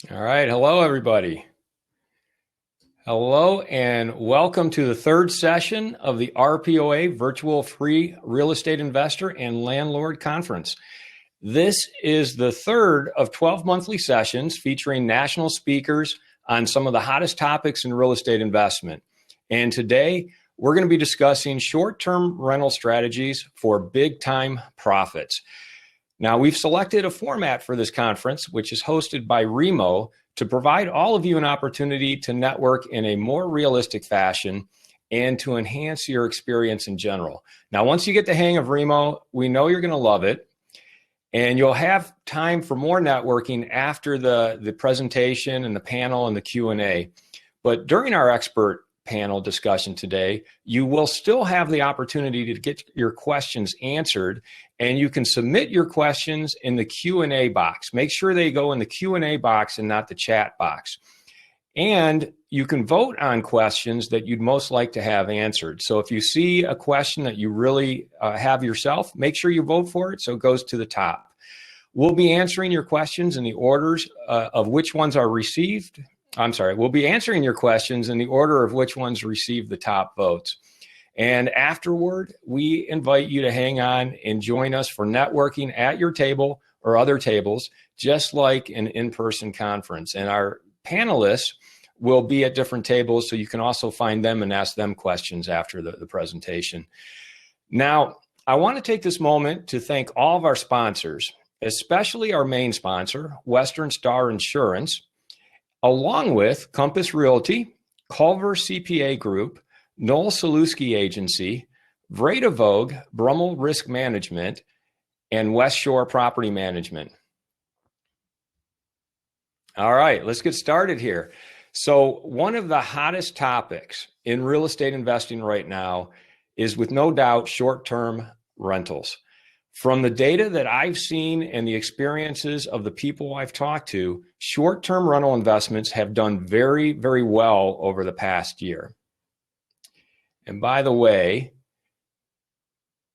All right. Hello, everybody. Hello, and welcome to the third session of the RPOA Virtual Free Real Estate Investor and Landlord Conference. This is the third of 12 monthly sessions featuring national speakers on some of the hottest topics in real estate investment. And today, we're going to be discussing short-term rental strategies for big-time profits. Now, we've selected a format for this conference, which is hosted by Remo, to provide all of you an opportunity to network in a more realistic fashion and to enhance your experience in general. Now, once you get the hang of Remo, we know you're going to love it, and you'll have time for more networking after the presentation and the panel and the Q&A. But during our expert panel discussion today, you will still have the opportunity to get your questions answered, and you can submit your questions in the Q&A box. Make sure they go in the Q&A box and not the chat box. And you can vote on questions that you'd most like to have answered. So if you see a question that you really have yourself, make sure you vote for it so it goes to the top. We'll be answering your questions in the orders of which ones are received. We'll be answering your questions in the order of which ones receive the top votes. And afterward, we invite you to hang on and join us for networking at your table or other tables, just like an in-person conference. And our panelists will be at different tables, so you can also find them and ask them questions after the presentation. Now, I want to take this moment to thank all of our sponsors, especially our main sponsor, Western Star Insurance, along with Compass Realty, Culver CPA Group, Noel Saluski Agency, Vreda Vogue, Brummel Risk Management, and West Shore Property Management. All right, let's get started here. So one of the hottest topics in real estate investing right now is, with no doubt, short-term rentals. From the data that I've seen and the experiences of the people I've talked to, short-term rental investments have done very, very well over the past year. And by the way,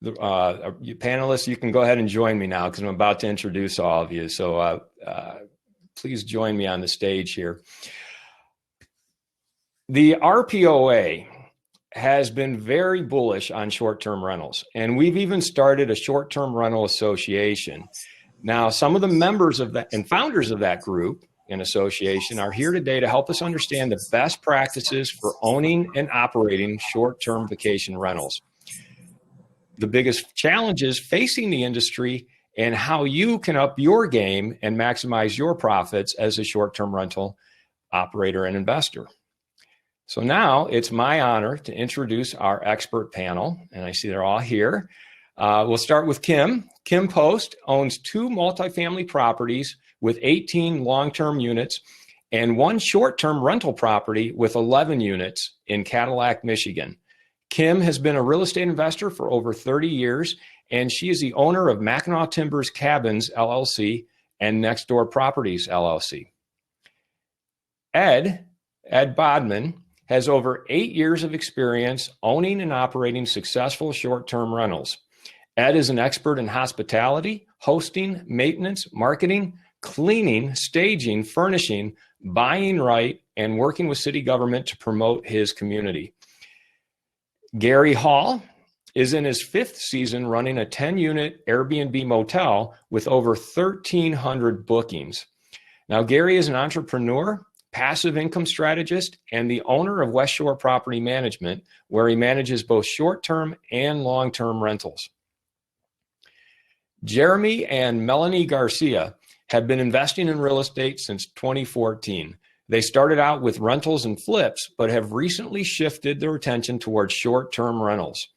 you panelists, you can go ahead and join me now because I'm about to introduce all of you. So please join me on the stage here. The RPOA has been very bullish on short-term rentals, and we've even started a short-term rental association. Now, some of the members of that and founders of that group and association are here today to help us understand the best practices for owning and operating short-term vacation rentals, the biggest challenges facing the industry, and how you can up your game and maximize your profits as a short-term rental operator and investor. So now it's my honor to introduce our expert panel, and I see they're all here. We'll start with Kim. Kim Post owns 2 multifamily properties with 18 long-term units and 1 short-term rental property with 11 units in Cadillac, Michigan. Kim has been a real estate investor for over 30 years, and she is the owner of Mackinac Timbers Cabins, LLC, and Next Door Properties, LLC. Ed Bodman has over 8 years of experience owning and operating successful short-term rentals. Ed is an expert in hospitality, hosting, maintenance, marketing, cleaning, staging, furnishing, buying right, and working with city government to promote his community. Gary Hall is in his 5th season running a 10-unit Airbnb motel with over 1,300 bookings. Now, Gary is an entrepreneur, passive income strategist, and the owner of West Shore Property Management, where he manages both short-term and long-term rentals. Jeremy and Melanie Garcia have been investing in real estate since 2014. They started out with rentals and flips, but have recently shifted their attention towards short-term rentals.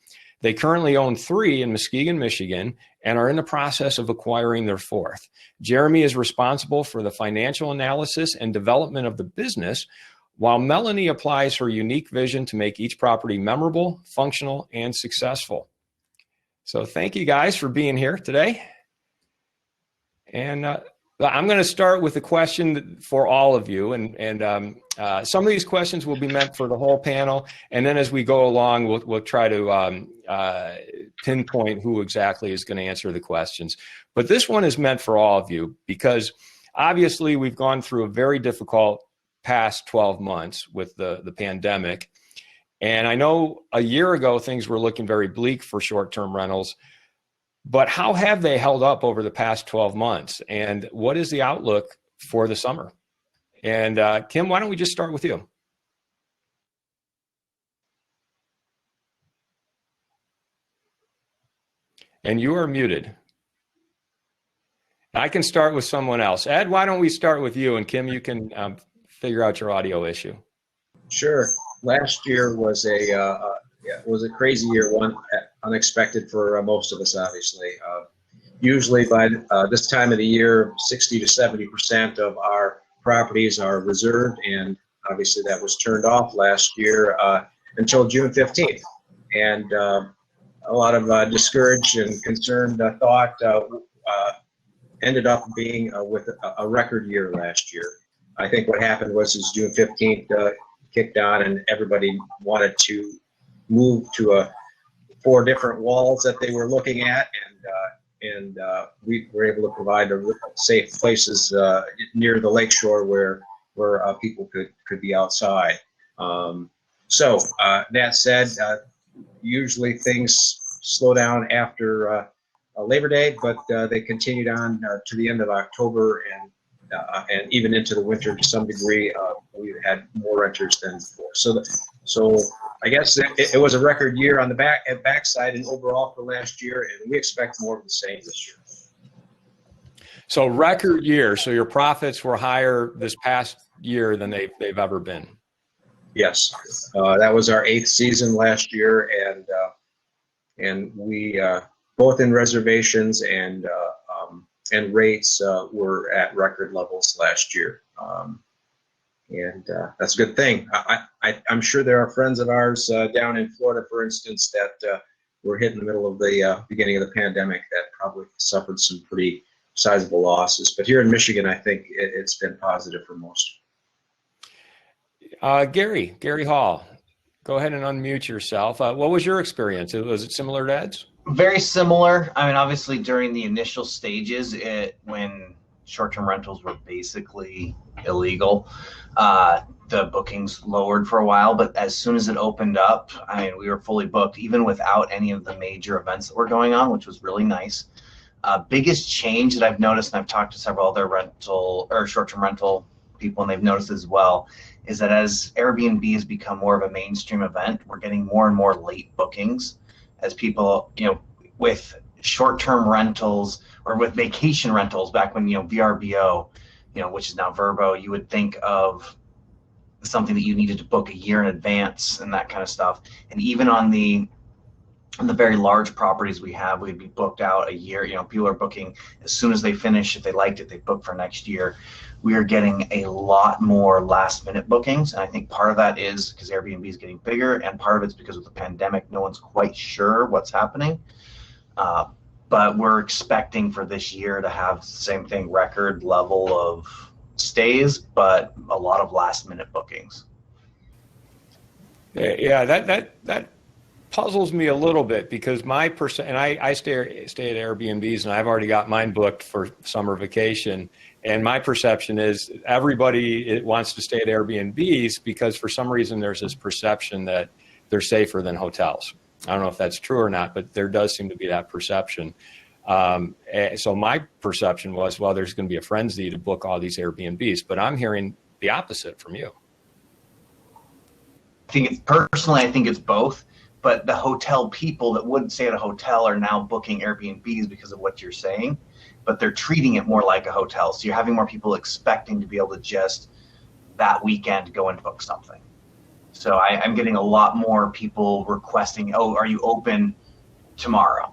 They currently own 3 in Muskegon, Michigan, and are in the process of acquiring their 4th. Jeremy is responsible for the financial analysis and development of the business, while Melanie applies her unique vision to make each property memorable, functional, and successful. So thank you guys for being here today. And I'm going to start with a question for all of you, and some of these questions will be meant for the whole panel, and then as we go along, we'll try to pinpoint who exactly is going to answer the questions. But this one is meant for all of you because obviously we've gone through a very difficult past 12 months with the pandemic. And I know a year ago, things were looking very bleak for short-term rentals, but how have they held up over the past 12 months? And what is the outlook for the summer? And Kim, why don't we just start with you? And you are muted. I can start with someone else. Ed, why don't we start with you? And Kim, you can figure out your audio issue. Sure. Last year was a crazy year, one unexpected for most of us, obviously. Usually by this time of the year, 60 to 70% of our properties are reserved, and obviously that was turned off last year until June 15th. And a lot of discouraged and concerned thought ended up being with a record year last year. I think what happened was June 15th kicked on, and everybody wanted to move to 4 different walls that they were looking at, and we were able to provide safe places near the lakeshore where people could be outside. So that said, usually things slow down after Labor Day, but they continued on to the end of October and even into the winter to some degree. We had more renters than before. So I guess it was a record year on the backside and overall for last year, and we expect more of the same this year. So record year. So your profits were higher this past year than they've ever been. Yes, that was our 8th season last year, and we both in reservations and rates were at record levels last year. And that's a good thing. I'm sure there are friends of ours down in Florida, for instance, that were hit in the middle of the beginning of the pandemic that probably suffered some pretty sizable losses. But here in Michigan, I think it's been positive for most. Gary Hall, go ahead and unmute yourself. What was your experience? Was it similar to Ed's? Very similar. I mean, obviously during the initial stages, when short-term rentals were basically illegal, the bookings lowered for a while, but as soon as it opened up, I mean, we were fully booked even without any of the major events that were going on, which was really nice. Biggest change that I've noticed, and I've talked to several other rental or short-term rental people, and they've noticed as well, is that as Airbnb has become more of a mainstream event, we're getting more and more late bookings as people, with short-term rentals or with vacation rentals back when, VRBO, which is now Vrbo, you would think of something that you needed to book a year in advance and that kind of stuff. And even on the very large properties we have, we'd be booked out a year. People are booking as soon as they finish. If they liked it, they book for next year. We are getting a lot more last minute bookings. And I think part of that is because Airbnb is getting bigger, and part of it's because of the pandemic. No one's quite sure what's happening. But we're expecting for this year to have the same thing, record level of stays, but a lot of last minute bookings. Yeah, that puzzles me a little bit because and I stay at Airbnbs, and I've already got mine booked for summer vacation. And my perception is everybody wants to stay at Airbnbs because for some reason there's this perception that they're safer than hotels. I don't know if that's true or not, but there does seem to be that perception. So my perception was, well, there's going to be a frenzy to book all these Airbnbs, but I'm hearing the opposite from you. I think it's both, but the hotel people that wouldn't stay at a hotel are now booking Airbnbs because of what you're saying, but they're treating it more like a hotel. So you're having more people expecting to be able to just that weekend go and book something. So I'm getting a lot more people requesting, oh, are you open tomorrow?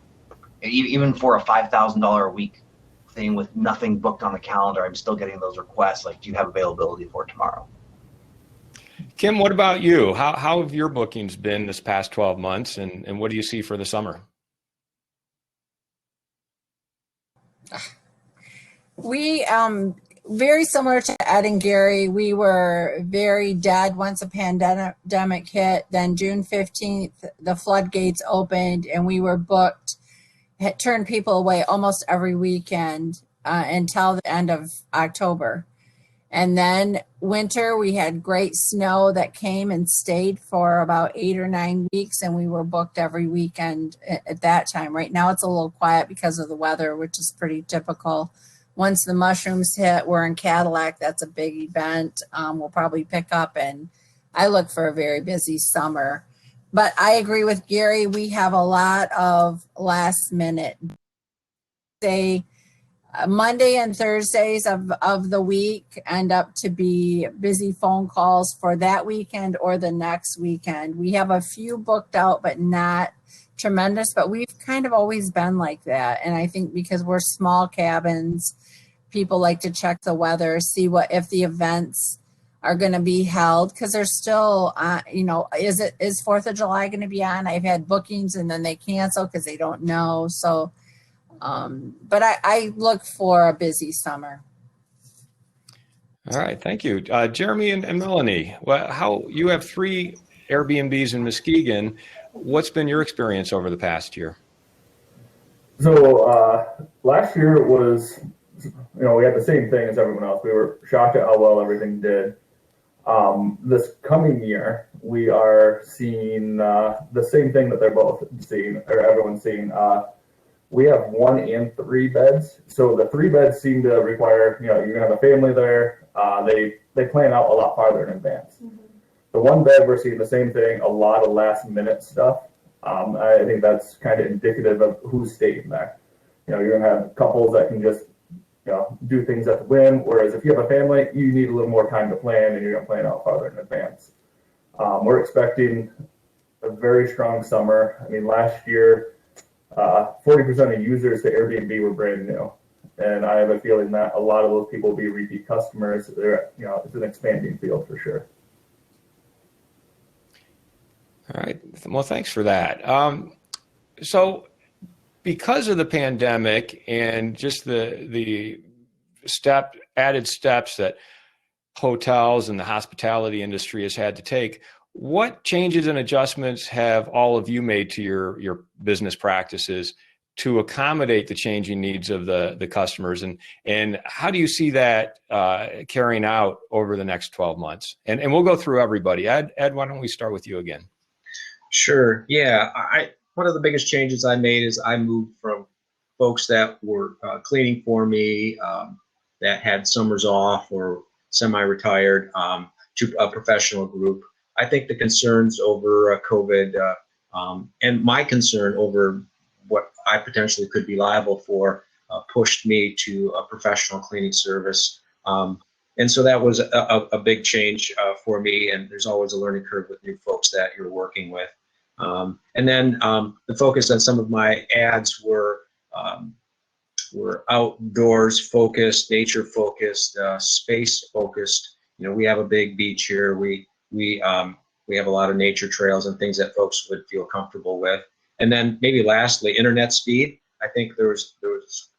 Even for a $5,000 a week thing with nothing booked on the calendar, I'm still getting those requests like, do you have availability for tomorrow? Kim, what about you? How have your bookings been this past 12 months, and what do you see for the summer? We, very similar to Ed and Gary, we were very dead once the pandemic hit. Then June 15th, the floodgates opened and we were booked. It turned people away almost every weekend. until the end of October. And then winter, we had great snow that came and stayed for about 8 or 9 weeks, and we were booked every weekend at that time. Right now it's a little quiet because of the weather, which is pretty typical. Once the mushrooms hit, we're in Cadillac. That's a big event. We'll probably pick up, and I look for a very busy summer. But I agree with Gary. We have a lot of last minute. Monday and Thursdays of the week end up to be busy phone calls for that weekend or the next weekend. We have a few booked out, but not tremendous, but we've kind of always been like that. And I think because we're small cabins, people like to check the weather, see if the events are going to be held, because they're still, is 4th of July going to be on? I've had bookings and then they cancel because they don't know. So, but I look for a busy summer. All right, thank you. Jeremy and Melanie, well, you have 3 Airbnbs in Muskegon. What's been your experience over the past year? So last year was, we had the same thing as everyone else. We were shocked at how well everything did. This coming year, we are seeing the same thing that they're both seeing, or everyone's seeing. We have 1 and 3 beds. So the 3 beds seem to require, you're gonna have a family there. They plan out a lot farther in advance. Mm-hmm. The 1 bed, we're seeing the same thing, a lot of last minute stuff. I think that's kind of indicative of who's staying there. You're gonna have couples that can just, do things at the whim. Whereas if you have a family, you need a little more time to plan, and you're gonna plan out farther in advance. We're expecting a very strong summer. I mean, last year, 40% of users to Airbnb were brand new. And I have a feeling that a lot of those people will be repeat customers. It's an expanding field for sure. All right. Well, thanks for that. So because of the pandemic and just the added steps that hotels and the hospitality industry has had to take, what changes and adjustments have all of you made to your business practices to accommodate the changing needs of the customers? And how do you see that carrying out over the next 12 months? And we'll go through everybody. Ed, why don't we start with you again? Sure. Yeah. One of the biggest changes I made is I moved from folks that were cleaning for me, that had summers off or semi-retired, to a professional group. I think the concerns over COVID and my concern over what I potentially could be liable for pushed me to a professional cleaning service. And so that was a big change for me. And there's always a learning curve with new folks that you're working with. And then the focus on some of my ads were outdoors focused, nature focused, space focused. We have a big beach here. We have a lot of nature trails and things that folks would feel comfortable with. And then maybe lastly, internet speed. I think there was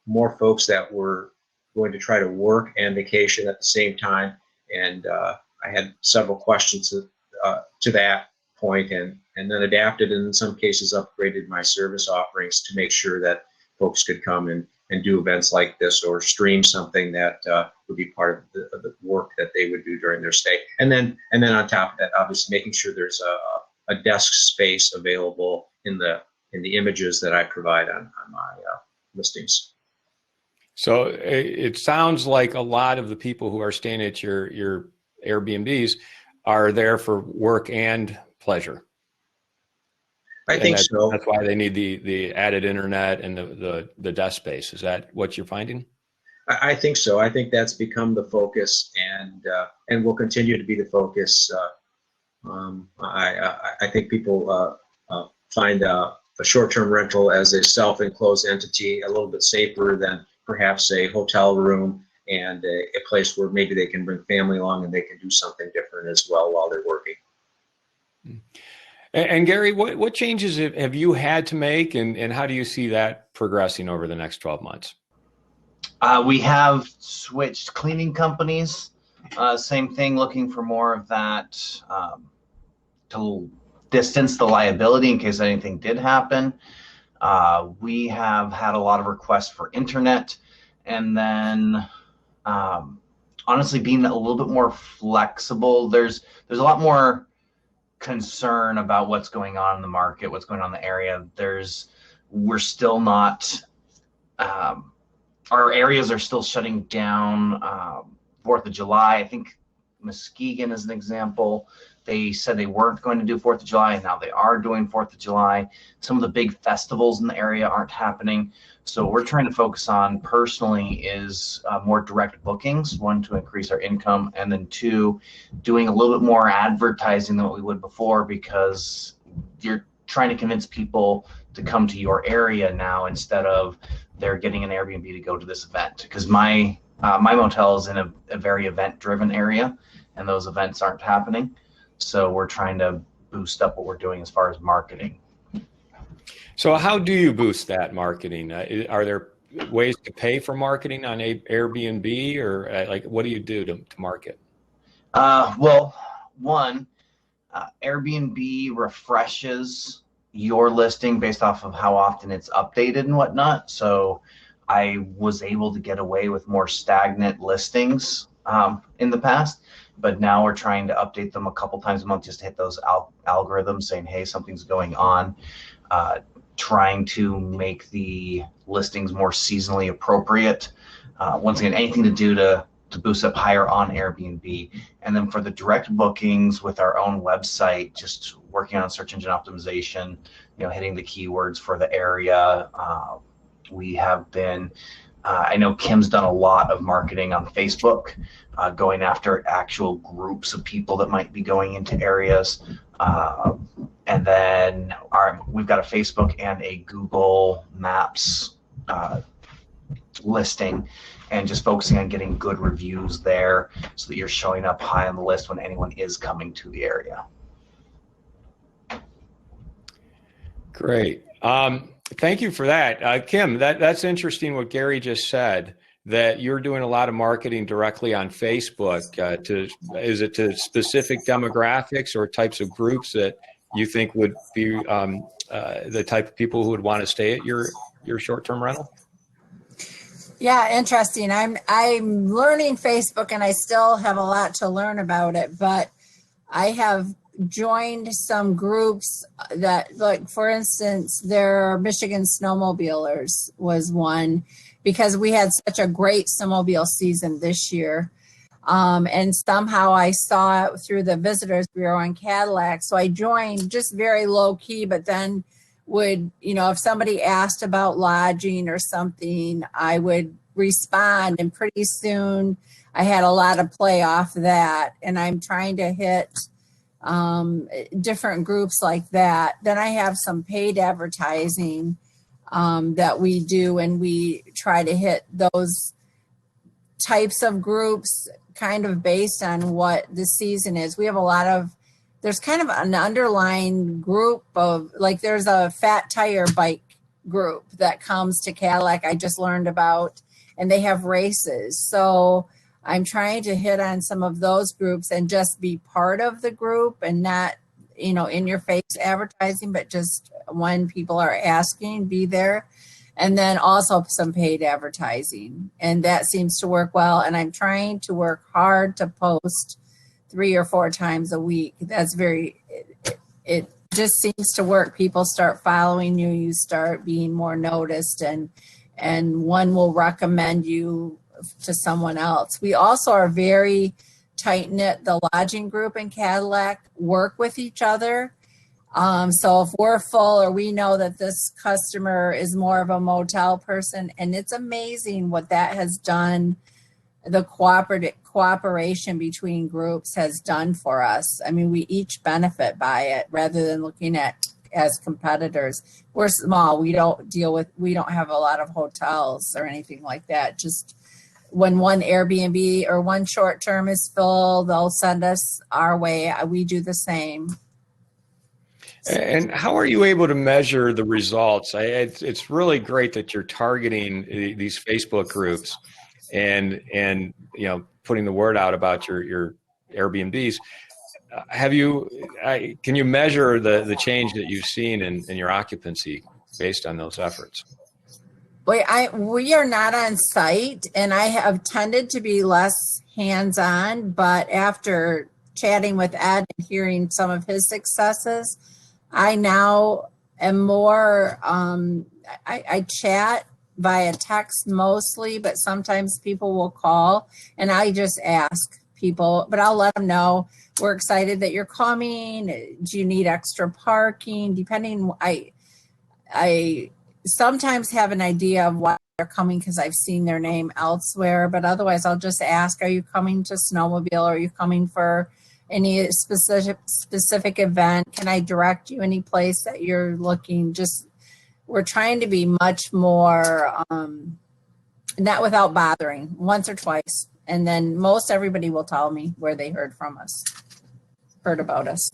more folks that were going to try to work and vacation at the same time. And I had several questions to that point, and then adapted and in some cases upgraded my service offerings to make sure that folks could come and do events like this or stream something that would be part of the work that they would do during their stay. And then on top of that, obviously making sure there's a desk space available in the images that I provide on my listings. So it sounds like a lot of the people who are staying at your Airbnbs are there for work and pleasure. I think so. That's why they need the added internet and the desk space. Is that what you're finding? I think so. I think that's become the focus, and will continue to be the focus. I think people find a short-term rental as a self-enclosed entity a little bit safer than perhaps a hotel room and a place where maybe they can bring family along and they can do something different as well while they're working. And Gary, what changes have you had to make, and how do you see that progressing over the next 12 months? We have switched cleaning companies. Same thing, looking for more of that to distance the liability in case anything did happen. We have had a lot of requests for internet, And then honestly, being a little bit more flexible. There's a lot more concern about what's going on in the market, what's going on in the area. We're still not, our areas are still shutting down. 4th of July, I think Muskegon is an example. They said they weren't going to do 4th of July, and now they are doing 4th of July. Some of the big festivals in the area aren't happening. So what we're trying to focus on personally is more direct bookings, one, to increase our income, and then two, doing a little bit more advertising than what we would before, because you're trying to convince people to come to your area now instead of they're getting an Airbnb to go to this event. Because my motel is in a very event-driven area, and those events aren't happening. So we're trying to boost up what we're doing as far as marketing. So how do you boost that marketing? Are there ways to pay for marketing on Airbnb, or like what do you do to market? Well, one, Airbnb refreshes your listing based off of how often it's updated and whatnot. So I was able to get away with more stagnant listings in the past, but now we're trying to update them a couple times a month just to hit those algorithms saying, hey, something's going on. Trying to make the listings more seasonally appropriate. Once again, anything to do to boost up higher on Airbnb. And then for the direct bookings with our own website, just working on search engine optimization, hitting the keywords for the area. We have been, I know Kim's done a lot of marketing on Facebook, going after actual groups of people that might be going into areas. And then we've got a Facebook and a Google Maps listing, and just focusing on getting good reviews there so that you're showing up high on the list when anyone is coming to the area. Great. Thank you for that. Kim, that's interesting what Gary just said, that you're doing a lot of marketing directly on Facebook. Is it to specific demographics or types of groups that you think would be the type of people who would want to stay at your short-term rental? Yeah, interesting. I'm learning Facebook, and I still have a lot to learn about it, but I have joined some groups that, like, for instance, their Michigan snowmobilers was one, because we had such a great snowmobile season this year. And somehow I saw it through the Visitors Bureau in Cadillac. So I joined just very low key, but then would, if somebody asked about lodging or something, I would respond. And pretty soon I had a lot of play off that. And I'm trying to hit different groups like that. Then I have some paid advertising that we do, and we try to hit those types of groups kind of based on what the season is. We have there's kind of an underlying group of, like, there's a fat tire bike group that comes to Cadillac I just learned about, and they have races. So I'm trying to hit on some of those groups and just be part of the group, and not, in your face advertising, but just when people are asking, be there. And then also some paid advertising, and that seems to work well. And I'm trying to work hard to post 3 or 4 times a week. That's it just seems to work. People start following you, you start being more noticed, and one will recommend you to someone else. We also are very tight-knit. The lodging group in Cadillac work with each other. So if we're full, or we know that this customer is more of a motel person, and it's amazing what that has done, the cooperation between groups has done for us. I mean, we each benefit by it rather than looking at as competitors. We're small. We don't have a lot of hotels or anything like that. Just when one Airbnb or one short term is full, they'll send us our way. We do the same. And how are you able to measure the results? It's really great that you're targeting these Facebook groups and putting the word out about your Airbnbs. Can you measure the change that you've seen in your occupancy based on those efforts? We are not on site, and I have tended to be less hands-on, but after chatting with Ed and hearing some of his successes, I now am more, I chat via text mostly, but sometimes people will call and I just ask people, but I'll let them know we're excited that you're coming. Do you need extra parking? Depending, I sometimes have an idea of why they're coming because I've seen their name elsewhere, but otherwise I'll just ask, are you coming to snowmobile? Or are you coming for any specific event? Can I direct you any place that you're looking? Just, we're trying to be much more, not without bothering, once or twice. And then most everybody will tell me where they heard about us.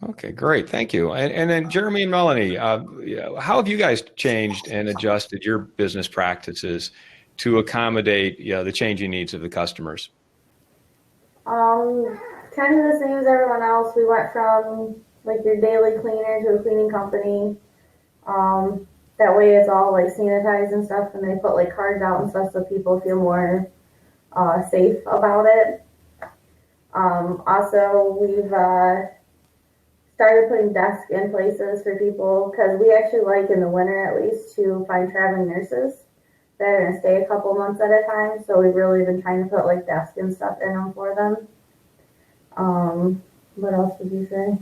Okay, great. Thank you. And then Jeremy and Melanie, how have you guys changed and adjusted your business practices to accommodate the changing needs of the customers? Kind of the same as everyone else. We went from like your daily cleaner to a cleaning company. That way it's all like sanitized and stuff, and they put like cards out and stuff so people feel more safe about it. Also, we've started putting desks in places for people because we actually like in the winter at least to find traveling nurses that are going to stay a couple months at a time. So we've really been trying to put like desks and stuff in them for them. What else would you say?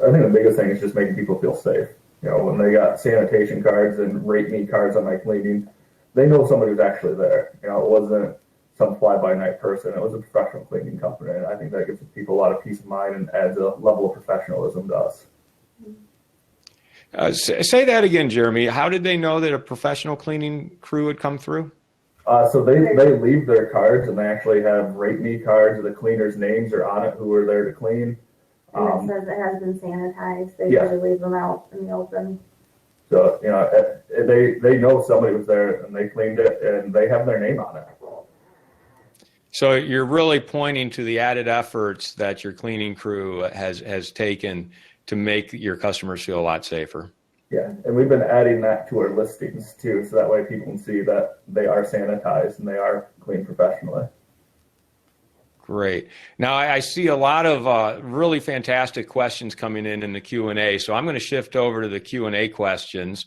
I think the biggest thing is just making people feel safe. When they got sanitation cards and rate me cards on my cleaning, they know somebody was actually there. It wasn't some fly-by-night person. It was a professional cleaning company, and I think that gives people a lot of peace of mind and adds a level of professionalism to us. Say that again, Jeremy. How did they know that a professional cleaning crew had come through? So they leave their cards, and they actually have rate me cards. The cleaners' names are on it, who were there to clean. And it says it has been sanitized. They usually leave them out in the open. So, they know somebody was there, and they cleaned it, and they have their name on it. So you're really pointing to the added efforts that your cleaning crew has taken to make your customers feel a lot safer. Yeah, and we've been adding that to our listings too, so that way people can see that they are sanitized and they are cleaned professionally. Great. Now I see a lot of really fantastic questions coming in the Q&A, so I'm going to shift over to the Q&A questions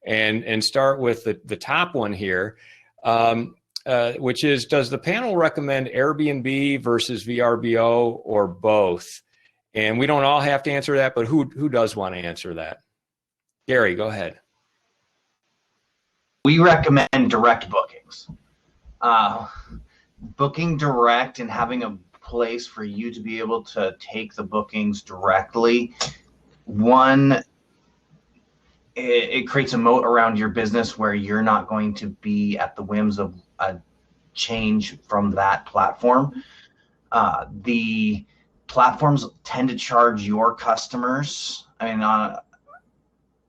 and start with the top one here. Which is, does the panel recommend Airbnb versus VRBO or both? And we don't all have to answer that, but who does want to answer that? Gary, go ahead. We recommend direct bookings. Booking direct and having a place for you to be able to take the bookings directly. One, it creates a moat around your business where you're not going to be at the whims of a change from that platform. The platforms tend to charge your customers,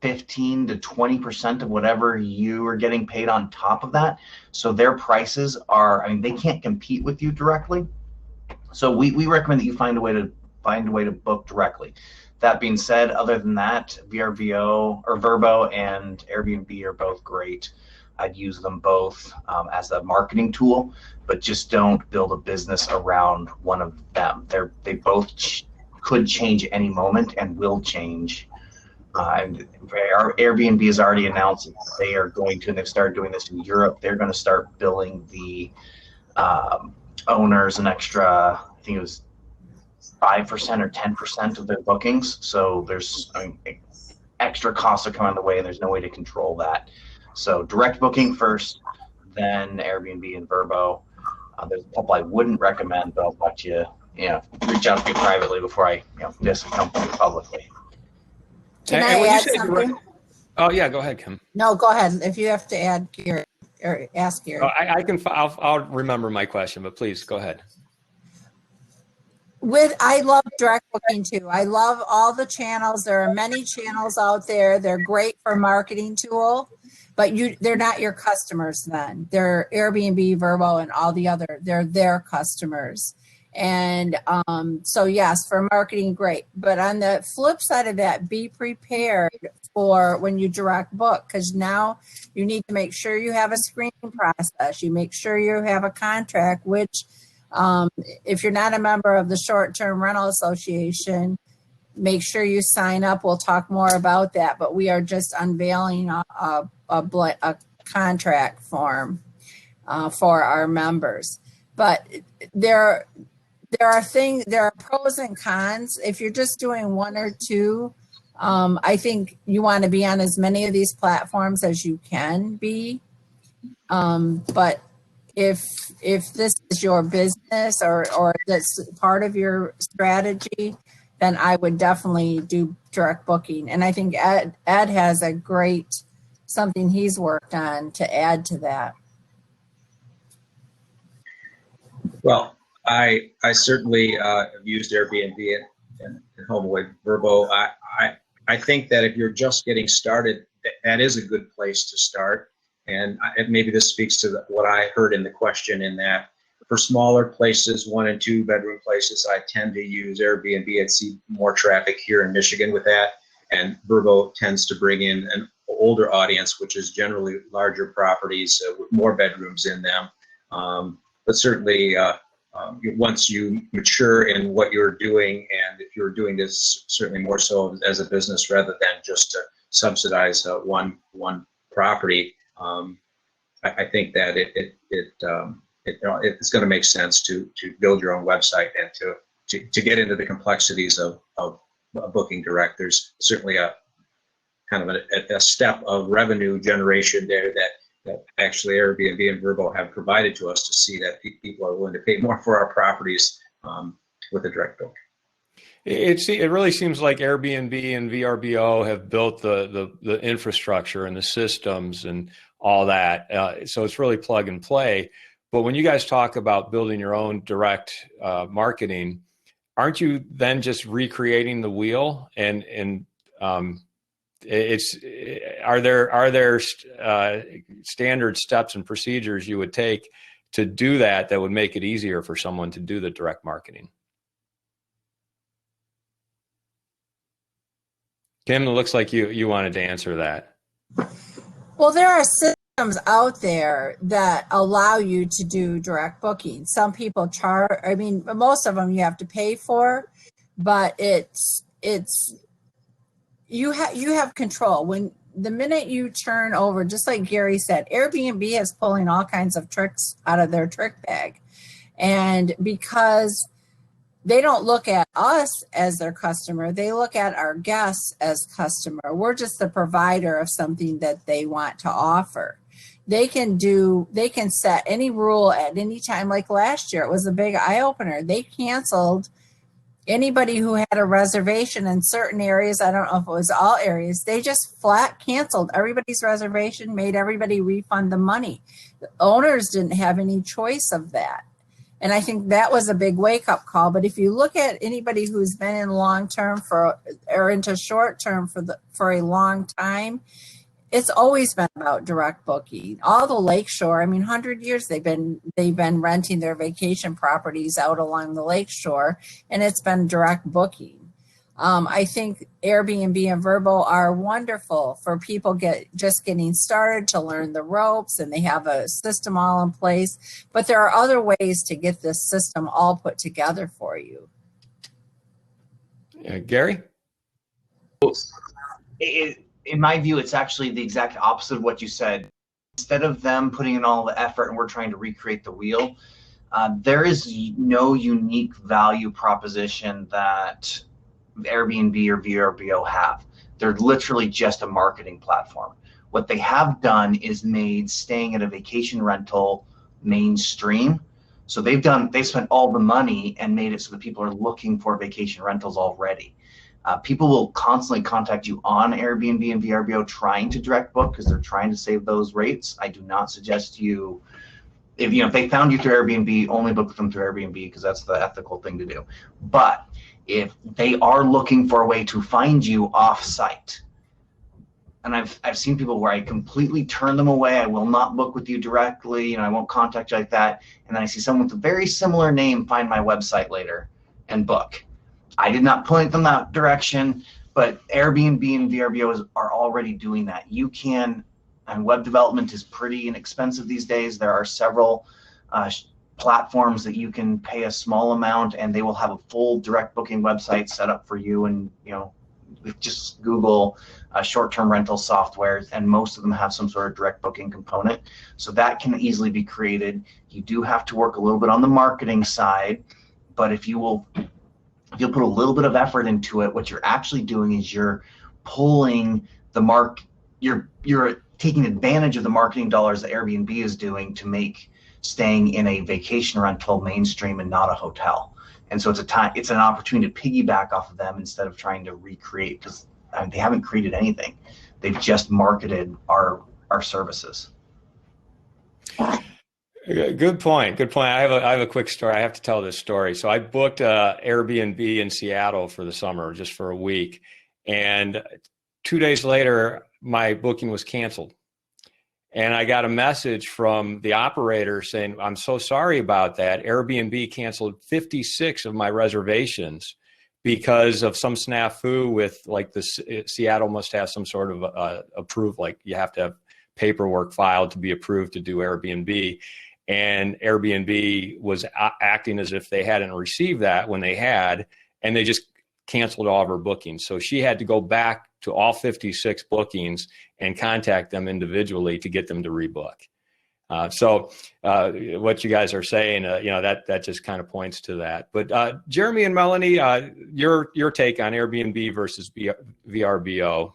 15 to 20% of whatever you are getting paid on top of that. So their prices are, they can't compete with you directly. So we recommend that you find a way to book directly. That being said, other than that, VRBO or Vrbo and Airbnb are both great. I'd use them both as a marketing tool, but just don't build a business around one of them. They both could change any moment and will change. And our Airbnb has already announced that they are going to, and they've started doing this in Europe, they're going to start billing the owners an extra, I think it was 5% or 10% of their bookings. So there's extra costs are coming the way, and there's no way to control that. So direct booking first, then Airbnb and Vrbo. There's a couple I wouldn't recommend, but I'll let you, reach out to me privately before I, diss a company publicly. Can I add something? Oh yeah, go ahead, Kim. No, go ahead. If you have to add, Gary, or ask Gary. I'll remember my question, but please go ahead. I love direct booking too. I love all the channels. There are many channels out there. They're great for marketing tool, but they're not your customers then. They're Airbnb, Vrbo, and all the other. They're their customers. And so yes, for marketing, great. But on the flip side of that, be prepared for when you direct book, because now you need to make sure you have a screening process. You make sure you have a contract, which if you're not a member of the Short-Term Rental Association, make sure you sign up. We'll talk more about that, but we are just unveiling a contract form for our members. But there are pros and cons. If you're just doing one or two, I think you want to be on as many of these platforms as you can be. But if this is your business or that's part of your strategy, then I would definitely do direct booking. And I think Ed has a great something he's worked on to add to that. Well, I certainly have used Airbnb and HomeAway Vrbo. I think that if you're just getting started, that is a good place to start. And maybe this speaks to what I heard in the question, in that for smaller places, 1 and 2 bedroom places, I tend to use Airbnb and see more traffic here in Michigan with that. And Vrbo tends to bring in an older audience, which is generally larger properties with more bedrooms in them. But certainly, once you mature in what you're doing, and if you're doing this certainly more so as a business rather than just to subsidize one property, I think that it's going to make sense to build your own website and to get into the complexities of booking direct. There's certainly a kind of a step of revenue generation there that actually Airbnb and Vrbo have provided to us to see that people are willing to pay more for our properties with a direct book. It really seems like Airbnb and VRBO have built the infrastructure and the systems and all that. So it's really plug and play. But when you guys talk about building your own direct marketing, aren't you then just recreating the wheel? And are there standard steps and procedures you would take to do that would make it easier for someone to do the direct marketing? Kim, it looks like you wanted to answer that. Well, there are systems out there that allow you to do direct booking. Some people charge, I mean, most of them you have to pay for, but you have control. When the minute you turn over, just like Gary said, Airbnb is pulling all kinds of tricks out of their trick bag. And because they don't look at us as their customer, they look at our guests as customer. We're just the provider of something that they want to offer. They can set any rule at any time. Like last year, it was a big eye opener. They canceled anybody who had a reservation in certain areas. I don't know if it was all areas. They just flat canceled everybody's reservation, made everybody refund the money. The owners didn't have any choice of that. And I think that was a big wake-up call. But if you look at anybody who's been in long-term or into short-term for a long time, it's always been about direct booking. All the lakeshore, 100 years they've been renting their vacation properties out along the lakeshore, and it's been direct booking. I think Airbnb and Vrbo are wonderful for people just getting started to learn the ropes, and they have a system all in place. But there are other ways to get this system all put together for you. Gary? In my view, it's actually the exact opposite of what you said. Instead of them putting in all the effort and we're trying to recreate the wheel, there is no unique value proposition that Airbnb or VRBO have. They're literally just a marketing platform. What they have done is made staying at a vacation rental mainstream. So they've spent all the money and made it so that people are looking for vacation rentals already. People will constantly contact you on Airbnb and VRBO trying to direct book because they're trying to save those rates. I do not suggest you, if they found you through Airbnb, only book them through Airbnb because that's the ethical thing to do. But if they are looking for a way to find you off-site, and I've seen people where I completely turn them away. I will not book with you directly, I won't contact you like that. And then I see someone with a very similar name find my website later and book. I did not point them that direction. but Airbnb and VRBOs are already doing that. You can, and web development is pretty inexpensive these days. There are several platforms that you can pay a small amount and they will have a full direct booking website set up for you. And, just Google short-term rental software, and most of them have some sort of direct booking component. So that can easily be created. You do have to work a little bit on the marketing side, but if you'll put a little bit of effort into it, what you're actually doing is you're pulling the you're taking advantage of the marketing dollars that Airbnb is doing to make staying in a vacation rental mainstream and not a hotel. And so it's an opportunity to piggyback off of them instead of trying to recreate, because they haven't created anything. They've just marketed our services. Good point. I have a quick story. I have to tell this story. So I booked Airbnb in Seattle for the summer, just for a week. And 2 days later, my booking was canceled. And I got a message from the operator saying, I'm so sorry about that. Airbnb canceled 56 of my reservations because of some snafu with, like, Seattle must have some sort of approved, like you have to have paperwork filed to be approved to do Airbnb. And Airbnb was acting as if they hadn't received that when they had, and they just canceled all of her bookings. So she had to go back to all 56 bookings and contact them individually to get them to rebook. So what you guys are saying, that just kind of points to that. But Jeremy and Melanie, your take on Airbnb versus VRBO.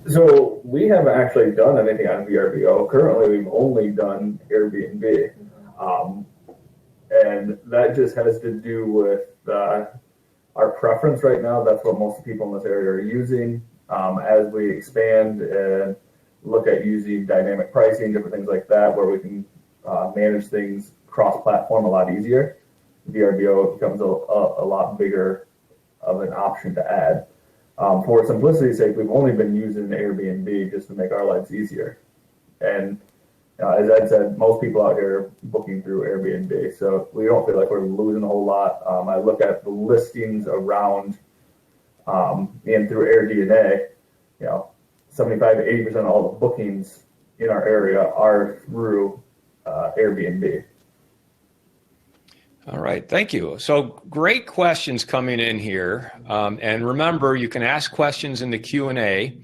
So we haven't actually done anything on VRBO. Currently, we've only done Airbnb. And that just has to do with our preference right now. That's what most people in this area are using. As we expand and look at using dynamic pricing, different things like that, where we can manage things cross-platform a lot easier, VRBO becomes a lot bigger of an option to add. For simplicity's sake, we've only been using Airbnb just to make our lives easier. And as Ed said, most people out here are booking through Airbnb, so we don't feel like we're losing a whole lot. I look at the listings around and through AirDNA, 75 to 80% of all the bookings in our area are through Airbnb. All right, thank you. So great questions coming in here. And remember, you can ask questions in the Q&A.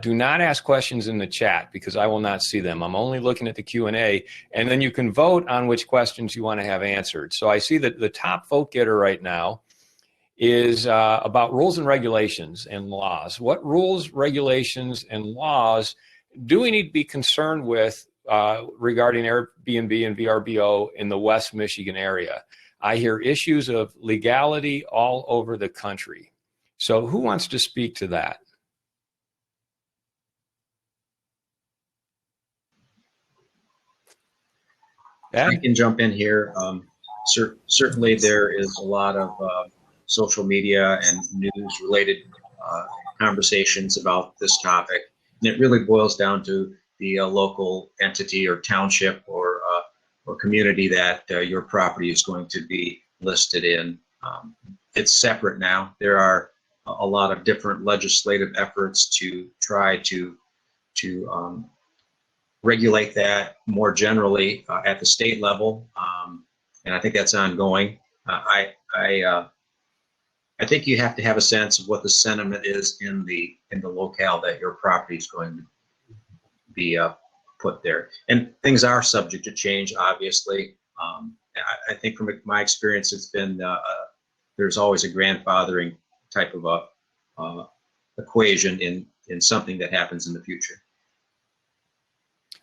Do not ask questions in the chat because I will not see them. I'm only looking at the Q&A, and then you can vote on which questions you want to have answered. So I see that the top vote getter right now is about rules and regulations and laws. What rules, regulations, and laws do we need to be concerned with regarding Airbnb and VRBO in the West Michigan area? I hear issues of legality all over the country. So who wants to speak to that? I can jump in here. Certainly there is a lot of social media and news-related conversations about this topic. And it really boils down to the local entity or township or community that your property is going to be listed in. It's separate now. There are a lot of different legislative efforts to try to regulate that more generally at the state level, and I think that's ongoing. I think you have to have a sense of what the sentiment is in the locale that your property is going to be put there, and things are subject to change. Obviously, I think from my experience, it's been there's always a grandfathering type of a equation in something that happens in the future.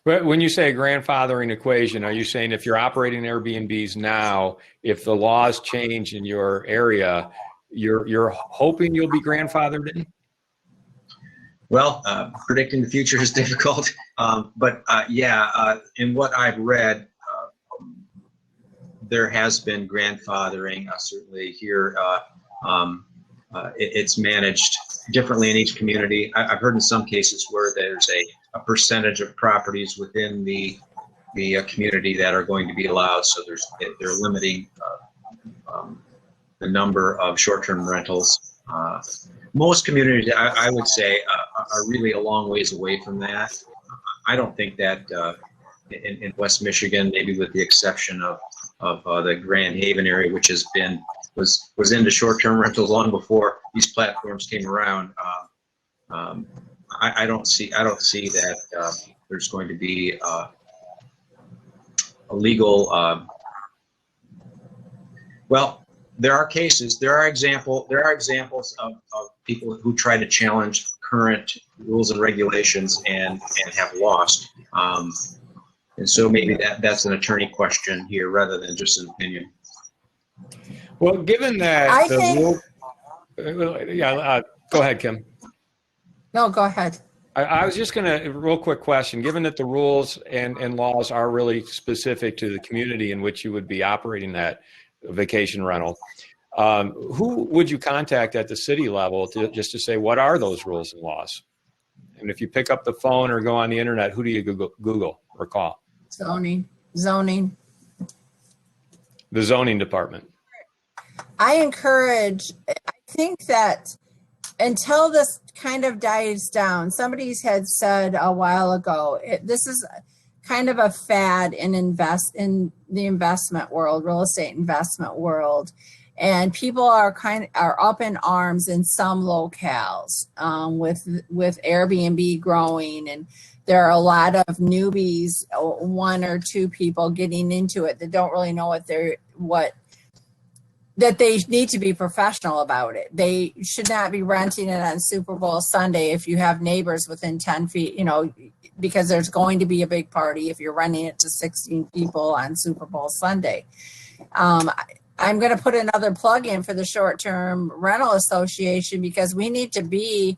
But when you say grandfathering equation, are you saying if you're operating Airbnbs now, if the laws change in your area, you're hoping you'll be grandfathered in? Well, predicting the future is difficult, but in what I've read, there has been grandfathering. Certainly here, it's managed differently in each community. I've heard in some cases where there's a percentage of properties within the community that are going to be allowed. So they're limiting the number of short-term rentals Most communities, I would say, are really a long ways away from that. I don't think that in West Michigan, maybe with the exception of the Grand Haven area, which was into short-term rentals long before these platforms came around. I don't see that there's going to be a legal. Well, there are examples of people who try to challenge current rules and regulations and have lost. And so maybe that's an attorney question here rather than just an opinion. Well, given that I the think- rule, go ahead, Kim. No, go ahead. I was just going to, real quick question, given that the rules and laws are really specific to the community in which you would be operating that vacation rental, who would you contact at the city level just to say, what are those rules and laws? And if you pick up the phone or go on the internet, who do you Google or call? Zoning. The zoning department. I think that until this kind of dies down, somebody had said a while ago, this is kind of a fad in the investment world, real estate investment world. And people are up in arms in some locales with Airbnb growing, and there are a lot of newbies, one or two people getting into it that don't really know that they need to be professional about it. They should not be renting it on Super Bowl Sunday if you have neighbors within 10 feet, because there's going to be a big party if you're renting it to 16 people on Super Bowl Sunday. I'm going to put another plug in for the Short-Term Rental Association, because we need to be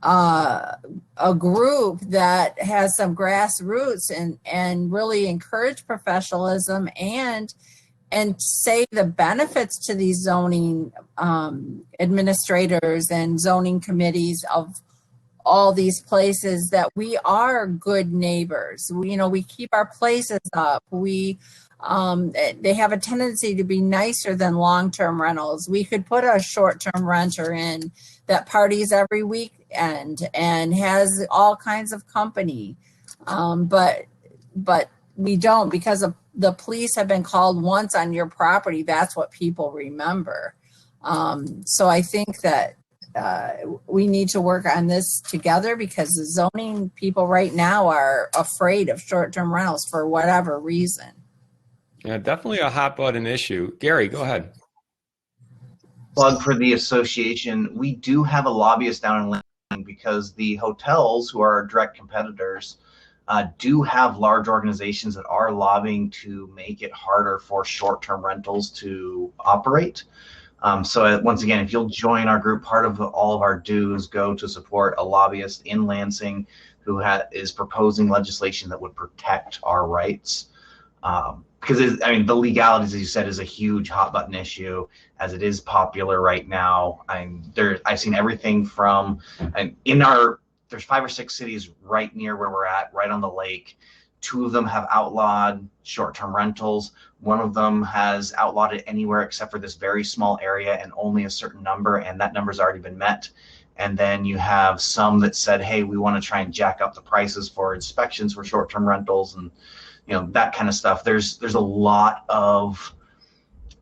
a group that has some grassroots and really encourage professionalism and say the benefits to these zoning administrators and zoning committees of all these places, that we are good neighbors. We keep our places up. They have a tendency to be nicer than long-term rentals. We could put a short-term renter in that parties every weekend and has all kinds of company. But we don't, because of the police have been called once on your property. That's what people remember. So I think that we need to work on this together, because the zoning people right now are afraid of short-term rentals for whatever reason. Yeah, definitely a hot button issue. Gary, go ahead. Plug for the association. We do have a lobbyist down in Lansing, because the hotels, who are our direct competitors, do have large organizations that are lobbying to make it harder for short-term rentals to operate. So once again, if you'll join our group, part of all of our dues go to support a lobbyist in Lansing who is proposing legislation that would protect our rights. Because the legalities, as you said, is a huge hot button issue, as it is popular right now. I've seen everything from, there's 5 or 6 cities right near where we're at, right on the lake. 2 of them have outlawed short-term rentals. 1 of them has outlawed it anywhere except for this very small area and only a certain number, and that number's already been met. And then you have some that said, hey, we want to try and jack up the prices for inspections for short-term rentals and that kind of stuff. There's a lot of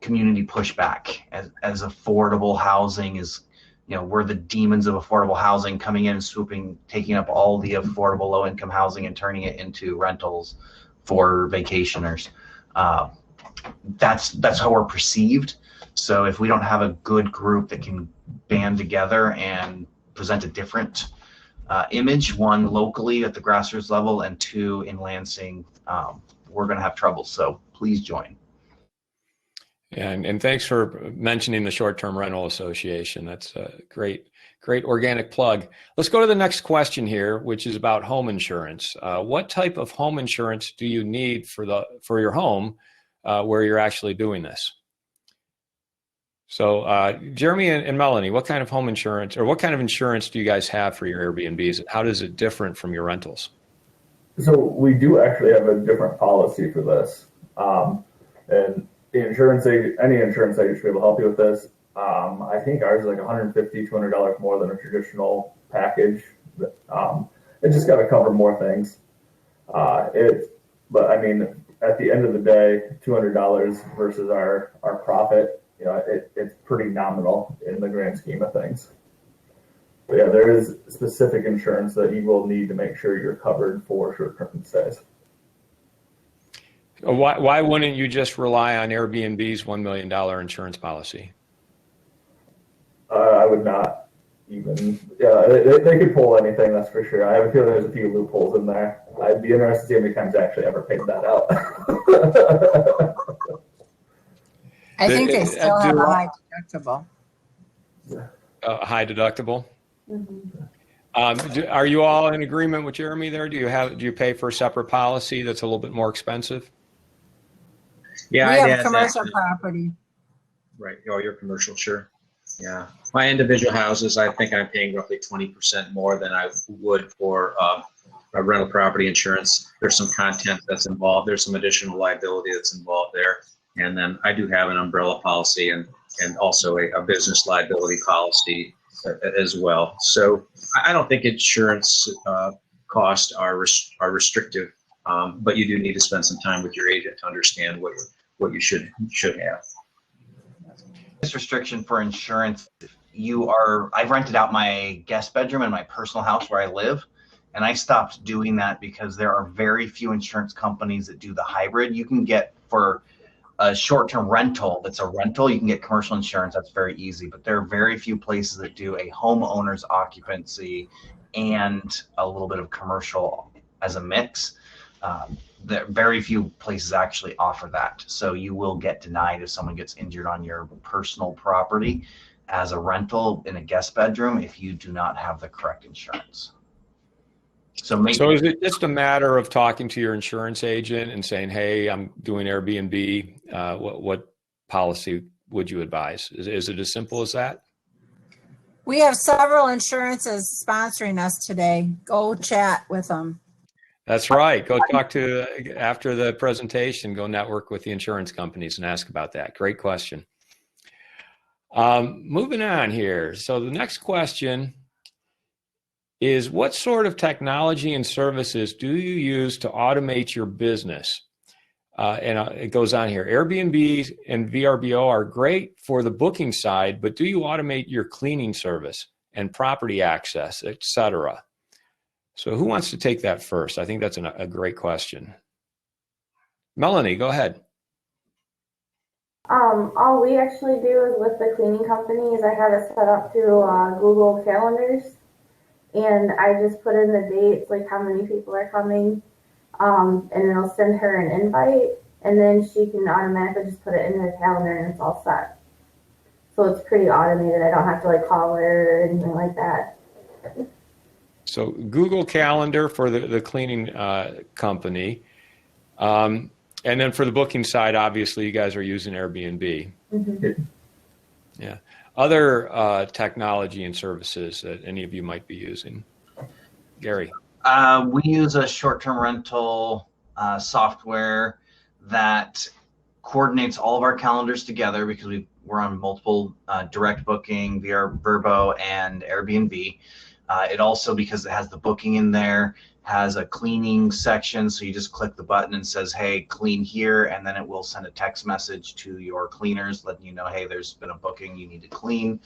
community pushback as affordable housing is, we're the demons of affordable housing coming in and swooping, taking up all the affordable low-income housing and turning it into rentals for vacationers. That's how we're perceived. So if we don't have a good group that can band together and present a different image, 1 locally at the grassroots level and 2 in Lansing, we're going to have trouble. So please join. And thanks for mentioning the Short-Term Rental Association. That's a great organic plug. Let's go to the next question here, which is about home insurance. What type of home insurance do you need for your home where you're actually doing this? So Jeremy and Melanie, what kind of home insurance, or what kind of insurance do you guys have for your Airbnbs? How does it different from your rentals? So we do actually have a different policy for this. And the any insurance agent should be able to help you with this. I think ours is like $150, $200 more than a traditional package. It just got to cover more things. But I mean, at the end of the day, $200 versus our profit, it's pretty nominal in the grand scheme of things. But yeah, there is specific insurance that you will need to make sure you're covered for short-term stays. Why wouldn't you just rely on Airbnb's $1 million insurance policy? I would not even. Yeah, they could pull anything, that's for sure. I have a feeling there's a few loopholes in there. I'd be interested to see how many times they actually ever paid that out. I think they still have a high deductible. High deductible. Mm-hmm. Are you all in agreement with Jeremy there? Do you pay for a separate policy that's a little bit more expensive? Yeah, We I'd have add commercial that. property. Right. Oh, your commercial, sure. Yeah. My individual houses, I think I'm paying roughly 20% more than I would for a rental property insurance. There's some content that's involved. There's some additional liability that's involved there. And then I do have an umbrella policy and also a business liability policy as well. So I don't think insurance costs are restrictive, but you do need to spend some time with your agent to understand what you should have. This restriction for insurance, I've rented out my guest bedroom in my personal house where I live, and I stopped doing that because there are very few insurance companies that do the hybrid. You can get for a short-term rental that's a rental, you can get commercial insurance. That's very easy, but there are very few places that do a homeowner's occupancy and a little bit of commercial as a mix. Very few places actually offer that. So you will get denied if someone gets injured on your personal property as a rental in a guest bedroom if you do not have the correct insurance. So is it just a matter of talking to your insurance agent and saying, hey, I'm doing Airbnb. What policy would you advise? Is it as simple as that? We have several insurances sponsoring us today. Go chat with them. That's right. Go talk to, after the presentation, go network with the insurance companies and ask about that. Great question. Moving on here. So the next question is, what sort of technology and services do you use to automate your business? And it goes on here. Airbnb and VRBO are great for the booking side, but do you automate your cleaning service and property access, etc.? So who wants to take that first? I think that's a great question. Melanie, go ahead. All we actually do is with the cleaning company is I have it set up through Google Calendars, and I just put in the dates, like how many people are coming, and it'll send her an invite, and then she can automatically just put it in her calendar and it's all set. So it's pretty automated. I don't have to call her or anything like that. So Google Calendar for the cleaning company. And then for the booking side, obviously, you guys are using Airbnb. Mm-hmm. Yeah. Other technology and services that any of you might be using? Gary? We use a short-term rental software that coordinates all of our calendars together because we're on multiple direct booking, VRBO, and Airbnb. It also, because it has the booking in there, has a cleaning section. So you just click the button and says, hey, clean here. And then it will send a text message to your cleaners letting you know, hey, there's been a booking, you need to clean.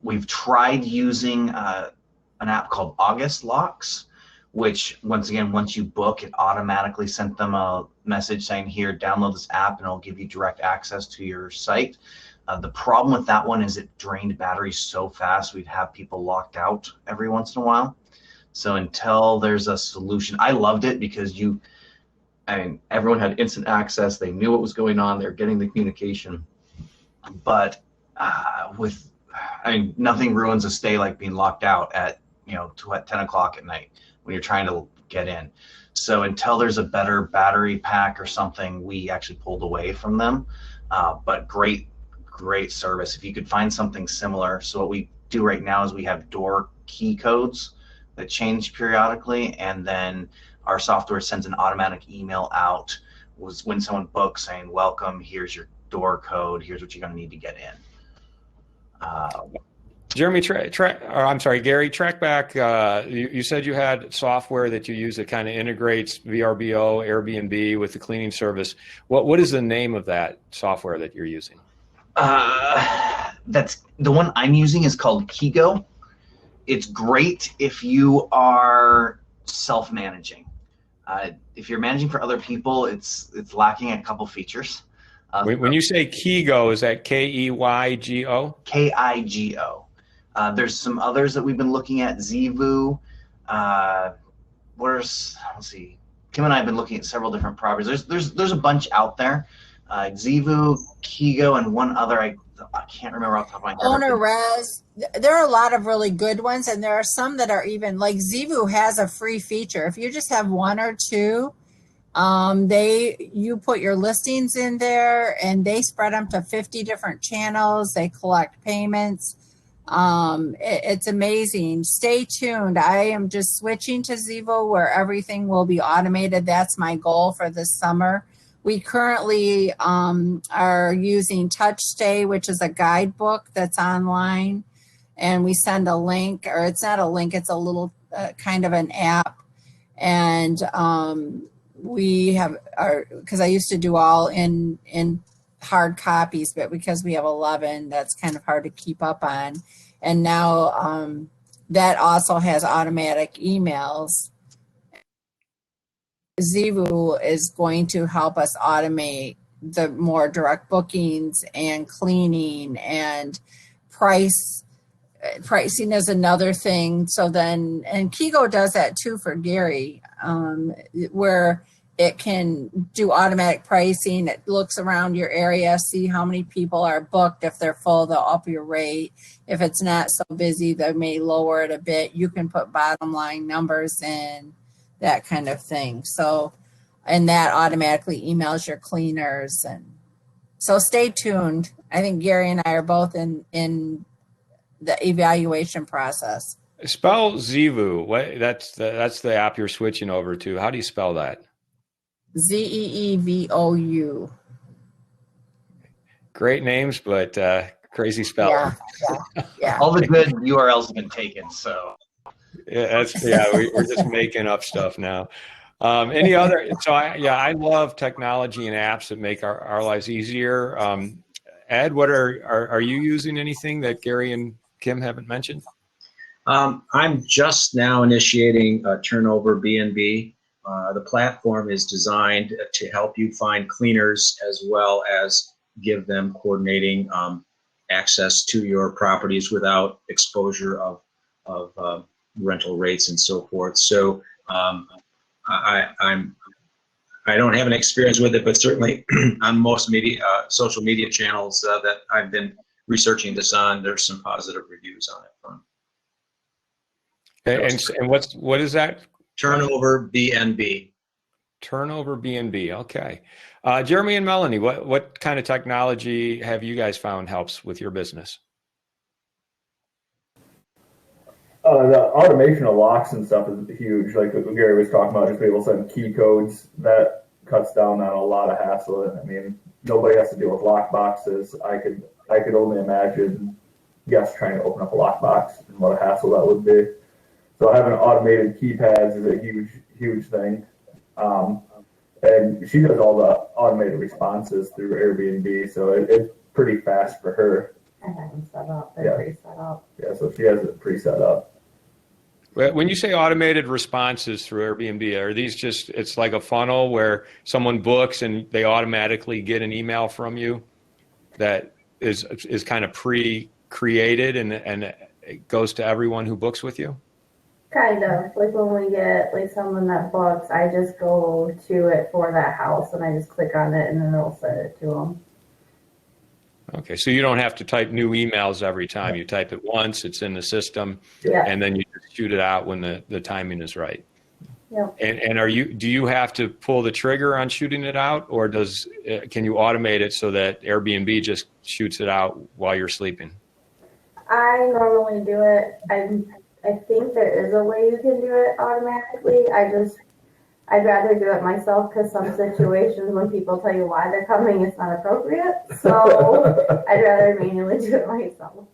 We've tried using an app called August Locks, which once again, once you book, it automatically sent them a message saying, here, download this app and it'll give you direct access to your site. The problem with that one is it drained batteries so fast, we'd have people locked out every once in a while. So until there's a solution, I loved it because everyone had instant access. They knew what was going on. They're getting the communication. But nothing ruins a stay like being locked out at 10 o'clock at night when you're trying to get in. So until there's a better battery pack or something, we actually pulled away from them. But great service. If you could find something similar. So what we do right now is we have door key codes that change periodically, and then our software sends an automatic email out when someone books saying, welcome, here's your door code. Here's what you're going to need to get in. Jeremy, Gary, track back. You said you had software that you use that kind of integrates VRBO, Airbnb with the cleaning service. What is the name of that software that you're using? That's the one I'm using is called Kigo. It's great if you are self-managing. If you're managing for other people, it's lacking a couple features. When you say Kigo, is that Keygo? Kigo. There's some others that we've been looking at. Zivu. Let's see. Kim and I have been looking at several different properties. There's a bunch out there. Zivu, Kigo, and one other I can't remember off the top of my head. Owner Res. There are a lot of really good ones, and there are some that are even like Zivu has a free feature. If you just have one or two, you put your listings in there, and they spread them to 50 different channels. They collect payments. It's amazing. Stay tuned. I am just switching to Zivu where everything will be automated. That's my goal for this summer. We currently are using TouchStay, which is a guidebook that's online, and we send a link, or it's not a link, it's a little kind of an app. And we have because I used to do all in hard copies, but because we have 11, that's kind of hard to keep up on. And now that also has automatic emails. Zivu is going to help us automate the more direct bookings and cleaning, and pricing is another thing. So then, and Kigo does that too for Gary, where it can do automatic pricing. It looks around your area, see how many people are booked. If they're full, they'll up your rate. If it's not so busy, they may lower it a bit. You can put bottom line numbers in, that kind of thing. So, and that automatically emails your cleaners. And so stay tuned. I think Gary and I are both in the evaluation process. Spell Zivu. That's the app you're switching over to. How do you spell that? Zeevou. Great names, but crazy spelling. Yeah. All the good URLs have been taken, so. We're just making up stuff now. Any other? So I love technology and apps that make our lives easier. Ed, what are you using anything that Gary and Kim haven't mentioned? I'm just now initiating Turnover B&B. The platform is designed to help you find cleaners as well as give them coordinating access to your properties without exposure of rental rates and so forth. So I don't have an experience with it, but certainly on most social media channels that I've been researching this on, there's some positive reviews on it. And what is that? Turnover B&B. Turnover B&B. Okay. Jeremy and Melanie, what kind of technology have you guys found helps with your business? The automation of locks and stuff is huge. Like what Gary was talking about, just be able to send key codes, that cuts down on a lot of hassle. I mean, nobody has to deal with lock boxes. I could only imagine guests trying to open up a lock box and what a hassle that would be. So having automated keypads is a huge thing. And she does all the automated responses through Airbnb, so it's pretty fast for her. I have them set up. They're pre-set up. Yeah, so she has it pre-set up. When you say automated responses through Airbnb, are these just, it's like a funnel where someone books and they automatically get an email from you that is kind of pre-created and it goes to everyone who books with you? Kind of. Like when we get like someone that books, I just go to it for that house and I just click on it and then it'll send it to them. Okay, so you don't have to type new emails every time. You type it once, it's in the system, and then you just shoot it out when the timing is right. Yep. And do you have to pull the trigger on shooting it out, or can you automate it so that Airbnb just shoots it out while you're sleeping? I normally do it. I think there is a way you can do it automatically. I I'd rather do it myself because some situations when people tell you why they're coming, it's not appropriate. So I'd rather manually do it myself.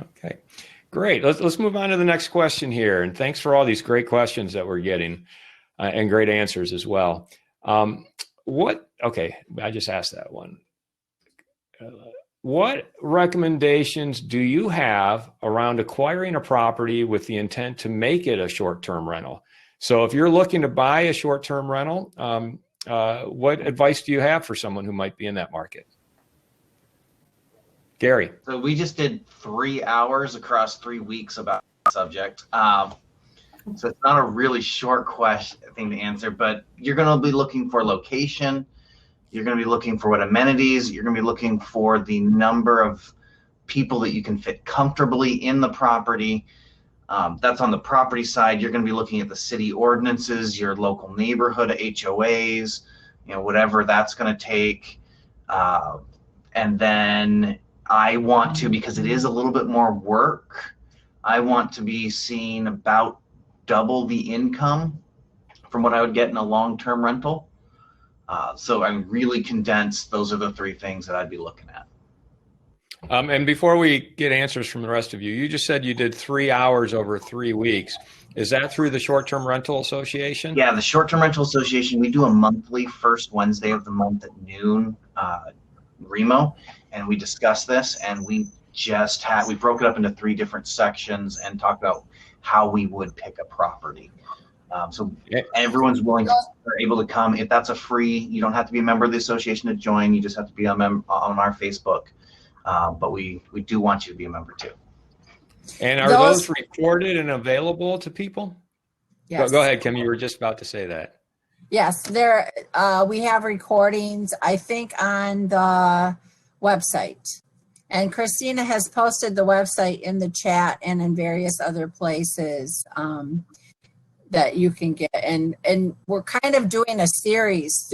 Okay, great. Let's move on to the next question here. And thanks for all these great questions that we're getting and great answers as well. Okay, I just asked that one. What recommendations do you have around acquiring a property with the intent to make it a short-term rental? So if you're looking to buy a short-term rental, what advice do you have for someone who might be in that market? Gary. So we just did 3 hours across 3 weeks about the subject. So it's not a really short thing to answer, but you're going to be looking for location. You're going to be looking for what amenities. You're going to be looking for the number of people that you can fit comfortably in the property. That's on the property side. You're going to be looking at the city ordinances, your local neighborhood HOAs, whatever that's going to take. And then I want to, because it is a little bit more work, I want to be seeing about double the income from what I would get in a long-term rental. So I'm really condensed. Those are the 3 things that I'd be looking at. And before we get answers from the rest of you, you just said you did 3 hours over 3 weeks. Is that through the Short-Term Rental Association? Yeah, the Short-Term Rental Association, we do a monthly first Wednesday of the month at noon, REMO, and we discuss this, and we broke it up into 3 different sections and talked about how we would pick a property. So everyone's able to come. If that's a free, you don't have to be a member of the association to join. You just have to be on our Facebook. But we do want you to be a member too. And are those recorded and available to people? Yes. Go ahead, Kim. You were just about to say that. Yes, we have recordings, I think, on the website. And Christina has posted the website in the chat and in various other places that you can get. And we're kind of doing a series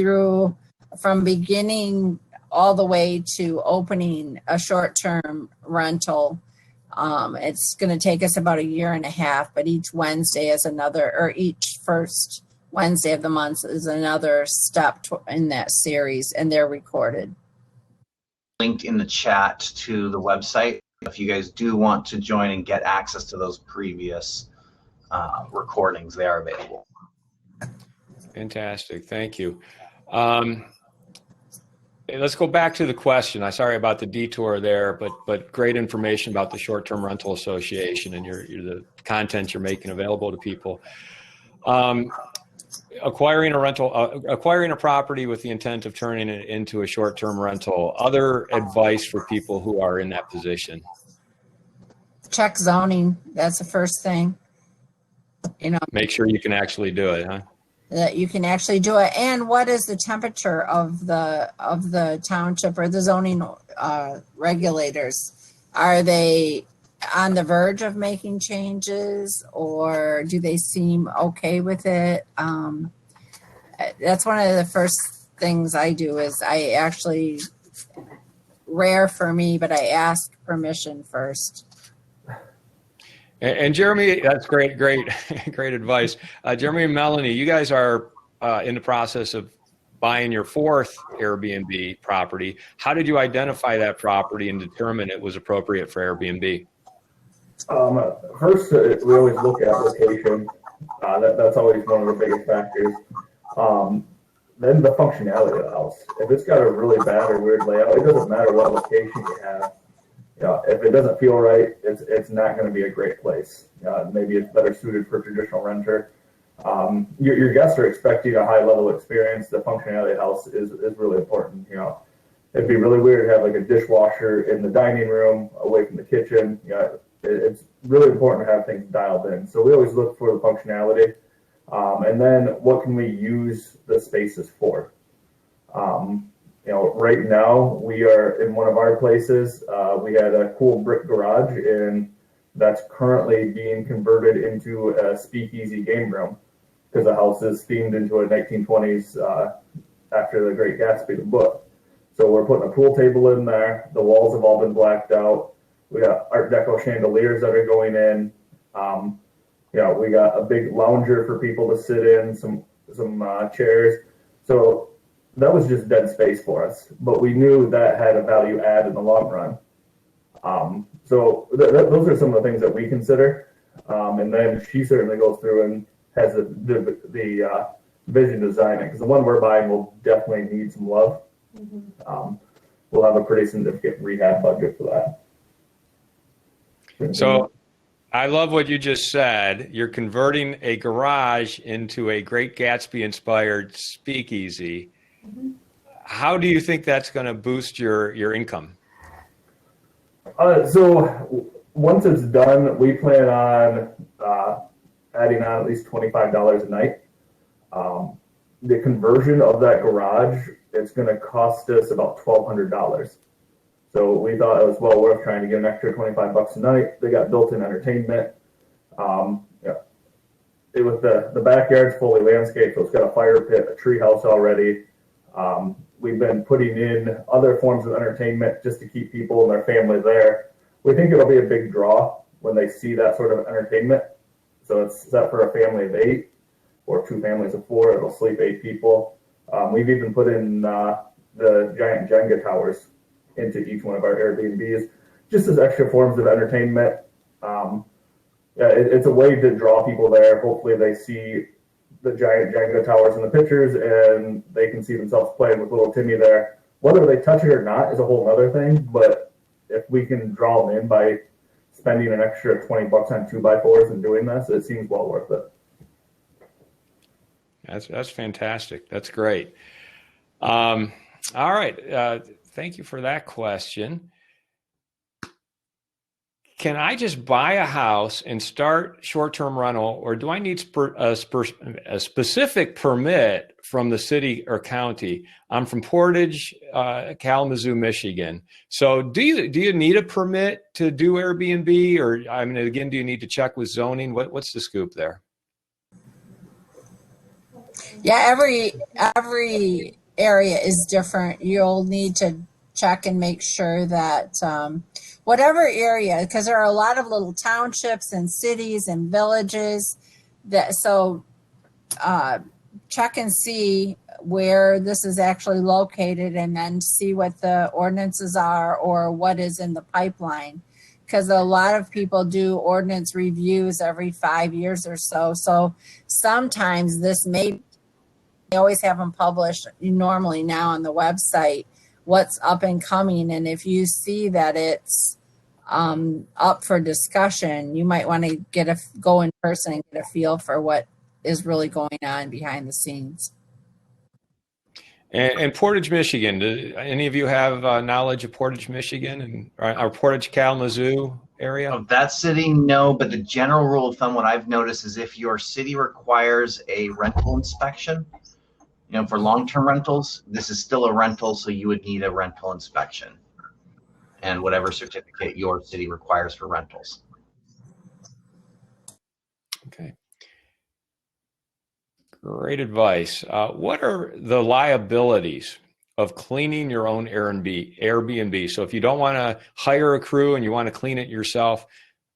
from beginning all the way to opening a short-term rental. It's going to take us about 1.5 years, but each Wednesday is each first Wednesday of the month is another step in that series, and they're recorded. Linked in the chat to the website if you guys do want to join and get access to those previous recordings. They are available. Fantastic. Thank you. Let's go back to the question. I'm sorry about the detour there, but great information about the Short-Term Rental Association and the content you're making available to people. Acquiring a property with the intent of turning it into a short-term rental. Other advice for people who are in that position? Check zoning. That's the first thing. Make sure you can actually do it, huh? That you can actually do it. And what is the temperature of the township or the zoning regulators? Are they on the verge of making changes, or do they seem okay with it? That's one of the first things I do. Is I actually, rare for me, but I ask permission first. And Jeremy, that's great advice. Jeremy and Melanie, you guys are in the process of buying your 4th Airbnb property. How did you identify that property and determine it was appropriate for Airbnb? First, we always look at location. That's always one of the biggest factors. Then the functionality of the house. If it's got a really bad or weird layout, it doesn't matter what location you have. If it doesn't feel right, it's not going to be a great place. Maybe it's better suited for a traditional renter. Your guests are expecting a high level experience. The functionality of the house is really important. It'd be really weird to have like a dishwasher in the dining room away from the kitchen. It's really important to have things dialed in. So we always look for the functionality. And then what can we use the spaces for? Right now we are in one of our places. We had a cool brick garage, and that's currently being converted into a speakeasy game room because the house is themed into a 1920s after the Great Gatsby, the book. So we're putting a pool table in there. The walls have all been blacked out. We got Art Deco chandeliers that are going in. We got a big lounger for people to sit in, some some chairs. So that was just dead space for us, but we knew that had a value add in the long run. So those are some of the things that we consider. And then she certainly goes through and has the vision design it, because the one we're buying will definitely need some love. We'll have a pretty significant rehab budget for that. So I love what you just said. You're converting a garage into a Great Gatsby inspired speakeasy. How do you think that's going to boost your income? So once it's done, we plan on adding on at least $25 a night. The conversion of that garage, it's going to cost us about $1,200. So we thought it was well worth trying to get an extra $25 a night. They got built-in entertainment. It was the backyard's fully landscaped, so it's got a fire pit, a tree house already. We've been putting in other forms of entertainment just to keep people and their family there. We think it'll be a big draw when they see that sort of entertainment. So it's set for a family of 8 or 2 families of 4. It'll sleep 8 people. We've even put in the giant Jenga towers into each one of our Airbnbs, just as extra forms of entertainment. It's a way to draw people there. Hopefully they see the giant Jenga towers in the pictures and they can see themselves playing with little Timmy there. Whether they touch it or not is a whole other thing, but if we can draw them in by spending an extra $20 on 2x4s and doing this, it seems well worth it. That's fantastic. That's great. All right. Thank you for that question. Can I just buy a house and start short-term rental, or do I need a specific permit from the city or county? I'm from Portage, Kalamazoo, Michigan. So do you need a permit to do Airbnb, or I mean, again, do you need to check with zoning? What's the scoop there? Yeah, every area is different. You'll need to check and make sure that whatever area, because there are a lot of little townships and cities and villages, check and see where this is actually located, and then see what the ordinances are or what is in the pipeline. Because a lot of people do ordinance reviews every 5 years or so. So sometimes they always have them published normally now on the website, what's up and coming. And if you see that it's up for discussion, you might want to go in person and get a feel for what is really going on behind the scenes. And Portage, Michigan, do any of you have knowledge of Portage, Michigan, and our Portage, Kalamazoo area? Of that city, no, but the general rule of thumb, what I've noticed is if your city requires a rental inspection, for long-term rentals, this is still a rental, so you would need a rental inspection and whatever certificate your city requires for rentals. Okay. Great advice. What are the liabilities of cleaning your own Airbnb? So if you don't want to hire a crew and you want to clean it yourself,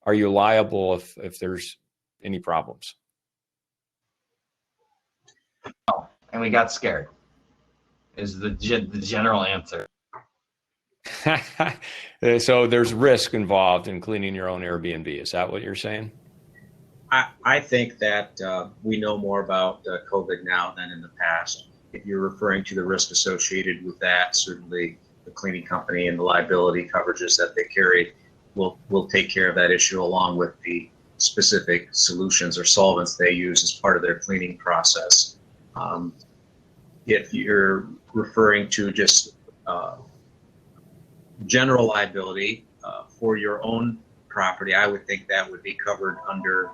are you liable if there's any problems? Oh, and we got scared is the general answer. So there's risk involved in cleaning your own Airbnb. Is that what you're saying? I think that we know more about COVID now than in the past. If you're referring to the risk associated with that, certainly the cleaning company and the liability coverages that they carry will take care of that issue, along with the specific solutions or solvents they use as part of their cleaning process. If you're referring to just general liability for your own property, I would think that would be covered under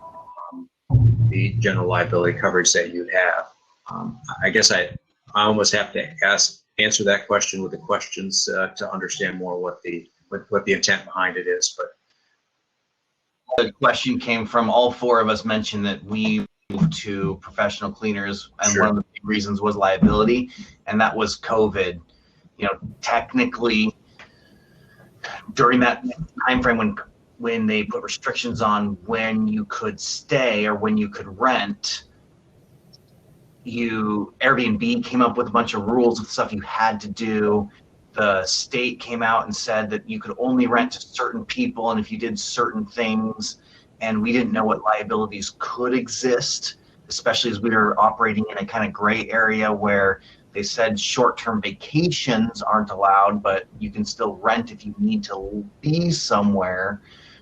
the general liability coverage that you'd have. I guess I almost have to answer that question with the questions to understand more what the intent behind it is. But the question came from all 4 of us mentioned that we moved to professional cleaners, and Sure. One of the big reasons was liability, and that was COVID. Technically, during that time frame when they put restrictions on when you could stay or when you could rent, Airbnb came up with a bunch of rules of stuff you had to do. The state came out and said that you could only rent to certain people, and if you did certain things, and we didn't know what liabilities could exist, especially as we were operating in a kind of gray area where they said short-term vacations aren't allowed, but you can still rent if you need to be somewhere.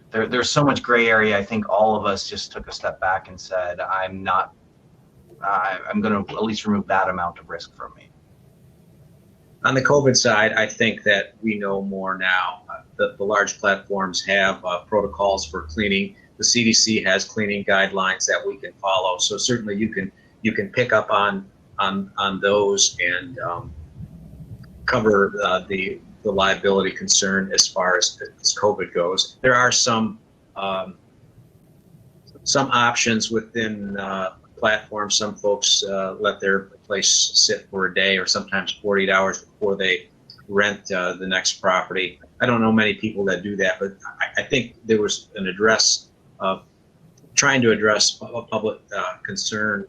There's so much gray area. I think all of us just took a step back and said, I'm going to at least remove that amount of risk from me. On the COVID side, I think that we know more now. The large platforms have protocols for cleaning. The CDC has cleaning guidelines that we can follow. So certainly you can pick up on those and cover the liability concern as far as COVID goes. There are some options within platforms. Some folks let their place sit for a day or sometimes 48 hours before they rent the next property. I don't know many people that do that, but I think there was an address of trying to address public concern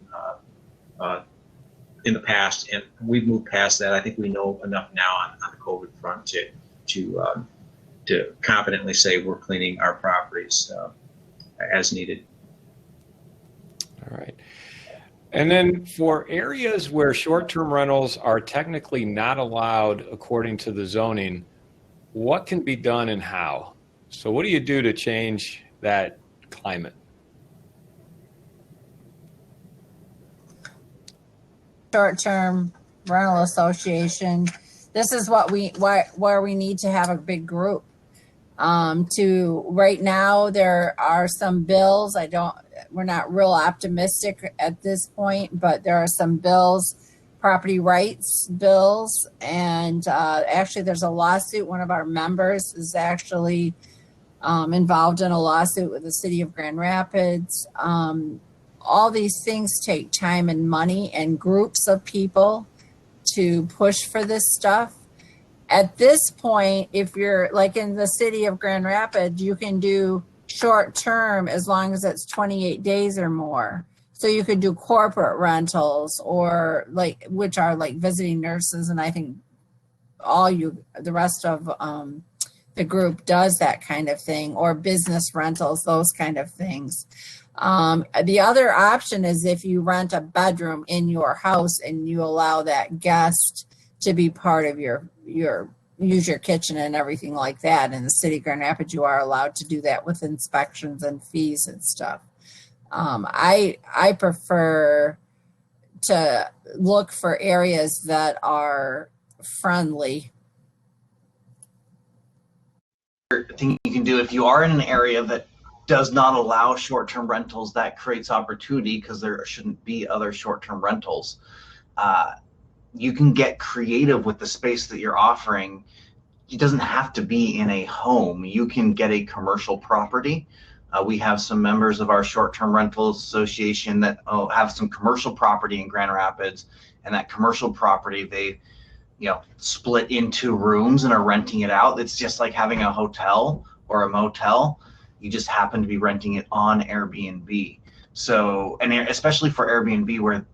in the past, and we've moved past that. I think we know enough now on the COVID front to confidently say we're cleaning our properties as needed. All right. And then for areas where short-term rentals are technically not allowed according to the zoning, what can be done and how? So what do you do to change that climate? Short-term rental association. This is what where we need to have a big group. Right now there are some bills. We're not real optimistic at this point, but there are some bills, property rights bills, and actually there's a lawsuit. One of our members is actually involved in a lawsuit with the city of Grand Rapids. All these things take time and money and groups of people to push for this stuff. At this point, if you're like in the city of Grand Rapids, you can do short term as long as it's 28 days or more. So you could do corporate rentals or which are like visiting nurses. And I think the rest of the group does that kind of thing, or business rentals, those kind of things. The other option is if you rent a bedroom in your house and you allow that guest to be part of your use your kitchen and everything like that. In the city of Grand Rapids, you are allowed to do that with inspections and fees and stuff. I prefer to look for areas that are friendly. Thing you can do if you are in an area that does not allow short-term rentals, that creates opportunity because there shouldn't be other short-term rentals. You can get creative with the space that you're offering. It doesn't have to be in a home. You can get a commercial property. We have some members of our short-term rental association that have some commercial property in Grand Rapids, and that commercial property they split into rooms and are renting it out. It's just like having a hotel or a motel. You just happen to be renting it on Airbnb. So, and especially for Airbnb, where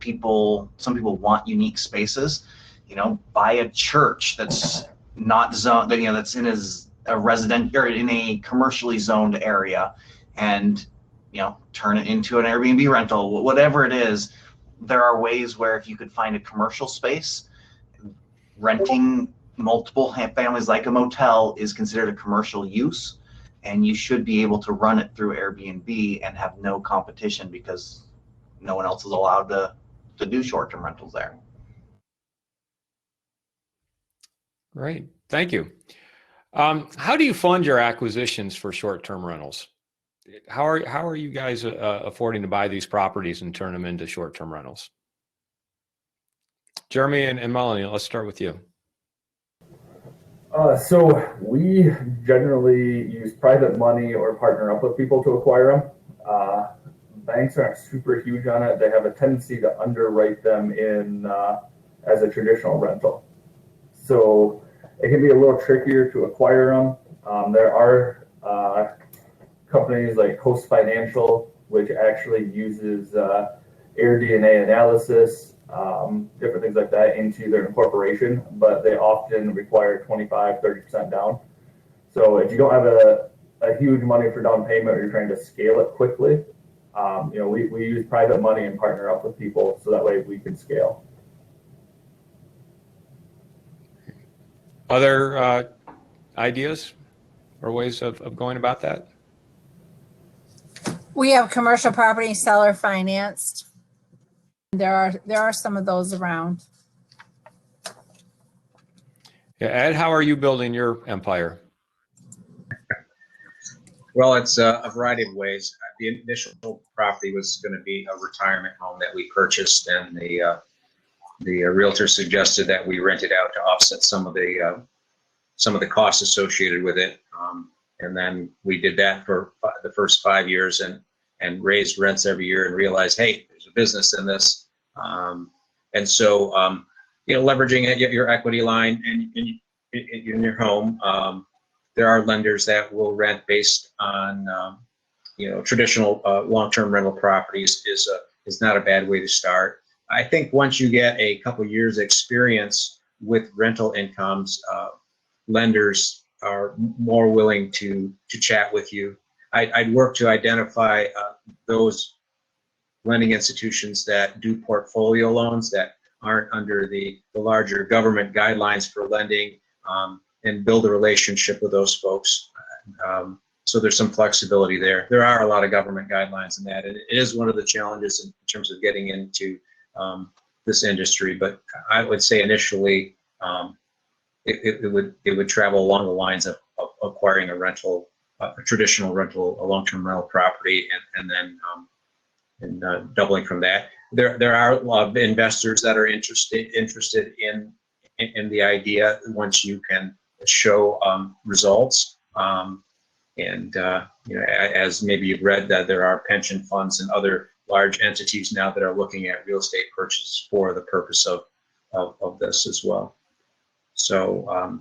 some people want unique spaces, buy a church that's not zoned, that's in a resident or in a commercially zoned area, and turn it into an Airbnb rental. Whatever it is, there are ways where if you could find a commercial space, renting multiple families like a motel is considered a commercial use. And you should be able to run it through Airbnb and have no competition because no one else is allowed to do short-term rentals there. Great, thank you. How do you fund your acquisitions for short-term rentals? How are you guys affording to buy these properties and turn them into short-term rentals? Jeremy and Melanie, let's start with you. So we generally use private money or partner up with people to acquire them. Banks aren't super huge on it. They have a tendency to underwrite them in as a traditional rental. So it can be a little trickier to acquire them. There are companies like Host Financial, which actually uses AirDNA analysis different things like that into their incorporation, but they often require 25, 30% down. So if you don't have a huge money for down payment or you're trying to scale it quickly, we use private money and partner up with people so that way we can scale. Other ideas or ways of going about that? We have commercial property seller financed. There are some of those around. Yeah, Ed, how are you building your empire? Well, it's a variety of ways. The initial property was going to be a retirement home that we purchased, and the realtor suggested that we rent it out to offset some of the costs associated with it. And then we did that for the first 5 years and raised rents every year and realized, hey, there's a business in this. And so, leveraging your equity line in your home, there are lenders that will rent based on, traditional long-term rental properties is not a bad way to start. I think once you get a couple years experience with rental incomes, lenders are more willing to chat with you. I'd work to identify those lending institutions that do portfolio loans that aren't under the larger government guidelines for lending, and build a relationship with those folks. So there's some flexibility there. There are a lot of government guidelines in that. It is one of the challenges in terms of getting into this industry, but I would say initially it would travel along the lines of acquiring a traditional rental, a long-term rental property, and then doubling from that. There are a lot of investors that are interested in the idea once you can show results. As maybe you've read, that there are pension funds and other large entities now that are looking at real estate purchases for the purpose of this as well. So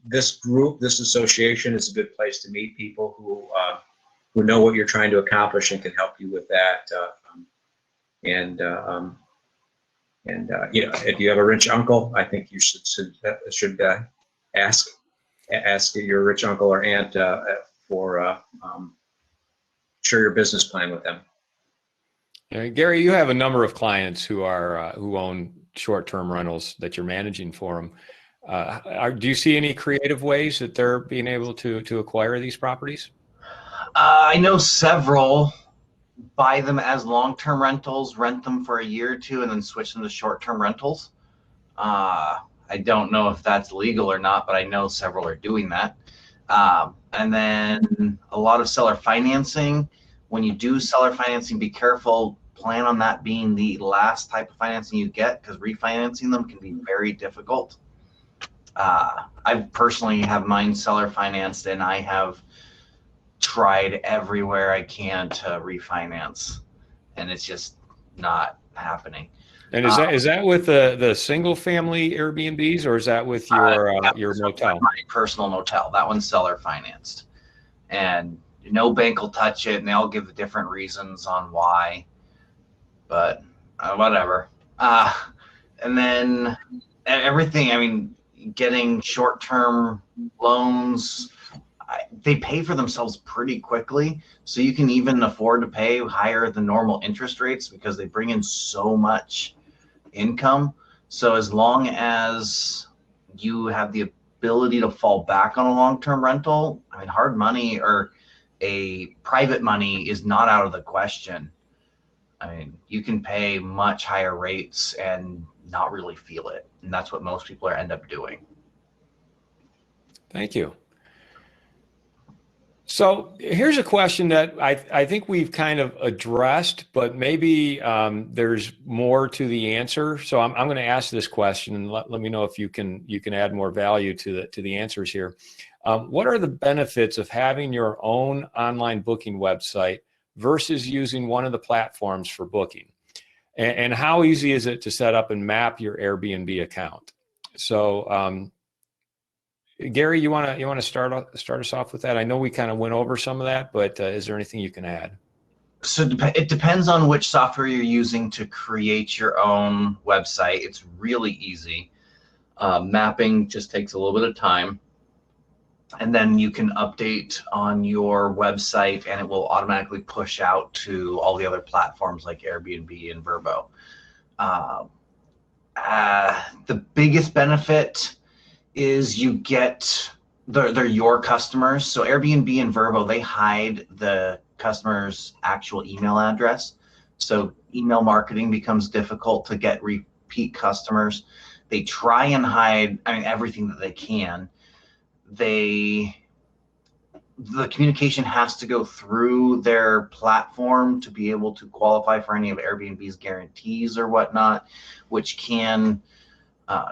this group, this association is a good place to meet people who know what you're trying to accomplish and can help you with that. If you have a rich uncle, I think you should ask your rich uncle or aunt for share your business plan with them. Gary, you have a number of clients who own short-term rentals that you're managing for them. Do you see any creative ways that they're being able to acquire these properties? I know several buy them as long-term rentals, rent them for a year or two, and then switch them to short-term rentals. I don't know if that's legal or not, but I know several are doing that. And then a lot of seller financing. When you do seller financing, be careful. Plan on that being the last type of financing you get, because refinancing them can be very difficult. I personally have mine seller financed, and I have tried everywhere I can to refinance, and it's just not happening. And is that with the single family Airbnbs, or is that with your motel? My personal motel. That one's seller financed, and no bank will touch it, and they all give the different reasons on why, but whatever. And then everything, I mean, getting short-term loans, they pay for themselves pretty quickly. So you can even afford to pay higher than normal interest rates because they bring in so much income. So as long as you have the ability to fall back on a long-term rental, I mean, hard money or a private money is not out of the question. I mean, you can pay much higher rates and not really feel it. And that's what most people end up doing. Thank you. So here's a question that I think we've kind of addressed, but maybe there's more to the answer. So I'm going to ask this question, and let me know if you can add more value to the answers here. What are the benefits of having your own online booking website versus using one of the platforms for booking? And how easy is it to set up and map your Airbnb account? So Gary, you want to start us off with that? I know we kind of went over some of that, but is there anything you can add? So it depends on which software you're using to create your own website. It's really easy. Mapping just takes a little bit of time. And then you can update on your website and it will automatically push out to all the other platforms like Airbnb and Vrbo. The biggest benefit is you get, they're your customers. So Airbnb and Vrbo, they hide the customer's actual email address. So email marketing becomes difficult to get repeat customers. They try and hide, everything that they can. The communication has to go through their platform to be able to qualify for any of Airbnb's guarantees or whatnot, which can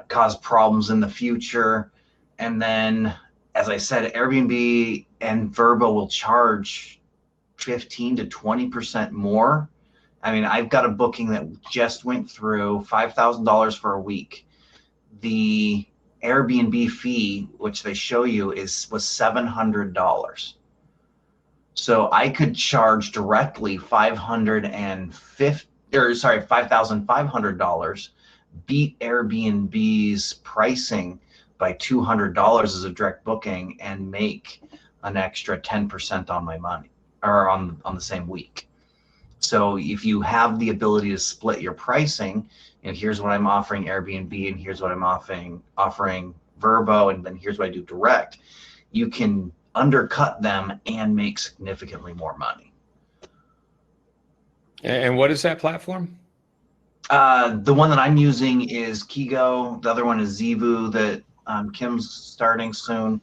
cause problems in the future. And then, as I said, Airbnb and Vrbo will charge 15 to 20% more. I've got a booking that just went through, $5,000 for a week. The Airbnb fee, which they show you, was $700. So I could charge directly $5,500, beat Airbnb's pricing by $200 as a direct booking, and make an extra 10% on my money, or on the same week. So if you have the ability to split your pricing, and here's what I'm offering Airbnb, and here's what I'm offering Vrbo, and then here's what I do direct, you can undercut them and make significantly more money. And what is that platform? The one that I'm using is Kigo. The other one is Zeevoo that Kim's starting soon.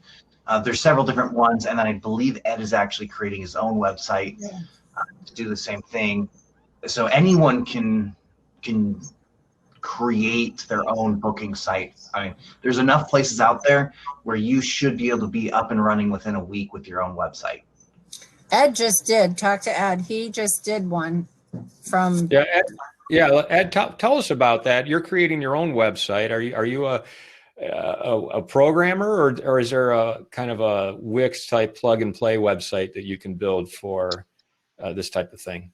There's several different ones, and then I believe Ed is actually creating his own website to do the same thing. So anyone can create their own booking site. There's enough places out there where you should be able to be up and running within a week with your own website. Ed just did. Talk to Ed. He just did one from. Ed, tell us about that. You're creating your own website. Are you a programmer, or is there a kind of a Wix type plug and play website that you can build for this type of thing?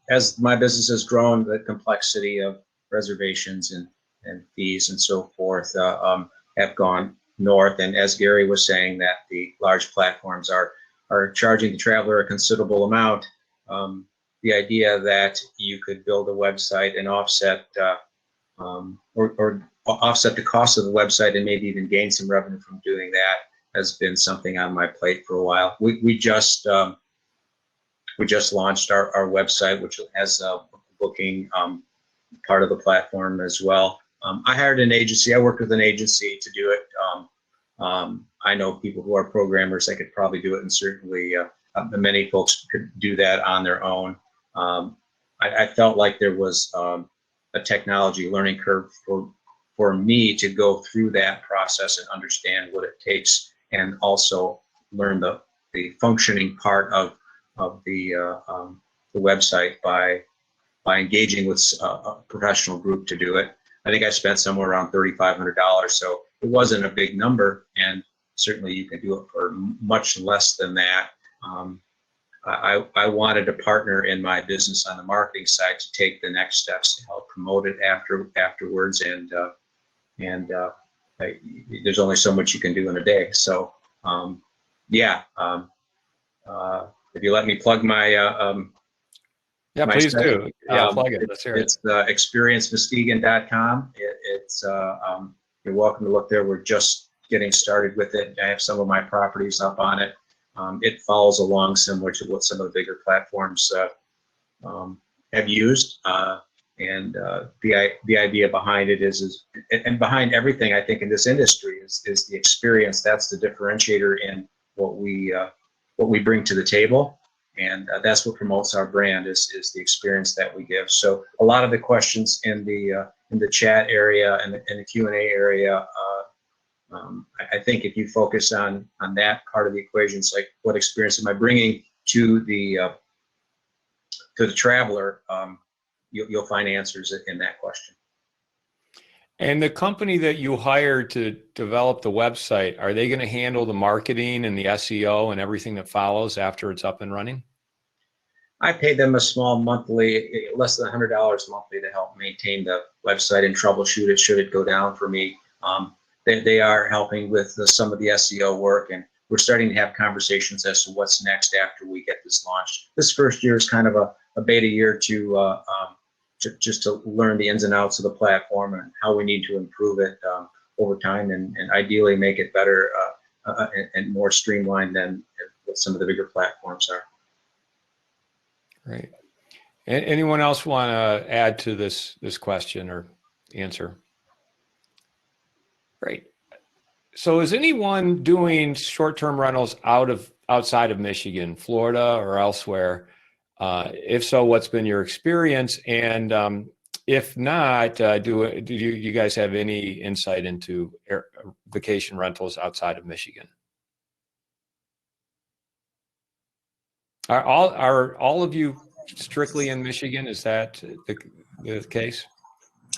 As my business has grown, the complexity of reservations and fees and so forth have gone north. And as Gary was saying, that the large platforms are charging the traveler a considerable amount. The idea that you could build a website and offset or offset the cost of the website and maybe even gain some revenue from doing that has been something on my plate for a while. We just launched our website, which has a booking part of the platform as well. I hired an agency. I worked with an agency to do it. I know people who are programmers that could probably do it, and certainly many folks could do that on their own. I felt like there was a technology learning curve for me to go through that process and understand what it takes, and also learn the functioning part of the website by engaging with a professional group to do it. I think I spent somewhere around $3,500, so it wasn't a big number, and certainly you can do it for much less than that. I wanted a partner in my business on the marketing side to take the next steps to help promote it afterwards, and there's only so much you can do in a day. So if you let me plug my my please site, do. Plug it. Let's hear it. It's experiencemuskegon.com. You're welcome to look there. We're just getting started with it. I have some of my properties up on it. It follows along similar to what some of the bigger platforms have used. And the idea behind it is and behind everything I think in this industry is the experience. That's the differentiator in what we bring to the table, and that's what promotes our brand is the experience that we give. So a lot of the questions in the chat area and the Q&A area, I think if you focus on that part of the equation, it's like, what experience am I bringing to the traveler? You'll find answers in that question. And the company that you hired to develop the website, are they going to handle the marketing and the SEO and everything that follows after it's up and running? I pay them a small monthly, less than $100 monthly to help maintain the website and troubleshoot it should it go down for me. They are helping with some of the SEO work, and we're starting to have conversations as to what's next after we get this launched. This first year is kind of a beta year to just to learn the ins and outs of the platform and how we need to improve it over time, and ideally make it better and more streamlined than what some of the bigger platforms are. Great. Anyone else want to add to this question or answer? Great. So is anyone doing short-term rentals outside of Michigan, Florida, or elsewhere? If so, what's been your experience? And if not, do you guys have any insight into vacation rentals outside of Michigan? Are all of you strictly in Michigan? Is that the case?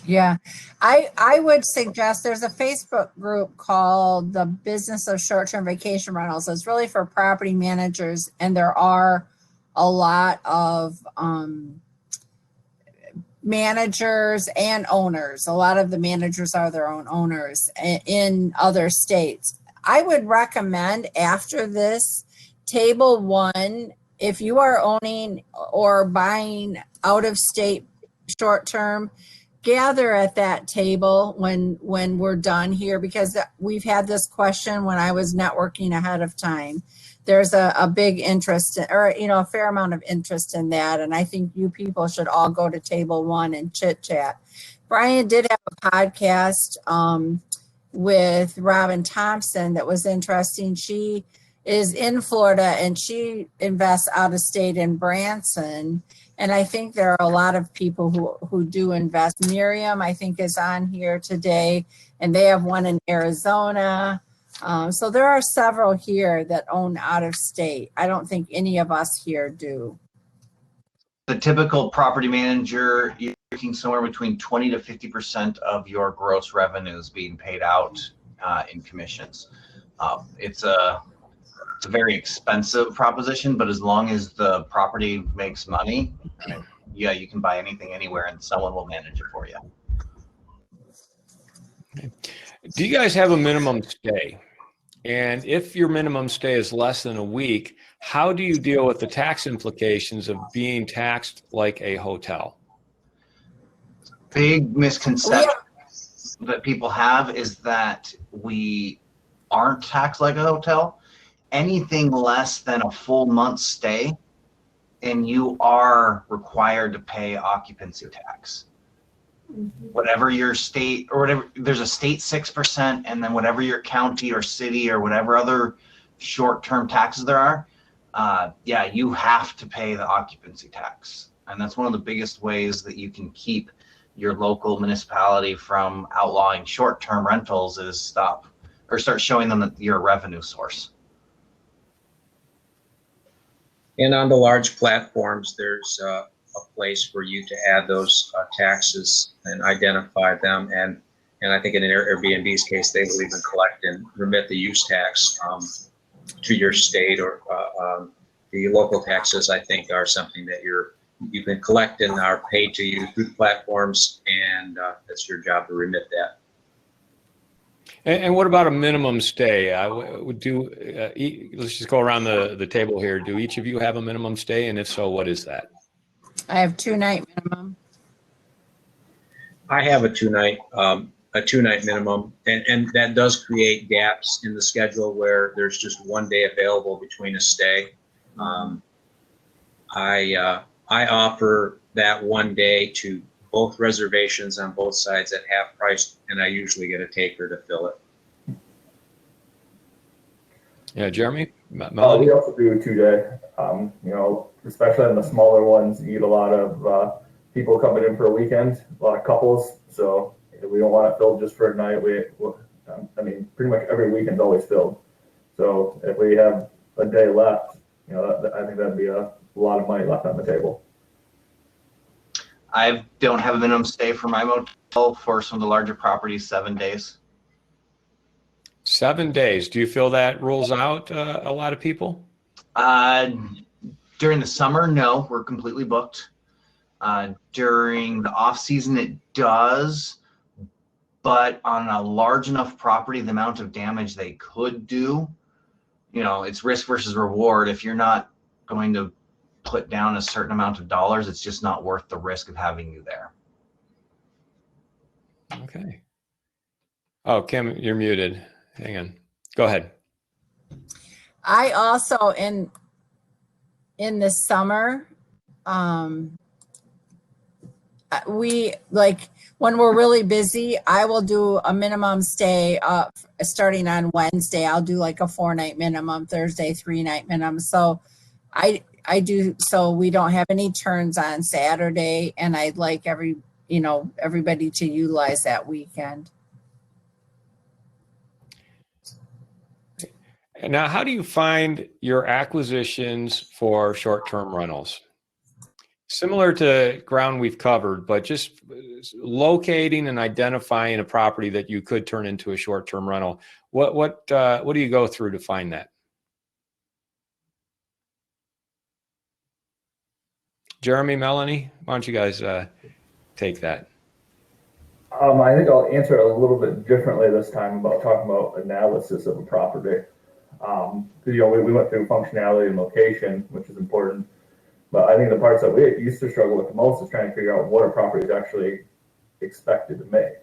Yeah, I would suggest there's a Facebook group called the Business of Short-Term Vacation Rentals. It's really for property managers, and there are a lot of managers and owners. A lot of the managers are their own owners in other states. I would recommend after this, Table 1, if you are owning or buying out-of-state short-term, gather at that table when we're done here, because we've had this question when I was networking ahead of time. There's a big interest or a fair amount of interest in that, and I think you people should all go to Table 1 and chit chat. Brian did have a podcast with Robin Thompson that was interesting. She is in Florida and she invests out of state in Branson. And I think there are a lot of people who do invest. Miriam, I think, is on here today, and they have one in Arizona. So there are several here that own out of state. I don't think any of us here do. The typical property manager, you're making somewhere between 20 to 50% of your gross revenues being paid out in commissions. It's a very expensive proposition, but as long as the property makes money, yeah, you can buy anything anywhere and someone will manage it for you. Do you guys have a minimum stay? And if your minimum stay is less than a week, how do you deal with the tax implications of being taxed like a hotel? Big misconception that people have is that we aren't taxed like a hotel. Anything less than a full month's stay, and you are required to pay occupancy tax. Whatever your state or whatever, there's a state 6%, and then whatever your county or city or whatever other short-term taxes there are, yeah, you have to pay the occupancy tax. And that's one of the biggest ways that you can keep your local municipality from outlawing short-term rentals is start showing them that you're a revenue source. And on the large platforms, there's a place for you to add those taxes and identify them. And I think in Airbnb's case, they will even collect and remit the use tax to your state, or the local taxes, I think, are something that you can collect and are paid to you through the platforms, and that's your job to remit that. And what about a minimum stay? Let's just go around the table here. Do each of you have a minimum stay? And if so, what is that? I have 2-night minimum. I have a two-night minimum, and that does create gaps in the schedule where there's just one day available between a stay. I offer that one day to both reservations on both sides at half price, and I usually get a taker to fill it. Yeah, Jeremy? We also do a 2-day. Especially in the smaller ones, you get a lot of people coming in for a weekend, a lot of couples. So we don't want it filled just for a night. Pretty much every weekend's always filled. So if we have a day left, I think that'd be a lot of money left on the table. I don't have a minimum stay for my For some of the larger properties, 7 days. 7 days. Do you feel that rules out a lot of people? During the summer, no, we're completely booked. During the off season, it does, but on a large enough property, the amount of damage they could do, it's risk versus reward. If you're not going to put down a certain amount of dollars, it's just not worth the risk of having you there. Okay. Oh, Kim, you're muted. Hang on. Go ahead. I also in the summer, we like when we're really busy, I will do a minimum stay starting on Wednesday. I'll do like a 4-night minimum, Thursday 3-night minimum. So I do, so we don't have any turns on Saturday, and I'd like everybody to utilize that weekend. Now, how do you find your acquisitions for short-term rentals? Similar to ground we've covered, but just locating and identifying a property that you could turn into a short-term rental. What do you go through to find that? Jeremy, Melanie, why don't you guys take that? I think I'll answer it a little bit differently this time about talking about analysis of a property. We went through functionality and location, which is important. But I think the parts that we used to struggle with the most is trying to figure out what a property is actually expected to make.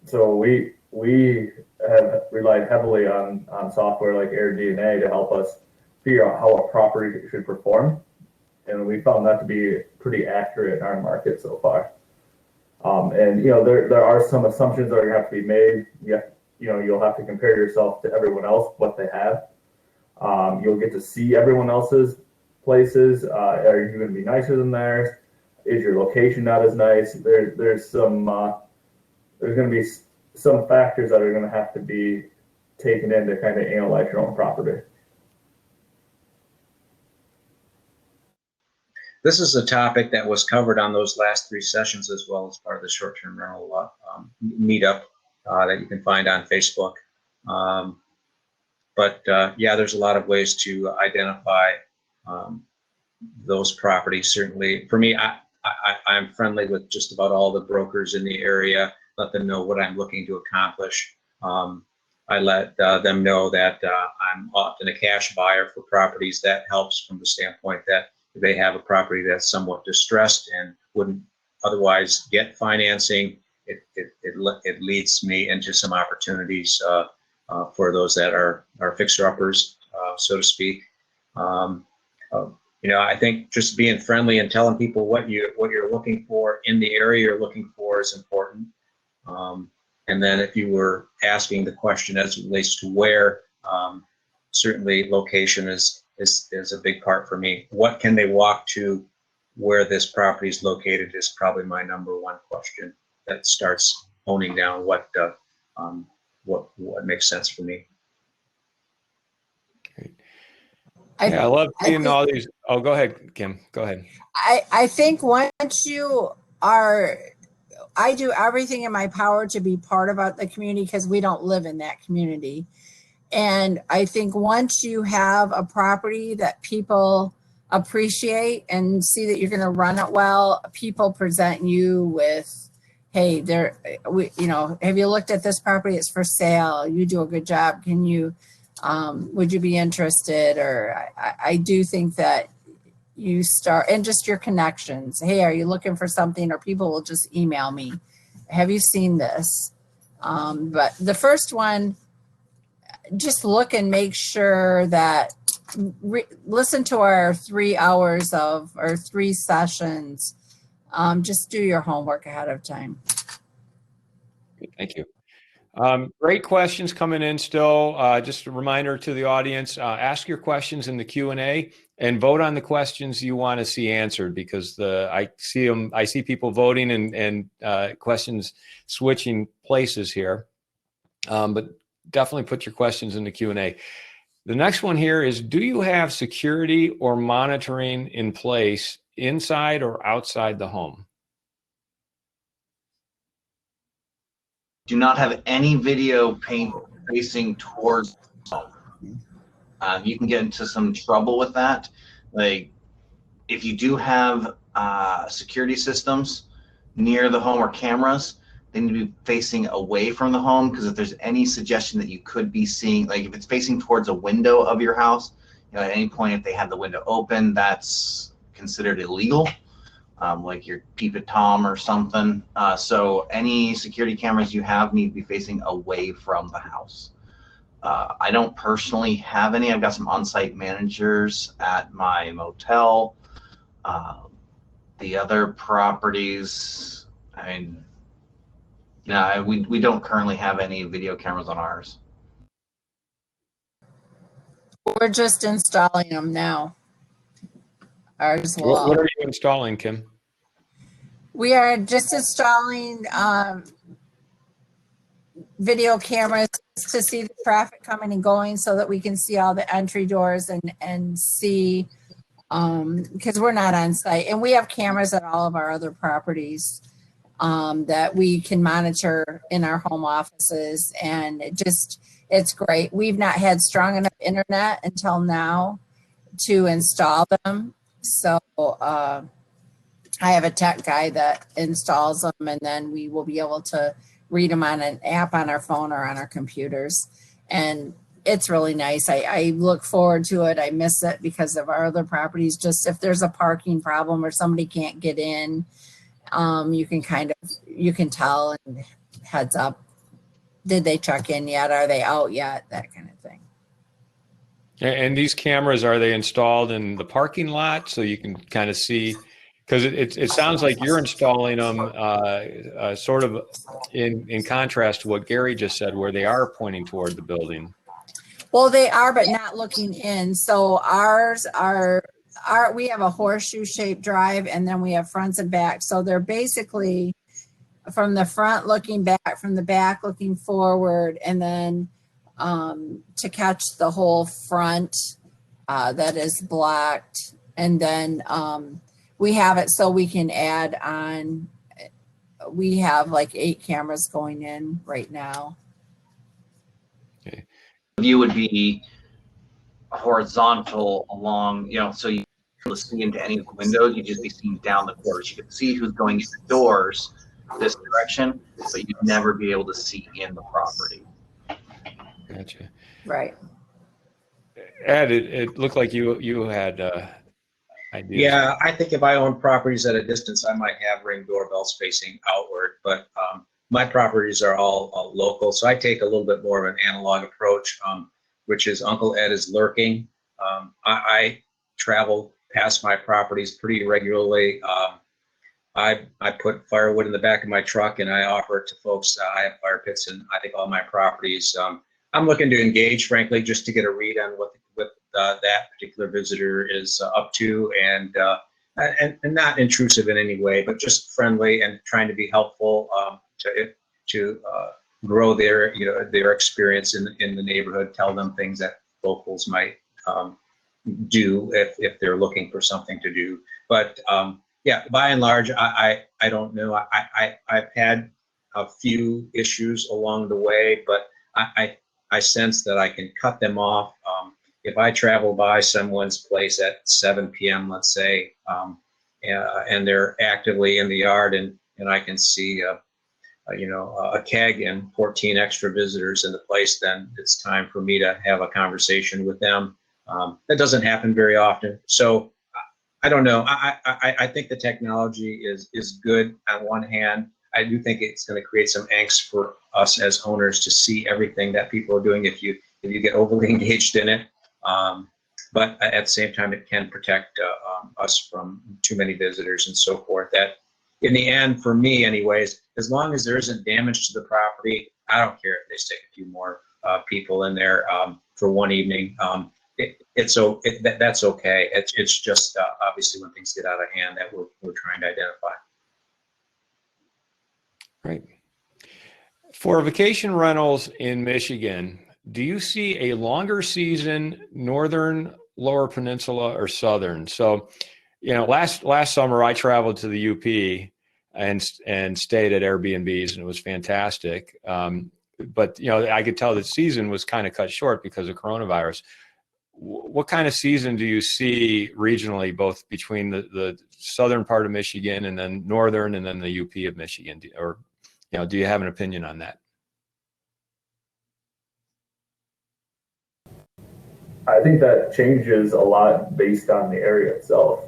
So we have relied heavily on software like AirDNA to help us figure out how a property should perform, and we found that to be pretty accurate in our market so far. And there are some assumptions that are going to have to be made. You'll have to compare yourself to everyone else, what they have. You'll get to see everyone else's places. Are you going to be nicer than theirs? Is your location not as nice? There's going to be some factors that are going to have to be taken in to kind of analyze your own property. This is a topic that was covered on those last 3 sessions as well as part of the short-term rental meetup that you can find on Facebook. But there's a lot of ways to identify those properties. Certainly, for me, I'm friendly with just about all the brokers in the area. Let them know what I'm looking to accomplish. I let them know that I'm often a cash buyer for properties. That helps from the standpoint that if they have a property that's somewhat distressed and wouldn't otherwise get financing, it leads me into some opportunities for those that are fixer-uppers, so to speak. I think just being friendly and telling people what you're looking for in the area you're looking for is important. And then if you were asking the question as it relates to where, certainly location is a big part for me. What can they walk to where this property is located is probably my number one question. That starts honing down what makes sense for me. I love seeing all these. Oh, go ahead, Kim. Go ahead. I think once you are, I do everything in my power to be part of the community because we don't live in that community. And I think once you have a property that people appreciate and see that you're going to run it well, people present you with, hey, have you looked at this property? It's for sale. You do a good job. Can you, would you be interested? Or I do think that you start, and just your connections. Hey, are you looking for something? Or people will just email me. Have you seen this? But the first one, just look and make sure that listen to our 3 hours of or 3 sessions. Just do your homework ahead of time. Thank you. Great questions coming in still. Just a reminder to the audience, ask your questions in the Q&A and vote on the questions you want to see answered, because I see people voting and questions switching places here. But definitely put your questions in the Q&A. The next one here is, do you have security or monitoring in place inside or outside the home? do not have any video facing towards home. You can get into some trouble with that. Like, if you do have security systems near the home or cameras, they need to be facing away from the home, because if there's any suggestion that you could be seeing, like if it's facing towards a window of your house, at any point if they have the window open, that's considered illegal, like your Peep It Tom or something. So any security cameras you have need to be facing away from the house. I don't personally have any. I've got some on-site managers at my motel. The other properties, I mean, no, we don't currently have any video cameras on ours. We're just installing them now. Ours will. What are you installing, Kim? We are just installing video cameras to see the traffic coming and going, so that we can see all the entry doors and see, because we're not on site, and we have cameras at all of our other properties that we can monitor in our home offices, and it's great. We've not had strong enough internet until now to install them, so I have a tech guy that installs them, and then we will be able to read them on an app on our phone or on our computers. And it's really nice. I look forward to it. I miss it because of our other properties. Just if there's a parking problem or somebody can't get in, you can tell and heads up. Did they check in yet? Are they out yet? That kind of thing. And these cameras, are they installed in the parking lot so you can kind of see? Because it sounds like you're installing them sort of in contrast to what Gary just said, where they are pointing toward the building. Well, they are, but not looking in. So ours are we have a horseshoe shaped drive, and then we have fronts and backs. So they're basically from the front looking back, from the back looking forward, and then to catch the whole front that is blocked. And then we have it so we can add on. We have like 8 cameras going in right now. Okay. View would be horizontal along, so you able to see into any of the windows. You just be seeing down the corridors. You can see who's going in the doors this direction, but you'd never be able to see in the property. Gotcha. Right. Ed, it looked like you had ideas. Yeah, I think if I own properties at a distance, I might have Ring doorbells facing outward, but my properties are all local, so I take a little bit more of an analog approach, which is Uncle Ed is lurking. I travel past my properties pretty regularly. I put firewood in the back of my truck and I offer it to folks. I have fire pits in I think all my properties. I'm looking to engage, frankly, just to get a read on what that particular visitor is up to, and not intrusive in any way, but just friendly and trying to be helpful to grow their experience in the neighborhood. Tell them things that locals might do if they're looking for something to do. But yeah, by and large, I don't know. I've had a few issues along the way, but I sense that I can cut them off. If I travel by someone's place at 7 p.m., let's say, and they're actively in the yard, and I can see a keg and 14 extra visitors in the place, then it's time for me to have a conversation with them. That doesn't happen very often. So I don't know. I think the technology is good on one hand. I do think it's going to create some angst for us as owners to see everything that people are doing if you get overly engaged in it. But at the same time, it can protect us from too many visitors and so forth. That in the end, for me anyways, as long as there isn't damage to the property, I don't care if they stick a few more people in there for one evening. That's okay. It's just obviously when things get out of hand that we're trying to identify. Right. For vacation rentals in Michigan, do you see a longer season, northern, lower peninsula, or southern? So, last summer I traveled to the UP, and stayed at Airbnbs, and it was fantastic. But I could tell the season was kind of cut short because of coronavirus. What kind of season do you see regionally, both between the southern part of Michigan and then northern and then the UP of Michigan? Do you have an opinion on that? I think that changes a lot based on the area itself.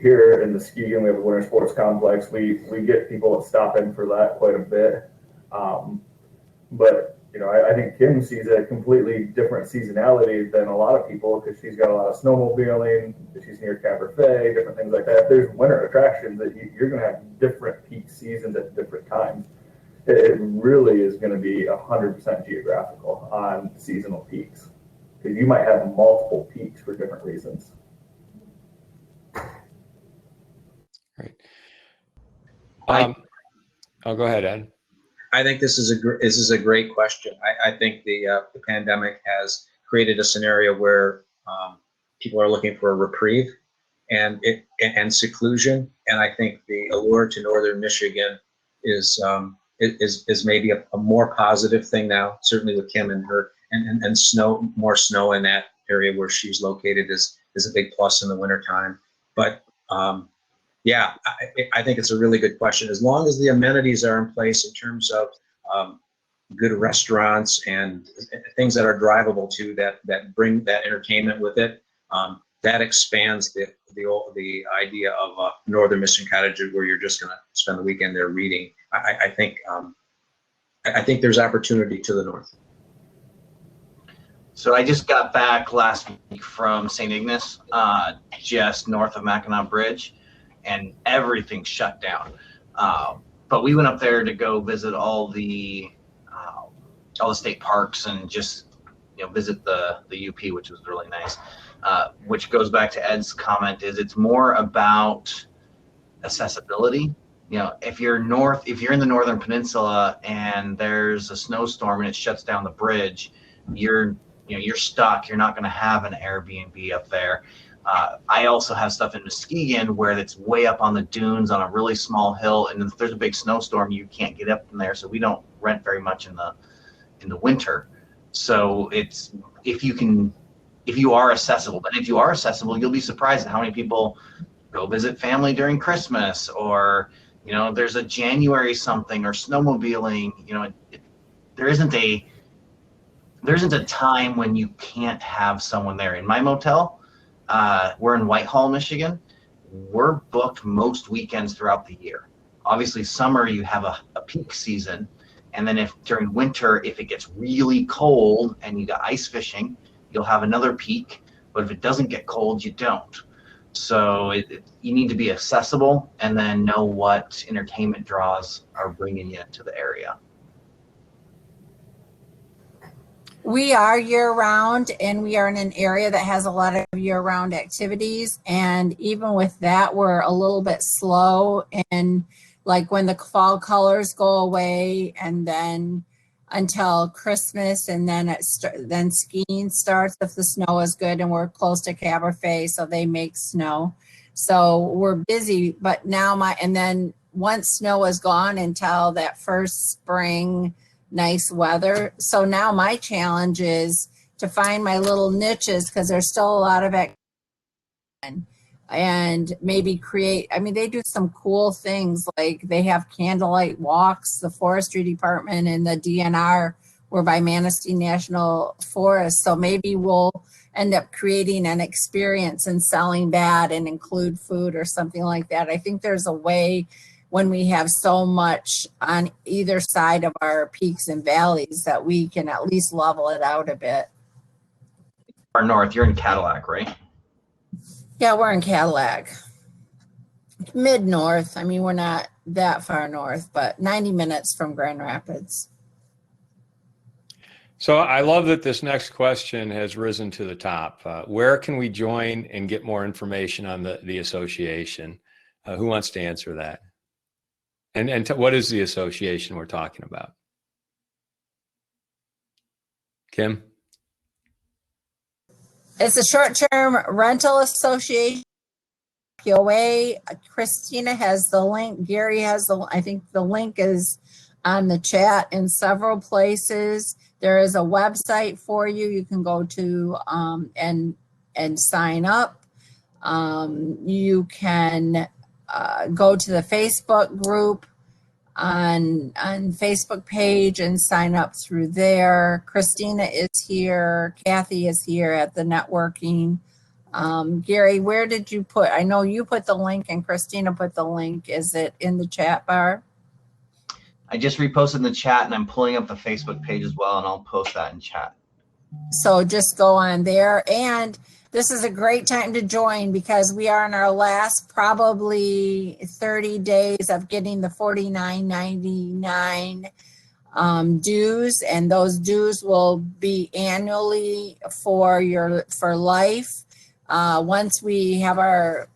Here in Muskegon, we have a winter sports complex. We get people that stop in for that quite a bit. But I think Kim sees a completely different seasonality than a lot of people because she's got a lot of snowmobiling. She's near Cabernet, different things like that. There's winter attractions that you're going to have different peak seasons at different times. It really is going to be 100% geographical on seasonal peaks because you might have multiple peaks for different reasons. Right. Go ahead, Ed. I think this is a great question. I think the pandemic has created a scenario where people are looking for a reprieve and seclusion, and I think the allure to northern Michigan is maybe a more positive thing now. Certainly with Kim and her and more snow in that area where she's located is a big plus in the wintertime. But yeah, I think it's a really good question. As long as the amenities are in place in terms of good restaurants and things that are drivable to that bring that entertainment with it, that expands the idea of northern Michigan cottages where you're just going to spend the weekend there reading. I think there's opportunity to the north. So I just got back last week from St. Ignace, just north of Mackinac Bridge, and everything shut down. But we went up there to go visit all the state parks and just visit the UP, which was really nice. Which goes back to Ed's comment, is it's more about accessibility. If you're in the northern peninsula and there's a snowstorm and it shuts down the bridge, you're stuck. You're not going to have an Airbnb up there. I also have stuff in Muskegon where it's way up on the dunes on a really small hill, and if there's a big snowstorm, you can't get up from there. So we don't rent very much in the winter. So it's if you are accessible, but if you are accessible, you'll be surprised at how many people go visit family during Christmas, or there's a January something, or snowmobiling. There isn't a time when you can't have someone there. In my motel, we're in Whitehall, Michigan. We're booked most weekends throughout the year. Obviously, summer you have a peak season, and then if during winter, if it gets really cold and you got ice fishing, you'll have another peak. But if it doesn't get cold, you don't. So you need to be accessible and then know what entertainment draws are bringing you into the area. We are year-round, and we are in an area that has a lot of year-round activities. And even with that, we're a little bit slow. And like when the fall colors go away, and then until Christmas, and then skiing starts if the snow is good, and we're close to Cabernet, so they make snow. So we're busy. But now and then once snow is gone until that first spring nice weather. So now my challenge is to find my little niches, because there's still a lot of activity, and maybe create. I mean, they do some cool things, like they have candlelight walks. The forestry department and the DNR were by Manistee National Forest. So maybe we'll end up creating an experience and selling that and include food or something like that. I think there's a way, when we have so much on either side of our peaks and valleys, that we can at least level it out a bit. Far north, you're in Cadillac, right? Yeah, we're in Cadillac. Mid-north. I mean, we're not that far north, but 90 minutes from Grand Rapids. So I love that this next question has risen to the top. Where can we join and get more information on the association? Who wants to answer that? And what is the association we're talking about? Kim? It's a short-term rental association. RPOA. Christina has the link. Gary has I think the link is on the chat in several places. There is a website for you. You can go to and sign up. You can go to the Facebook group on Facebook page and sign up through there. Christina is here. Kathy is here at the networking. Gary, where did you put? I know you put the link and Christina put the link. Is it in the chat bar? I just reposted in the chat, and I'm pulling up the Facebook page as well, and I'll post that in chat. So just go on there. And this is a great time to join because we are in our last probably 30 days of getting the $49.99 dues, and those dues will be annually for life. Once we have our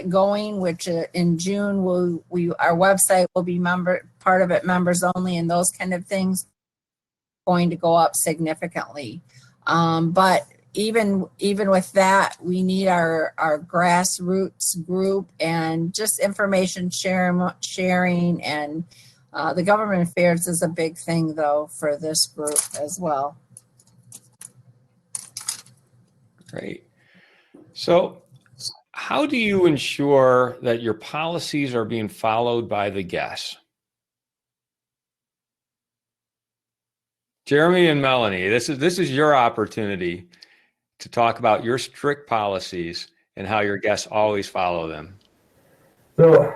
going, which in June our website will be part of it members only, and those kind of things going to go up significantly. But even with that, we need our grassroots group and just information sharing, and the government affairs is a big thing though for this group as well. Great. So how do you ensure that your policies are being followed by the guests? Jeremy and Melanie, this is your opportunity to talk about your strict policies and how your guests always follow them. So,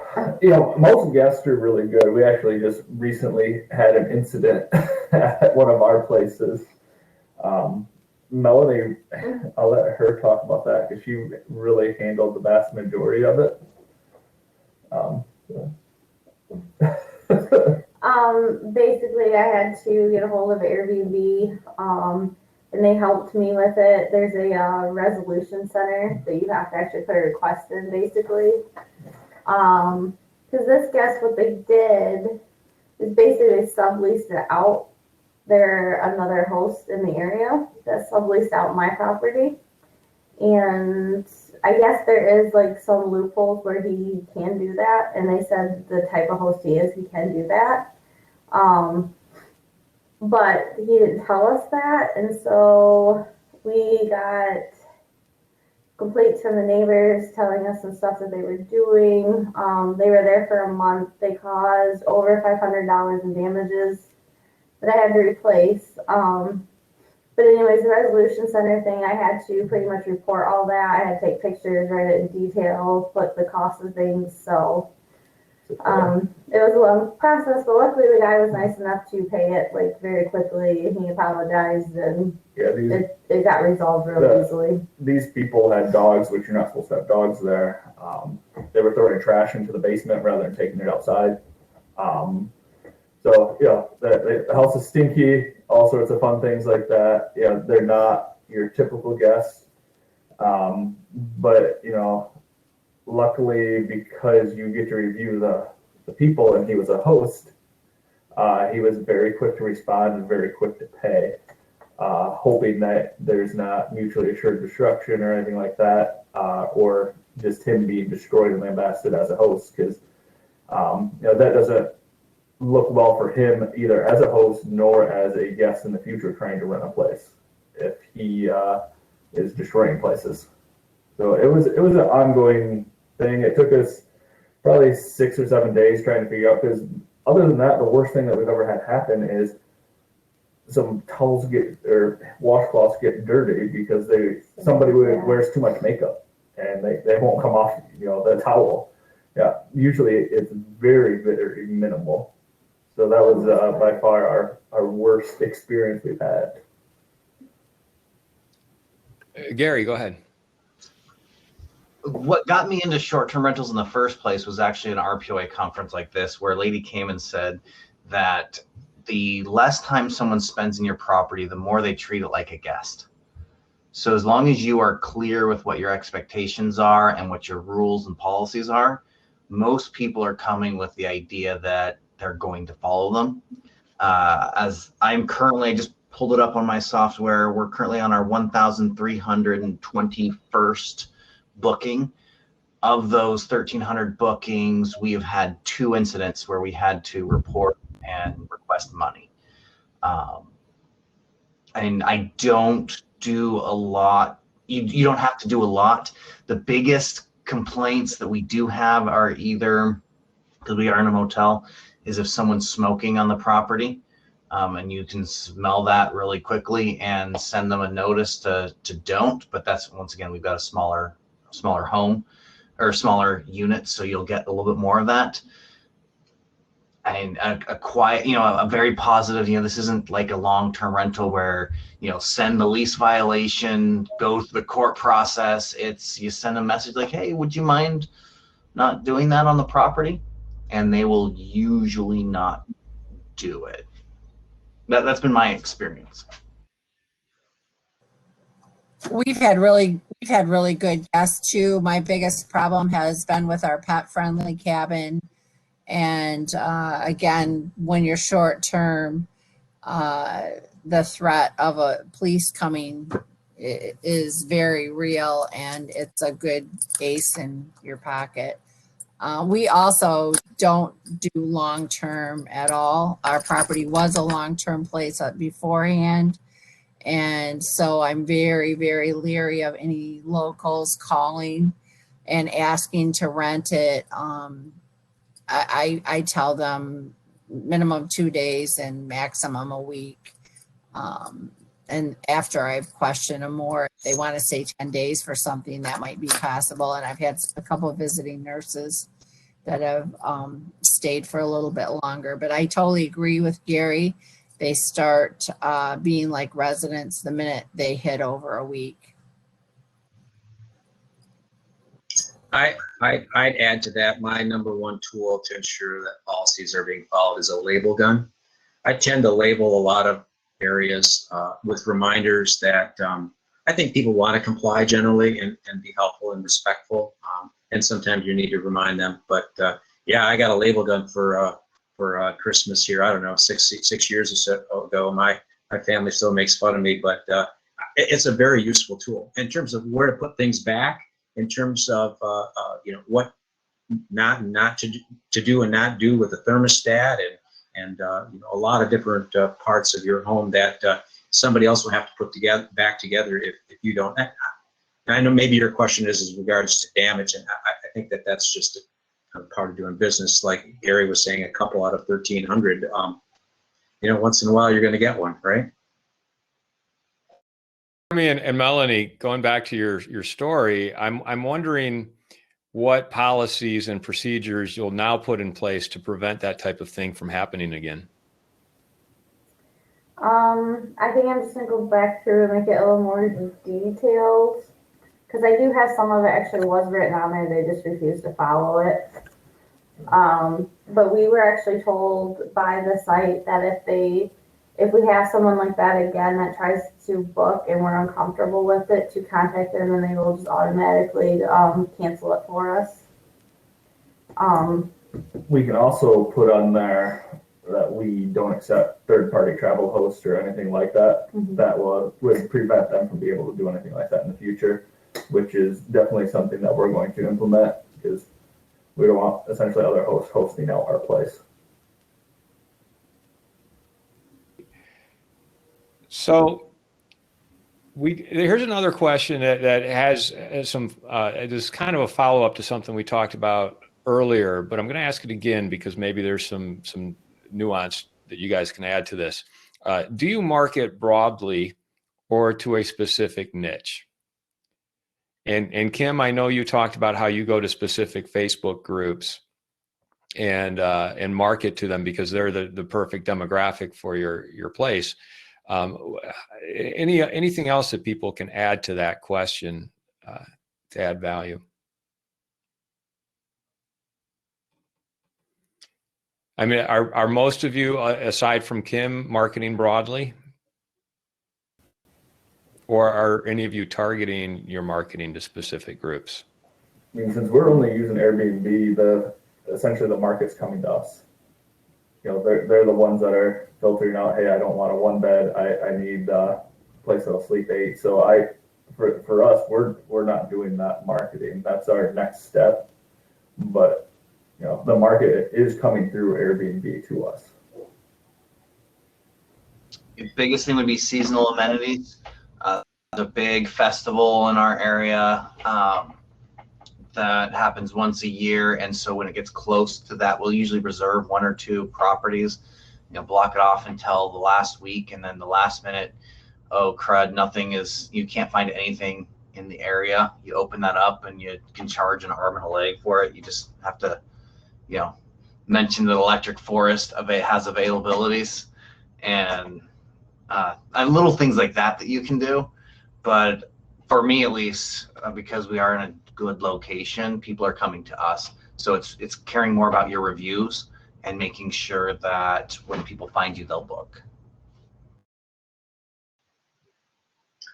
most guests are really good. We actually just recently had an incident at one of our places. Melanie, I'll let her talk about that because she really handled the vast majority of it. Basically, I had to get a hold of Airbnb, and they helped me with it. There's a resolution center that you have to actually put a request in, basically. Because this guest, what they did is basically they subleased it out. They're another host in the area that subleased out my property. And I guess there is like some loopholes where he can do that. And they said the type of host he is, he can do that. But he didn't tell us that. And so we got complaints from the neighbors telling us some stuff that they were doing. They were there for a month. They caused over $500 in damages that I had to replace. But anyways, the resolution center thing, I had to pretty much report all that. I had to take pictures, write it in detail, put the cost of things. So it was a long process, but luckily the guy was nice enough to pay it like very quickly, and he apologized, and it got resolved real easily. These people had dogs, which you're not supposed to have dogs there. They were throwing trash into the basement rather than taking it outside. So, the house is stinky, all sorts of fun things like that. They're not your typical guests. But, luckily, because you get to review the people and he was a host, he was very quick to respond and very quick to pay, hoping that there's not mutually assured destruction or anything like that, or just him being destroyed and lambasted as a host, because, that doesn't look well for him either as a host nor as a guest in the future trying to rent a place if he is destroying places. So it was an ongoing thing. It took us probably 6 or 7 days trying to figure out, because other than that, the worst thing that we've ever had happen is some towels or washcloths get dirty because somebody wears too much makeup and they won't come off the towel. Usually it's very, very minimal. So that was by far our worst experience we've had. Gary, go ahead. What got me into short-term rentals in the first place was actually an RPOA conference like this, where a lady came and said that the less time someone spends in your property, the more they treat it like a guest. So as long as you are clear with what your expectations are and what your rules and policies are, most people are coming with the idea that they're going to follow them. As I just pulled it up on my software, we're currently on our 1,321st booking. of those 1,300 bookings, we have had 2 incidents where we had to report and request money. And I don't do a lot. You don't have to do a lot. The biggest complaints that we do have are either, because we are in a motel, is if someone's smoking on the property, and you can smell that really quickly and send them a notice to don't. But that's, once again, we've got a smaller home or smaller unit, so you'll get a little bit more of that. And a quiet, a very positive, this isn't like a long-term rental where, send the lease violation, go through the court process. It's, you send a message like, hey, would you mind not doing that on the property? And they will usually not do it. That's been my experience. We've had really good guests too. My biggest problem has been with our pet-friendly cabin. And again, when you're short term, the threat of a police coming is very real, and it's a good ace in your pocket. We also don't do long term at all. Our property was a long term place beforehand. And so I'm very, very leery of any locals calling and asking to rent it. I tell them minimum 2 days and maximum a week. And after I've questioned them more, they want to say 10 days for something that might be possible. And I've had a couple of visiting nurses that have stayed for a little bit longer. But I totally agree with Gary. They start being like residents the minute they hit over a week. I'd add to that, my number one tool to ensure that policies are being followed is a label gun. I tend to label a lot of areas with reminders that I think people want to comply generally and be helpful and respectful. And sometimes you need to remind them. But yeah, I got a label gun for Christmas here. I don't know, six years or so ago. My family still makes fun of me, but it's a very useful tool in terms of where to put things back. In terms of what not to do and not do with the thermostat and a lot of different parts of your home that somebody else will have to put back together if you don't. And I know maybe your question is in regards to damage, and I think that's just a part of doing business. Like Gary was saying, a couple out of 1,300. Once in a while you're going to get one, right? And Melanie, going back to your story, I'm wondering what policies and procedures you'll now put in place to prevent that type of thing from happening again. I think I'm just gonna go back through and make it a little more detailed, because I do have some of it actually was written on there. They just refused to follow it. But we were actually told by the site that if we have someone like that again that tries to book and we're uncomfortable with it, to contact them and they will just automatically cancel it for us. We can also put on there that we don't accept third-party travel hosts or anything like that. Mm-hmm. That would prevent them from being able to do anything like that in the future, which is definitely something that we're going to implement, because we don't want essentially other hosts hosting out our place. So here's another question that has some, it is kind of a follow-up to something we talked about earlier, but I'm going to ask it again because maybe there's some nuance that you guys can add to this. Do you market broadly or to a specific niche? And Kim, I know you talked about how you go to specific Facebook groups and market to them because they're the perfect demographic for your place. Anything else that people can add to that question to add value? I mean, are most of you, aside from Kim, marketing broadly? Or are any of you targeting your marketing to specific groups? I mean, since we're only using Airbnb, essentially the market's coming to us. They're the ones that are filtering out, hey, I don't want a one bed, I need a place that'll sleep 8. So for us, we're not doing that marketing. That's our next step. But the market is coming through Airbnb to us. The biggest thing would be seasonal amenities. The big festival in our area that happens once a year, and so when it gets close to that, we'll usually reserve 1 or 2 properties, block it off until the last week, and then the last minute, oh crud, you can't find anything in the area. You open that up and you can charge an arm and a leg for it. You just have to, mention that Electric Forest has availabilities, and little things like that you can do. But for me, at least, because we are in a good location, people are coming to us. So it's caring more about your reviews and making sure that when people find you, they'll book.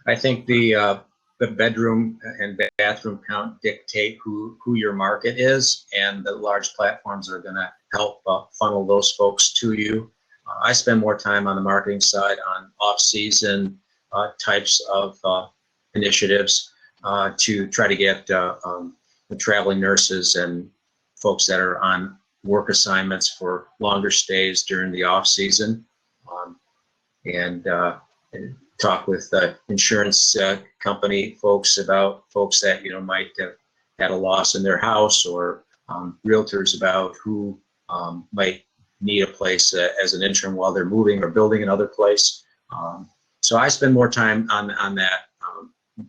I think the bedroom and bathroom count dictate who your market is, and the large platforms are going to help funnel those folks to you. I spend more time on the marketing side on off-season types of initiatives to try to get the traveling nurses and folks that are on work assignments for longer stays during the off-season, and talk with insurance company folks about folks that might have had a loss in their house, or realtors about who might need a place as an interim while they're moving or building another place. So I spend more time on that,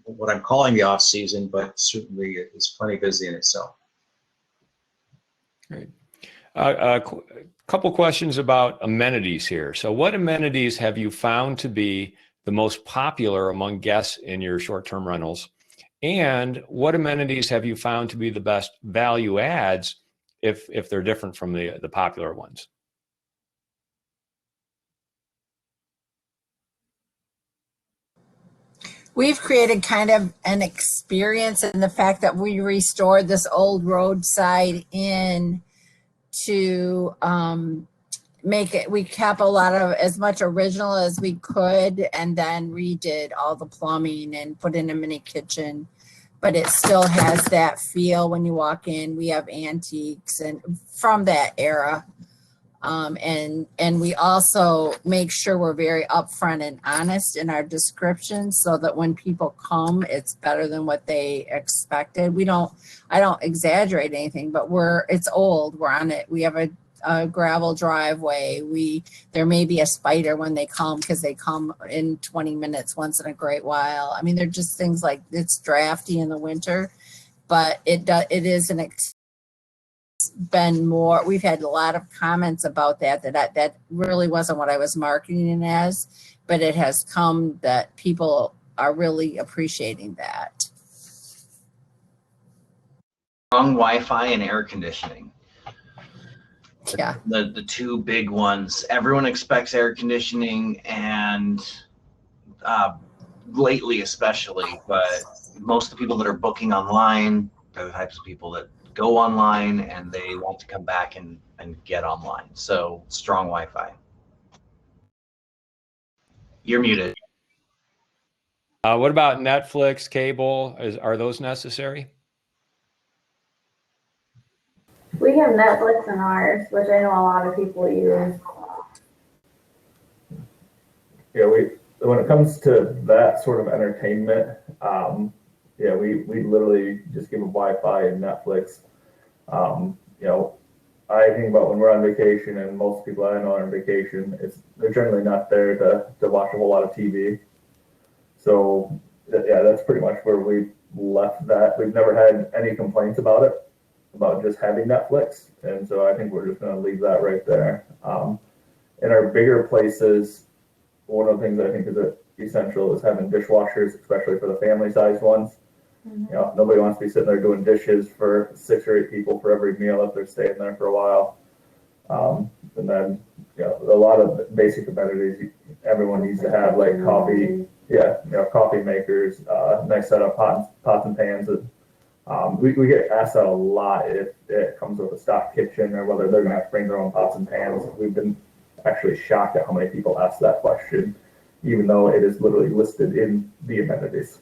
what I'm calling the off season, but certainly it's plenty busy in itself. Great. A couple questions about amenities here. So what amenities have you found to be the most popular among guests in your short-term rentals? And what amenities have you found to be the best value adds if they're different from the popular ones? We've created kind of an experience in the fact that we restored this old roadside inn to make it, we kept a lot of as much original as we could, and then redid all the plumbing and put in a mini kitchen, but it still has that feel when you walk in. We have antiques and from that era. And we also make sure we're very upfront and honest in our descriptions so that when people come, it's better than what they expected. I don't exaggerate anything, but it's old. We're on it. We have a gravel driveway. There may be a spider when they come, because they come in 20 minutes once in a great while. I mean, they're just things like, it's drafty in the winter, but it is been more. We've had a lot of comments about that really wasn't what I was marketing it as, but it has come that people are really appreciating that. Strong Wi-Fi and air conditioning. Yeah. The two big ones. Everyone expects air conditioning, and lately especially, but most of the people that are booking online, they're the types of people that go online and they want to come back and get online. So strong Wi-Fi. You're muted. What about Netflix, cable? Are those necessary? We have Netflix in ours, which I know a lot of people use. Yeah, when it comes to that sort of entertainment, we literally just give them Wi-Fi and Netflix. I think about when we're on vacation, and most people I know are on vacation, they're generally not there to watch a whole lot of TV. So that's pretty much where we've left that. We've never had any complaints about it, about just having Netflix, and so I think we're just going to leave that right there. In our bigger places, one of the things I think is essential is having dishwashers, especially for the family-sized ones. Mm-hmm. Nobody wants to be sitting there doing dishes for 6 or 8 people for every meal if they're staying there for a while. And then, a lot of basic amenities everyone needs to have, like coffee. Coffee makers, nice set of pots and pans. We get asked that a lot if it comes with a stock kitchen, or whether they're going to have to bring their own pots and pans. We've been actually shocked at how many people ask that question, even though it is literally listed in the amenities.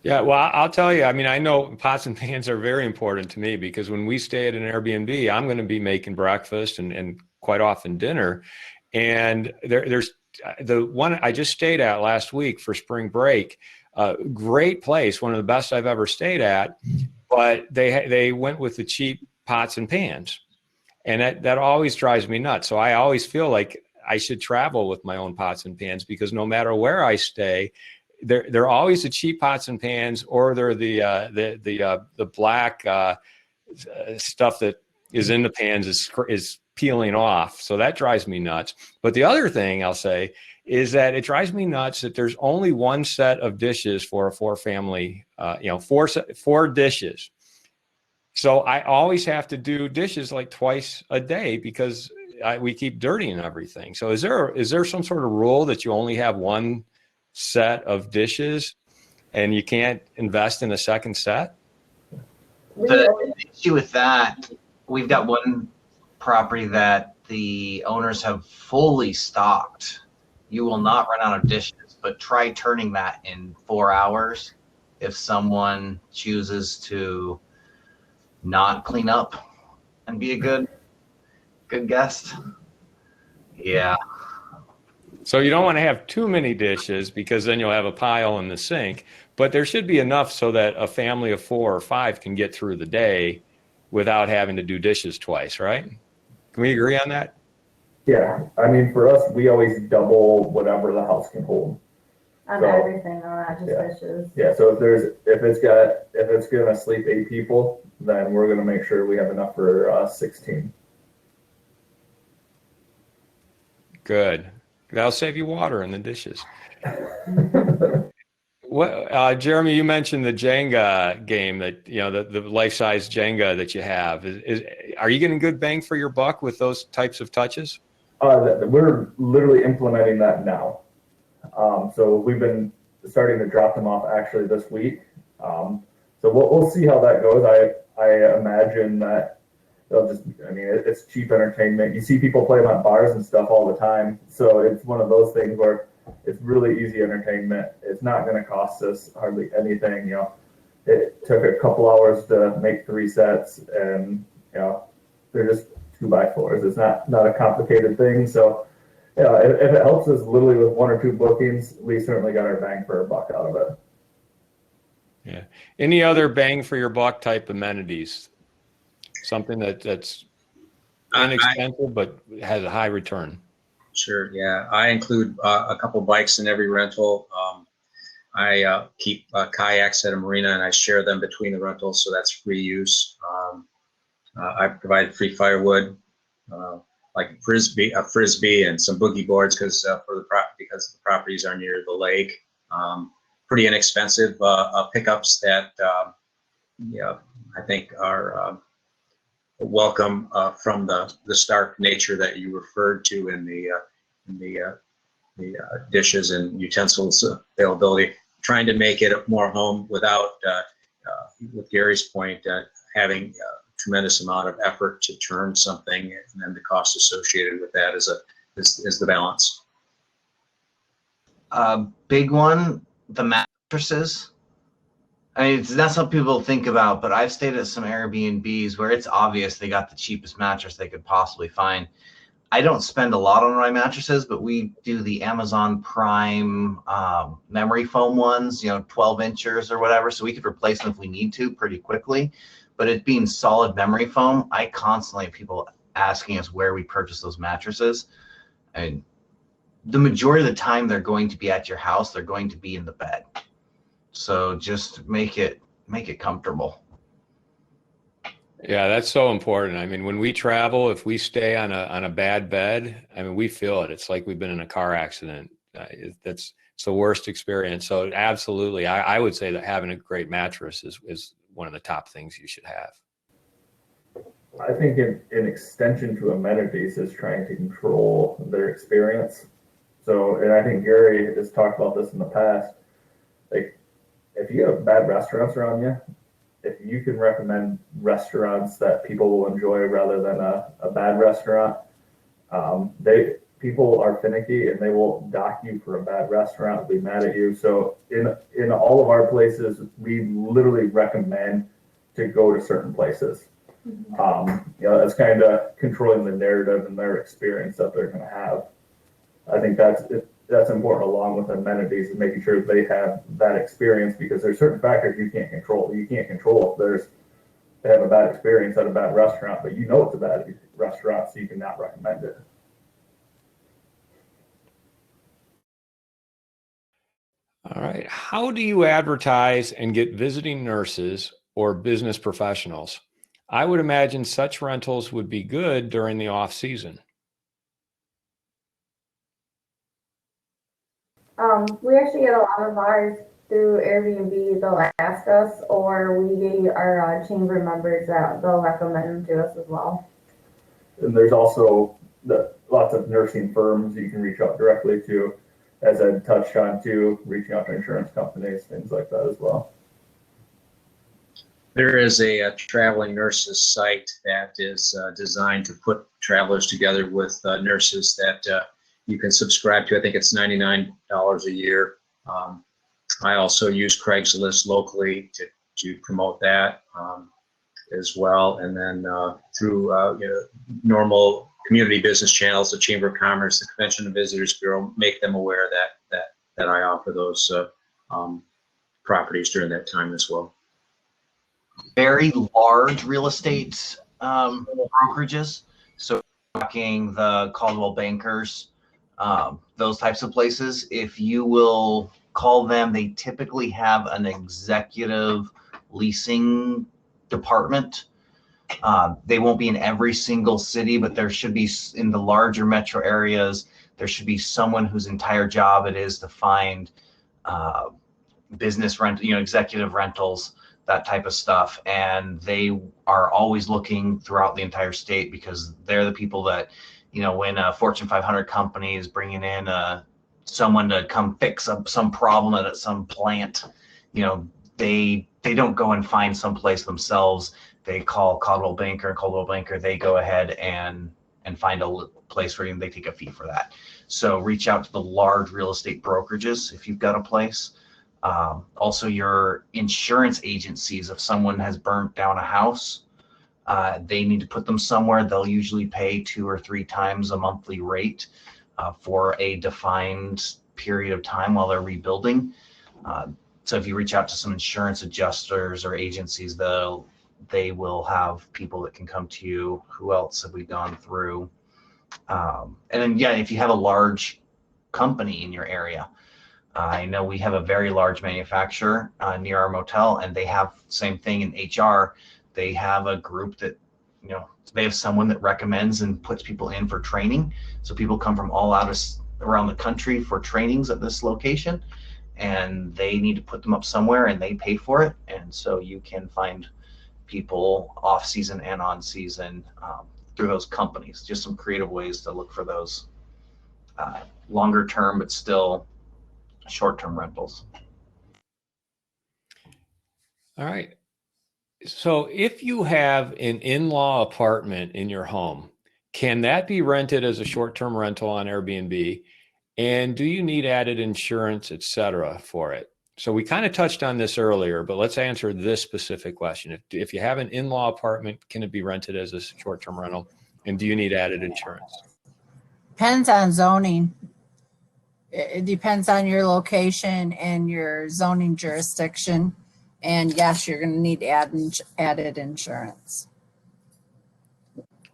Yeah, well, I'll tell you, I mean, I know pots and pans are very important to me because when we stay at an Airbnb, I'm going to be making breakfast and quite often dinner. And there's the one I just stayed at last week for spring break. Great place, one of the best I've ever stayed at. But they went with the cheap pots and pans, and that always drives me nuts. So I always feel like I should travel with my own pots and pans because no matter where I stay, they're always the cheap pots and pans, or they're the black stuff that is in the pans is peeling off. So that drives me nuts. But the other thing I'll say is that it drives me nuts that there's only one set of dishes for a four-family, four dishes. So I always have to do dishes like twice a day because we keep dirtying everything. So is there some sort of rule that you only have one set of dishes and you can't invest in a second set? The issue with that, we've got one property that the owners have fully stocked. You will not run out of dishes, but try turning that in 4 hours if someone chooses to not clean up and be a good guest. Yeah. So you don't want to have too many dishes because then you'll have a pile in the sink, but there should be enough so that a family of 4 or 5 can get through the day without having to do dishes twice, right? Can we agree on that? Yeah, I mean, for us, we always double whatever the house can hold. On So, everything, though, not just dishes. Yeah, so if it's gonna sleep 8 people, then we're gonna make sure we have enough for 16. Good. That'll save you water in the dishes. What, Jeremy, you mentioned the Jenga game that, the life-size Jenga that you have. Are you getting good bang for your buck with those types of touches? We're literally implementing that now. So we've been starting to drop them off actually this week. So we'll see how that goes. I imagine that it's cheap entertainment. You see people play them at bars and stuff all the time. So it's one of those things where it's really easy entertainment. It's not going to cost us hardly anything. It took a couple hours to make 3 sets, and they're just 2x4s. It's not a complicated thing. So if it helps us literally with 1 or 2 bookings, we certainly got our bang for our buck out of it. Yeah. Any other bang for your buck type amenities? Something that's inexpensive but has a high return. Sure. Yeah, I include a couple bikes in every rental. I keep kayaks at a marina and I share them between the rentals, so that's free use. I provide free firewood, like a frisbee and some boogie boards because the properties are near the lake. Pretty inexpensive pickups that I think are welcome from the stark nature that you referred to in the dishes and utensils availability. Trying to make it more home without, with Gary's point, having a tremendous amount of effort to turn something, and then the cost associated with that is the balance. Big one, the mattresses. I mean, it's not something people think about, but I've stayed at some Airbnbs where it's obvious they got the cheapest mattress they could possibly find. I don't spend a lot on my mattresses, but we do the Amazon Prime memory foam ones, 12 inches or whatever, so we could replace them if we need to pretty quickly. But it being solid memory foam, I constantly have people asking us where we purchase those mattresses. And the majority of the time they're going to be at your house, they're going to be in the bed. So just make it comfortable. Yeah, that's so important. I mean, when we travel, if we stay on a bad bed, I mean, we feel it. It's like we've been in a car accident. It's the worst experience. So absolutely, I would say that having a great mattress is one of the top things you should have. I think in extension to amenities is trying to control their experience. So, and I think Gary has talked about this in the past, like if you have bad restaurants around you, if you can recommend restaurants that people will enjoy rather than a bad restaurant, people are finicky and they will dock you for a bad restaurant, be mad at you. So in all of our places, we literally recommend to go to certain places. That's kind of controlling the narrative and their experience that they're going to have. I think that's important, along with amenities, and making sure they have that experience, because there's certain factors you can't control. You can't control if they have a bad experience at a bad restaurant, but it's a bad restaurant, so you cannot recommend it. All right. How do you advertise and get visiting nurses or business professionals? I would imagine such rentals would be good during the off season. We actually get a lot of ours through Airbnb. They'll ask us, or we get our chamber members that they'll recommend them to us as well. And there's also lots of nursing firms you can reach out directly to, as I touched on too, reaching out to insurance companies, things like that as well. There is a traveling nurses site that is designed to put travelers together with nurses that you can subscribe to. I think it's $99 a year. I also use Craigslist locally to promote that as well. And then through normal community business channels, the Chamber of Commerce, the Convention and Visitors Bureau, make them aware that I offer those properties during that time as well. Very large real estate brokerages. So talking the Caldwell Bankers, those types of places. If you will call them, they typically have an executive leasing department. They won't be in every single city, but there should be in the larger metro areas. There should be someone whose entire job it is to find business rent, executive rentals, that type of stuff. And they are always looking throughout the entire state, because they're the people that, when a Fortune 500 company is bringing in someone to come fix some problem at some plant, they don't go and find some place themselves. They call Caldwell Banker. They go ahead and find a place where they take a fee for that. So reach out to the large real estate brokerages if you've got a place. Also, your insurance agencies, if someone has burnt down a house, they need to put them somewhere. They'll usually pay 2 or 3 times a monthly rate for a defined period of time while they're rebuilding. So if you reach out to some insurance adjusters or agencies, they will have people that can come to you. Who else have we gone through? And then, if you have a large company in your area, I know we have a very large manufacturer near our motel, and they have the same thing in HR. They have a group that, they have someone that recommends and puts people in for training. So people come from all around the country for trainings at this location, and they need to put them up somewhere, and they pay for it. And so you can find people off season and on season through those companies. Just some creative ways to look for those longer term, but still short-term rentals. All right. So if you have an in-law apartment in your home, can that be rented as a short-term rental on Airbnb? And do you need added insurance, et cetera, for it? So we kind of touched on this earlier, but let's answer this specific question. If you have an in-law apartment, can it be rented as a short-term rental? And do you need added insurance? Depends on zoning. It depends on your location and your zoning jurisdiction. And yes, you're going to need added insurance.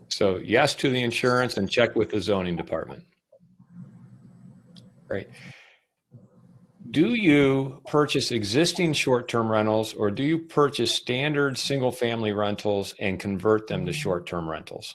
So yes to the insurance, and check with the zoning department. Great. Do you purchase existing short-term rentals, or do you purchase standard single-family rentals and convert them to short-term rentals?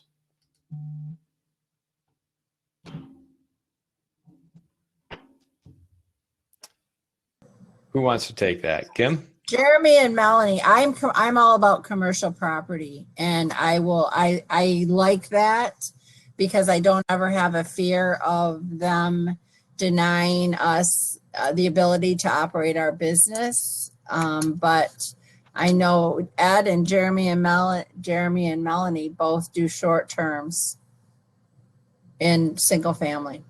Who wants to take that? Kim? Jeremy and Melanie, I'm all about commercial property, and I like that because I don't ever have a fear of them denying us the ability to operate our business. But I know Ed and Jeremy and Melanie both do short terms. in single family.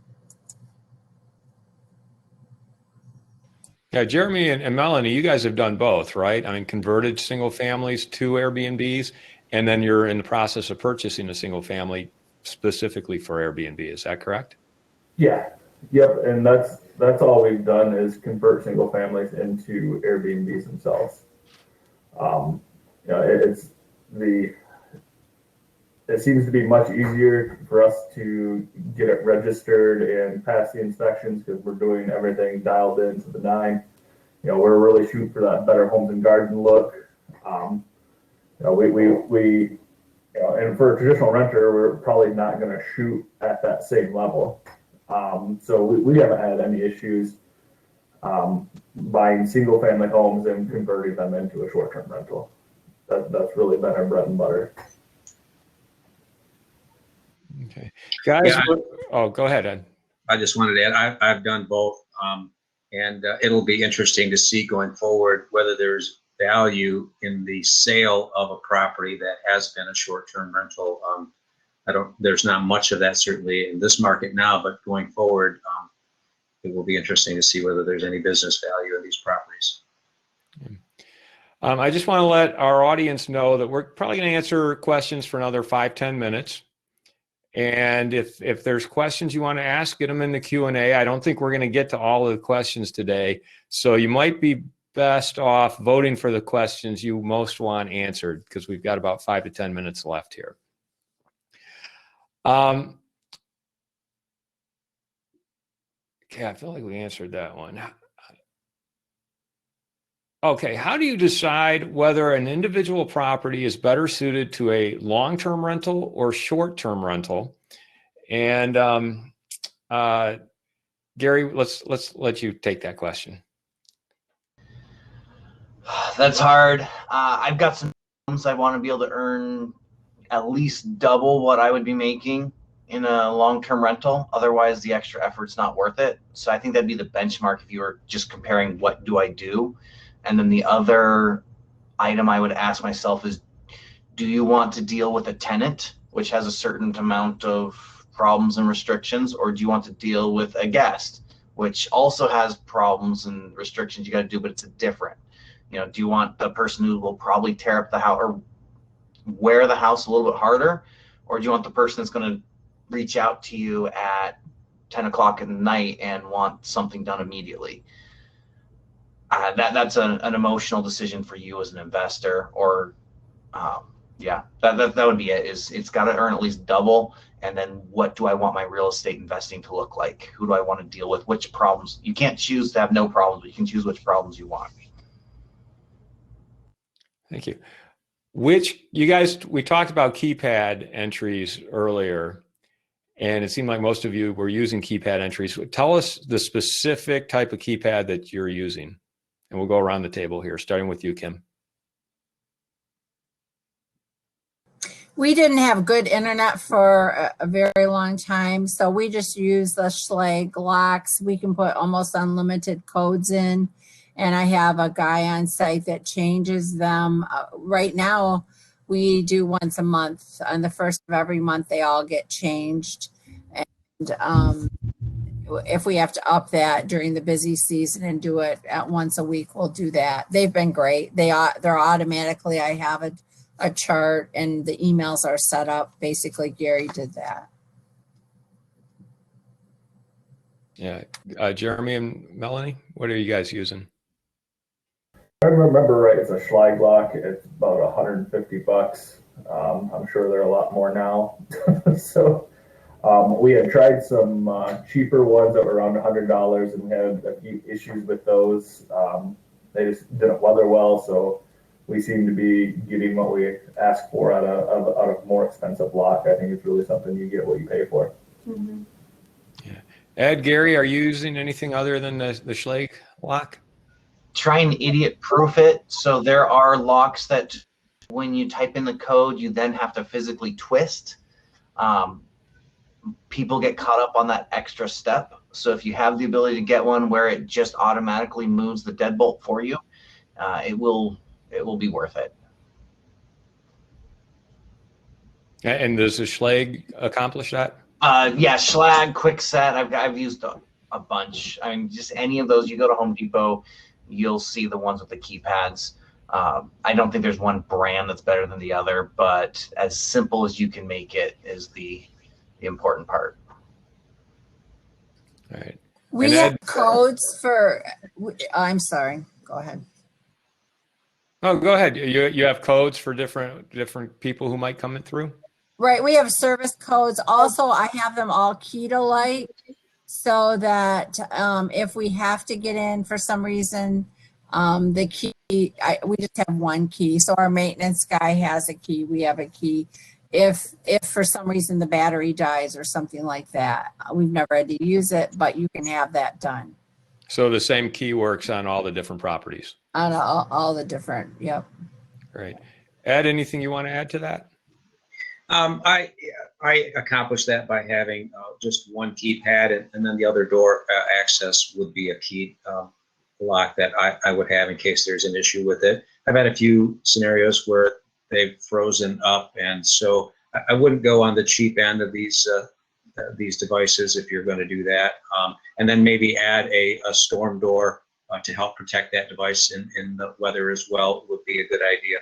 Yeah, Jeremy and Melanie, you guys have done both, right? I mean, converted single families to Airbnbs, and then you're in the process of purchasing a single family specifically for Airbnb. Is that correct? Yeah, yep, and that's all we've done is convert single families into Airbnbs themselves. You know, it seems to be much easier for us to get it registered and pass the inspections because we're doing everything dialed in to the nine. You know, we're really shooting for that better homes and garden look. You know, we you know, and for a traditional renter, we're probably not going to shoot at that same level. So we haven't had any issues buying single family homes and converting them into a short-term rental. That's really been our bread and butter. Okay, guys. Yeah. Oh, go ahead, Ed. I just wanted to add, I've done both, and it'll be interesting to see going forward whether there's value in the sale of a property that has been a short-term rental. There's not much of that certainly in this market now, but going forward, it will be interesting to see whether there's any business value in these properties. I just want to let our audience know that we're probably going to answer questions for another 5-10 minutes. And if there's questions you want to ask, get them in the Q&A. I don't think we're going to get to all of the questions today. So you might be best off voting for the questions you most want answered because we've got about 5 to 10 minutes left here. Okay, I feel like we answered that one. Okay, how do you decide whether an individual property is better suited to a long-term rental or short-term rental? And Gary, let's let you take that question. That's hard. I've got some homes I want to be able to earn at least double what I would be making in a long-term rental. Otherwise, the extra effort's not worth it. So I think that'd be the benchmark if you were just comparing what do I do. And then the other item I would ask myself is, do you want to deal with a tenant, which has a certain amount of problems and restrictions, or do you want to deal with a guest, which also has problems and restrictions you got to do, but it's different. You know, do you want the person who will probably tear up the house or wear the house a little bit harder, or do you want the person that's going to reach out to you at 10 o'clock at night and want something done immediately? That's an emotional decision for you as an investor, or yeah, that would be it. It's got to earn at least double, and then what do I want my real estate investing to look like? Who do I want to deal with? Which problems? You can't choose to have no problems, but you can choose which problems you want. Thank you. We talked about keypad entries earlier, and it seemed like most of you were using keypad entries. Tell us the specific type of keypad that you're using, and we'll go around the table here, starting with you, Kim. We didn't have good internet for a very long time, so we just use the Schlage locks. We can put almost unlimited codes in, and I have a guy on site that changes them. Right now, we do once a month. On the first of every month, they all get changed. And if we have to up that during the busy season and do it at once a week, we'll do that. They've been great. They're automatically, I have a chart and the emails are set up. Basically, Gary did that. Yeah. Jeremy and Melanie, what are you guys using? If I remember right, it's a Schlage lock. It's about $150. I'm sure they're a lot more now. So we had tried some cheaper ones that were around $100, and we had a few issues with those. They just didn't weather well, so we seem to be getting what we asked for out of more expensive lock. I think it's really something you get what you pay for. Mm-hmm. Yeah. Ed, Gary, are you using anything other than the Schlage lock? Try and idiot proof it. So there are locks that when you type in the code, you then have to physically twist. People get caught up on that extra step. So if you have the ability to get one where it just automatically moves the deadbolt for you, it will be worth it. And does the Schlage accomplish that? Yeah, Schlag, Quickset. I've used a bunch. I mean, just any of those. You go to Home Depot, you'll see the ones with the keypads. I don't think there's one brand that's better than the other, but as simple as you can make it is the important part. All right. We have codes for, I'm sorry, go ahead. Oh, go ahead. You have codes for different people who might come in through? Right, we have service codes. Also, I have them all keyed alike so that if we have to get in for some reason, the key, we just have one key. So our maintenance guy has a key, we have a key. If for some reason the battery dies or something like that, we've never had to use it, but you can have that done. So the same key works on all the different properties? On all the different, yep. Great. Ed, anything you want to add to that? I accomplished that by having just one keypad, and then the other door access would be a key lock that I would have in case there's an issue with it. I've had a few scenarios where they've frozen up, and so I wouldn't go on the cheap end of these devices if you're going to do that. And then maybe add a storm door to help protect that device in the weather as well would be a good idea.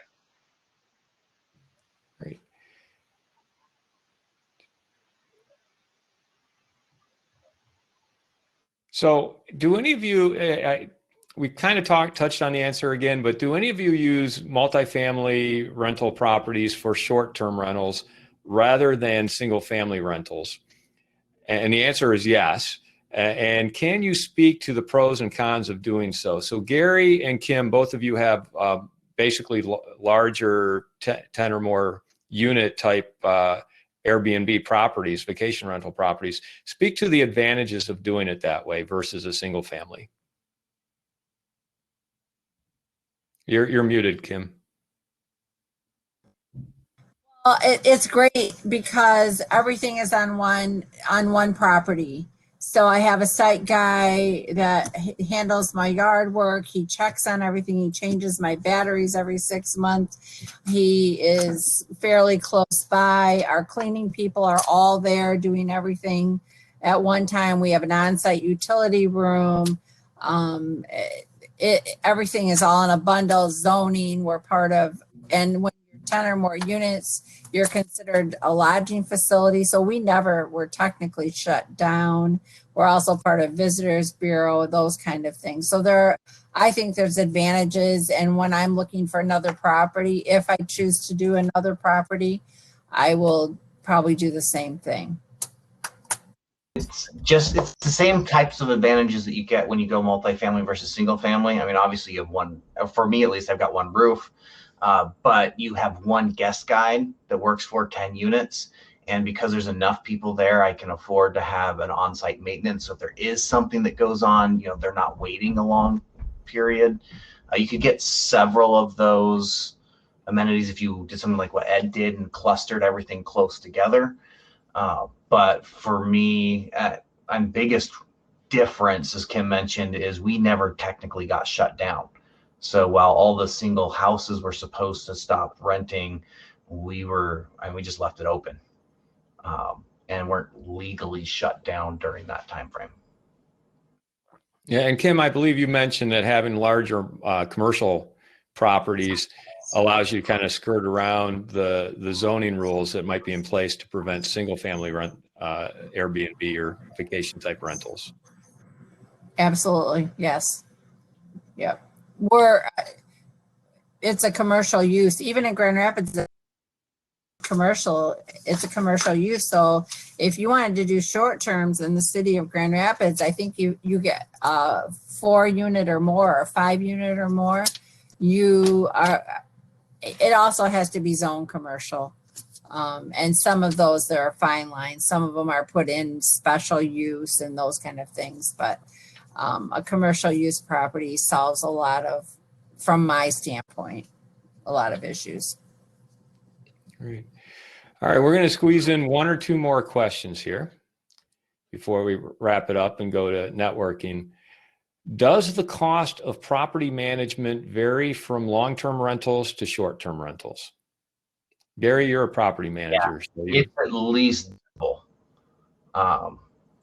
Great. So do any of you, we kind of touched on the answer again, but do any of you use multifamily rental properties for short-term rentals rather than single-family rentals? And the answer is yes. And can you speak to the pros and cons of doing so? So Gary and Kim, both of you have basically larger 10 or more unit type Airbnb properties, vacation rental properties. Speak to the advantages of doing it that way versus a single family. You're muted, Kim. Well, it's great because everything is on one property. So I have a site guy that handles my yard work. He checks on everything. He changes my batteries every 6 months. He is fairly close by. Our cleaning people are all there doing everything at one time. We have an on-site utility room. Everything is all in a bundle. Zoning, we're part of, and when you're 10 or more units, you're considered a lodging facility. So we never were technically shut down. We're also part of Visitors Bureau, those kind of things. So I think there's advantages. And when I'm looking for another property, if I choose to do another property, I will probably do the same thing. It's the same types of advantages that you get when you go multifamily versus single family. I mean, obviously you have one, for me at least, I've got one roof, but you have one guest guide that works for 10 units. And because there's enough people there, I can afford to have an on-site maintenance. So if there is something that goes on, they're not waiting a long period. You could get several of those amenities if you did something like what Ed did and clustered everything close together. But for me, my biggest difference, as Kim mentioned, is we never technically got shut down. So while all the single houses were supposed to stop renting, we just left it open and weren't legally shut down during that time frame. Yeah, and Kim, I believe you mentioned that having larger commercial properties allows you to kind of skirt around the zoning rules that might be in place to prevent single family rent Airbnb or vacation type rentals. Absolutely, yes. Yep. It's a commercial use. Even in Grand Rapids, it's a commercial use. So if you wanted to do short terms in the city of Grand Rapids, I think you get 4 unit or more or 5 unit or more. It also has to be zone commercial. And some of those, there are fine lines. Some of them are put in special use and those kind of things. But a commercial use property solves a lot of, from my standpoint, a lot of issues. Great. All right, we're going to squeeze in 1 or 2 more questions here before we wrap it up and go to networking. Does the cost of property management vary from long-term rentals to short-term rentals? Gary, you're a property manager. Yeah, so it's at least double.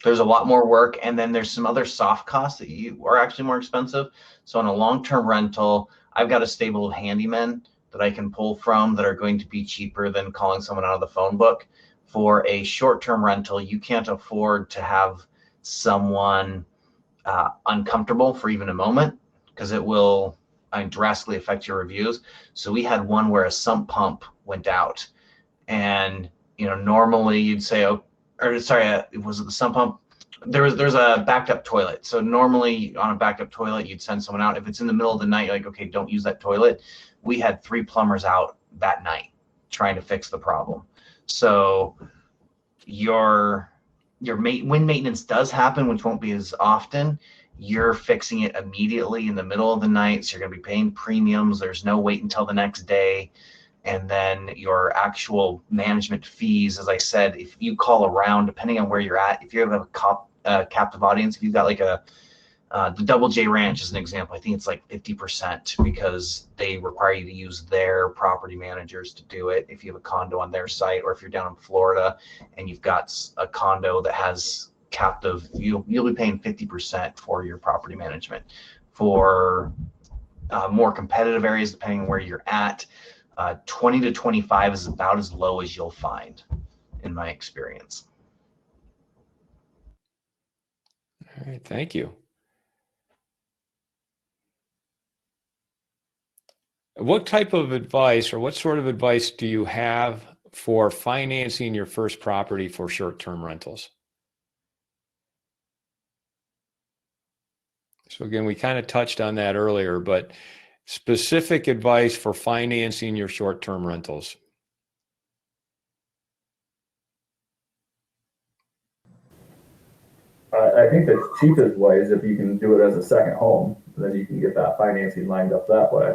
There's a lot more work, and then there's some other soft costs that you are actually more expensive. So on a long-term rental, I've got a stable of handymen that I can pull from that are going to be cheaper than calling someone out of the phone book. For a short-term rental, you can't afford to have someone uncomfortable for even a moment, because it will drastically affect your reviews. So we had one where a sump pump went out, and normally you'd say, oh, or sorry, was it the sump pump? There's a backed up toilet. So normally on a backed up toilet, you'd send someone out. If it's in the middle of the night, you're like, okay, don't use that toilet. We had 3 plumbers out that night trying to fix the problem. So when maintenance does happen, which won't be as often, you're fixing it immediately in the middle of the night. So you're going to be paying premiums. There's no wait until the next day. And then your actual management fees, as I said, if you call around, depending on where you're at, if you have a captive audience, if you've got like the Double J Ranch as an example, I think it's like 50% because they require you to use their property managers to do it. If you have a condo on their site, or if you're down in Florida and you've got a condo that has captive, you'll be paying 50% for your property management. For more competitive areas, depending on where you're at, 20 to 25 is about as low as you'll find in my experience. All right, thank you. What type of advice, or what sort of advice do you have for financing your first property for short-term rentals? So again, we kind of touched on that earlier, but specific advice for financing your short-term rentals. I think the cheapest way is if you can do it as a second home, then you can get that financing lined up that way.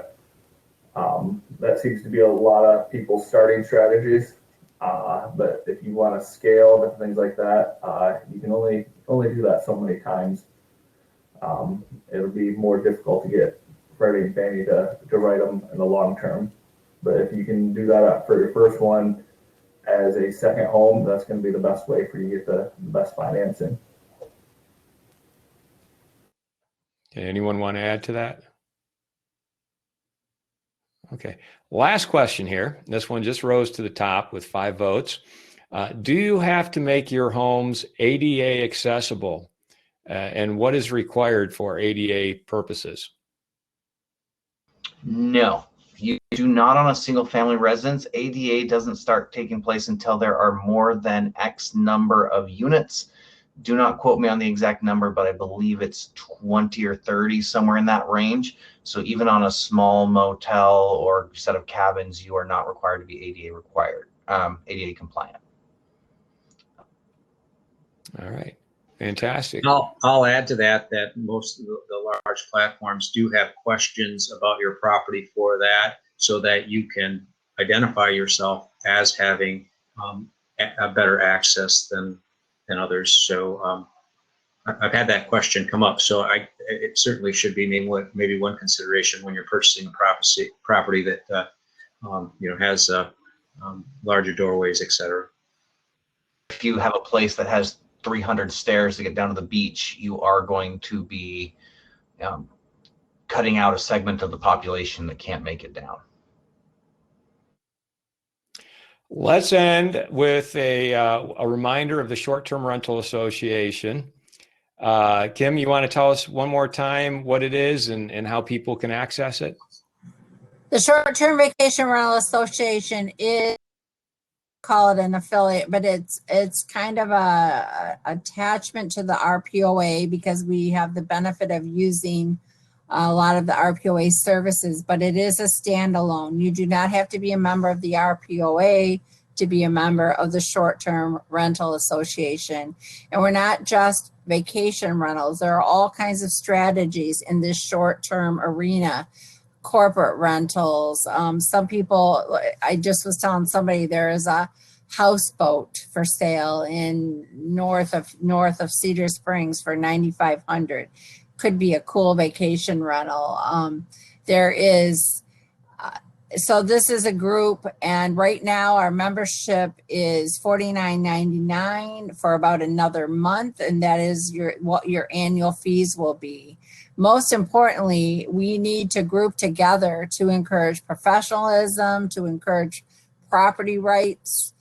That seems to be a lot of people's starting strategies. But if you want to scale and things like that, you can only do that so many times. It'll be more difficult to get Freddie and Fannie to write them in the long term. But if you can do that for your first one as a second home, that's going to be the best way for you to get the best financing. Okay, anyone want to add to that? Okay, last question here. This one just rose to the top with 5 votes. Do you have to make your homes ADA accessible? And what is required for ADA purposes? No, you do not on a single family residence. ADA doesn't start taking place until there are more than X number of units. Do not quote me on the exact number, but I believe it's 20 or 30, somewhere in that range. So even on a small motel or set of cabins, you are not required to be ADA compliant. All right, fantastic. I'll add to that most of the large platforms do have questions about your property for that, so that you can identify yourself as having a better access than others. So I've had that question come up. So it certainly should be maybe one consideration when you're purchasing a property that has larger doorways, etc. If you have a place that has 300 stairs to get down to the beach, you are going to be cutting out a segment of the population that can't make it down. Let's end with a reminder of the Short-Term Rental Association. Kim, you want to tell us one more time what it is and how people can access it? The Short-Term Vacation Rental Association is, call it an affiliate, but it's kind of a attachment to the RPOA, because we have the benefit of using a lot of the RPOA services, but it is a standalone. You do not have to be a member of the RPOA to be a member of the Short-Term Rental Association. And we're not just vacation rentals. There are all kinds of strategies in this short-term arena. Corporate rentals. Some people, I just was telling somebody, there is a houseboat for sale in north of Cedar Springs for $9,500. Could be a cool vacation rental. There is so this is a group, and right now our membership is $49.99 for about another month, and that is what your annual fees will be. Most importantly, we need to group together to encourage professionalism, to encourage property rights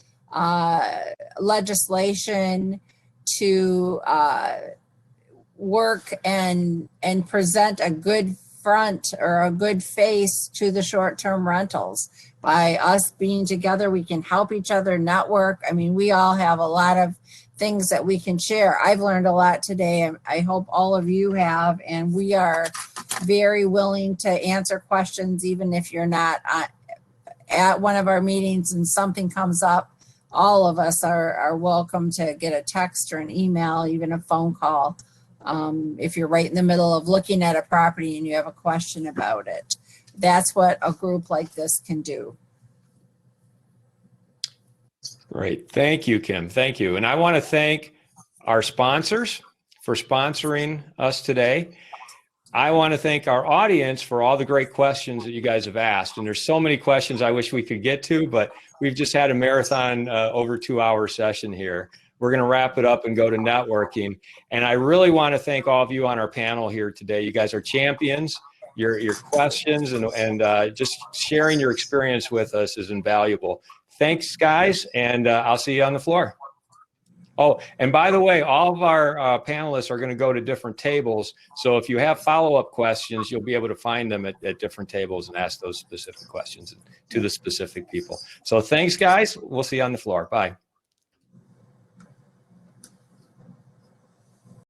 legislation, to work and present a good front or a good face to the short-term rentals. By us being together, we can help each other network. I mean, we all have a lot of things that we can share. I've learned a lot today, and I hope all of you have, and we are very willing to answer questions, even if you're not at one of our meetings and something comes up. All of us are welcome to get a text or an email, even a phone call. If you're right in the middle of looking at a property and you have a question about it. That's what a group like this can do. Great. Thank you, Kim. Thank you. And I want to thank our sponsors for sponsoring us today. I want to thank our audience for all the great questions that you guys have asked. And there's so many questions I wish we could get to, but we've just had a marathon over 2-hour session here. We're going to wrap it up and go to networking. And I really want to thank all of you on our panel here today. You guys are champions. Your questions and just sharing your experience with us is invaluable. Thanks, guys, and I'll see you on the floor. Oh, and by the way, all of our panelists are going to go to different tables. So if you have follow-up questions, you'll be able to find them at different tables and ask those specific questions to the specific people. So thanks, guys. We'll see you on the floor. Bye.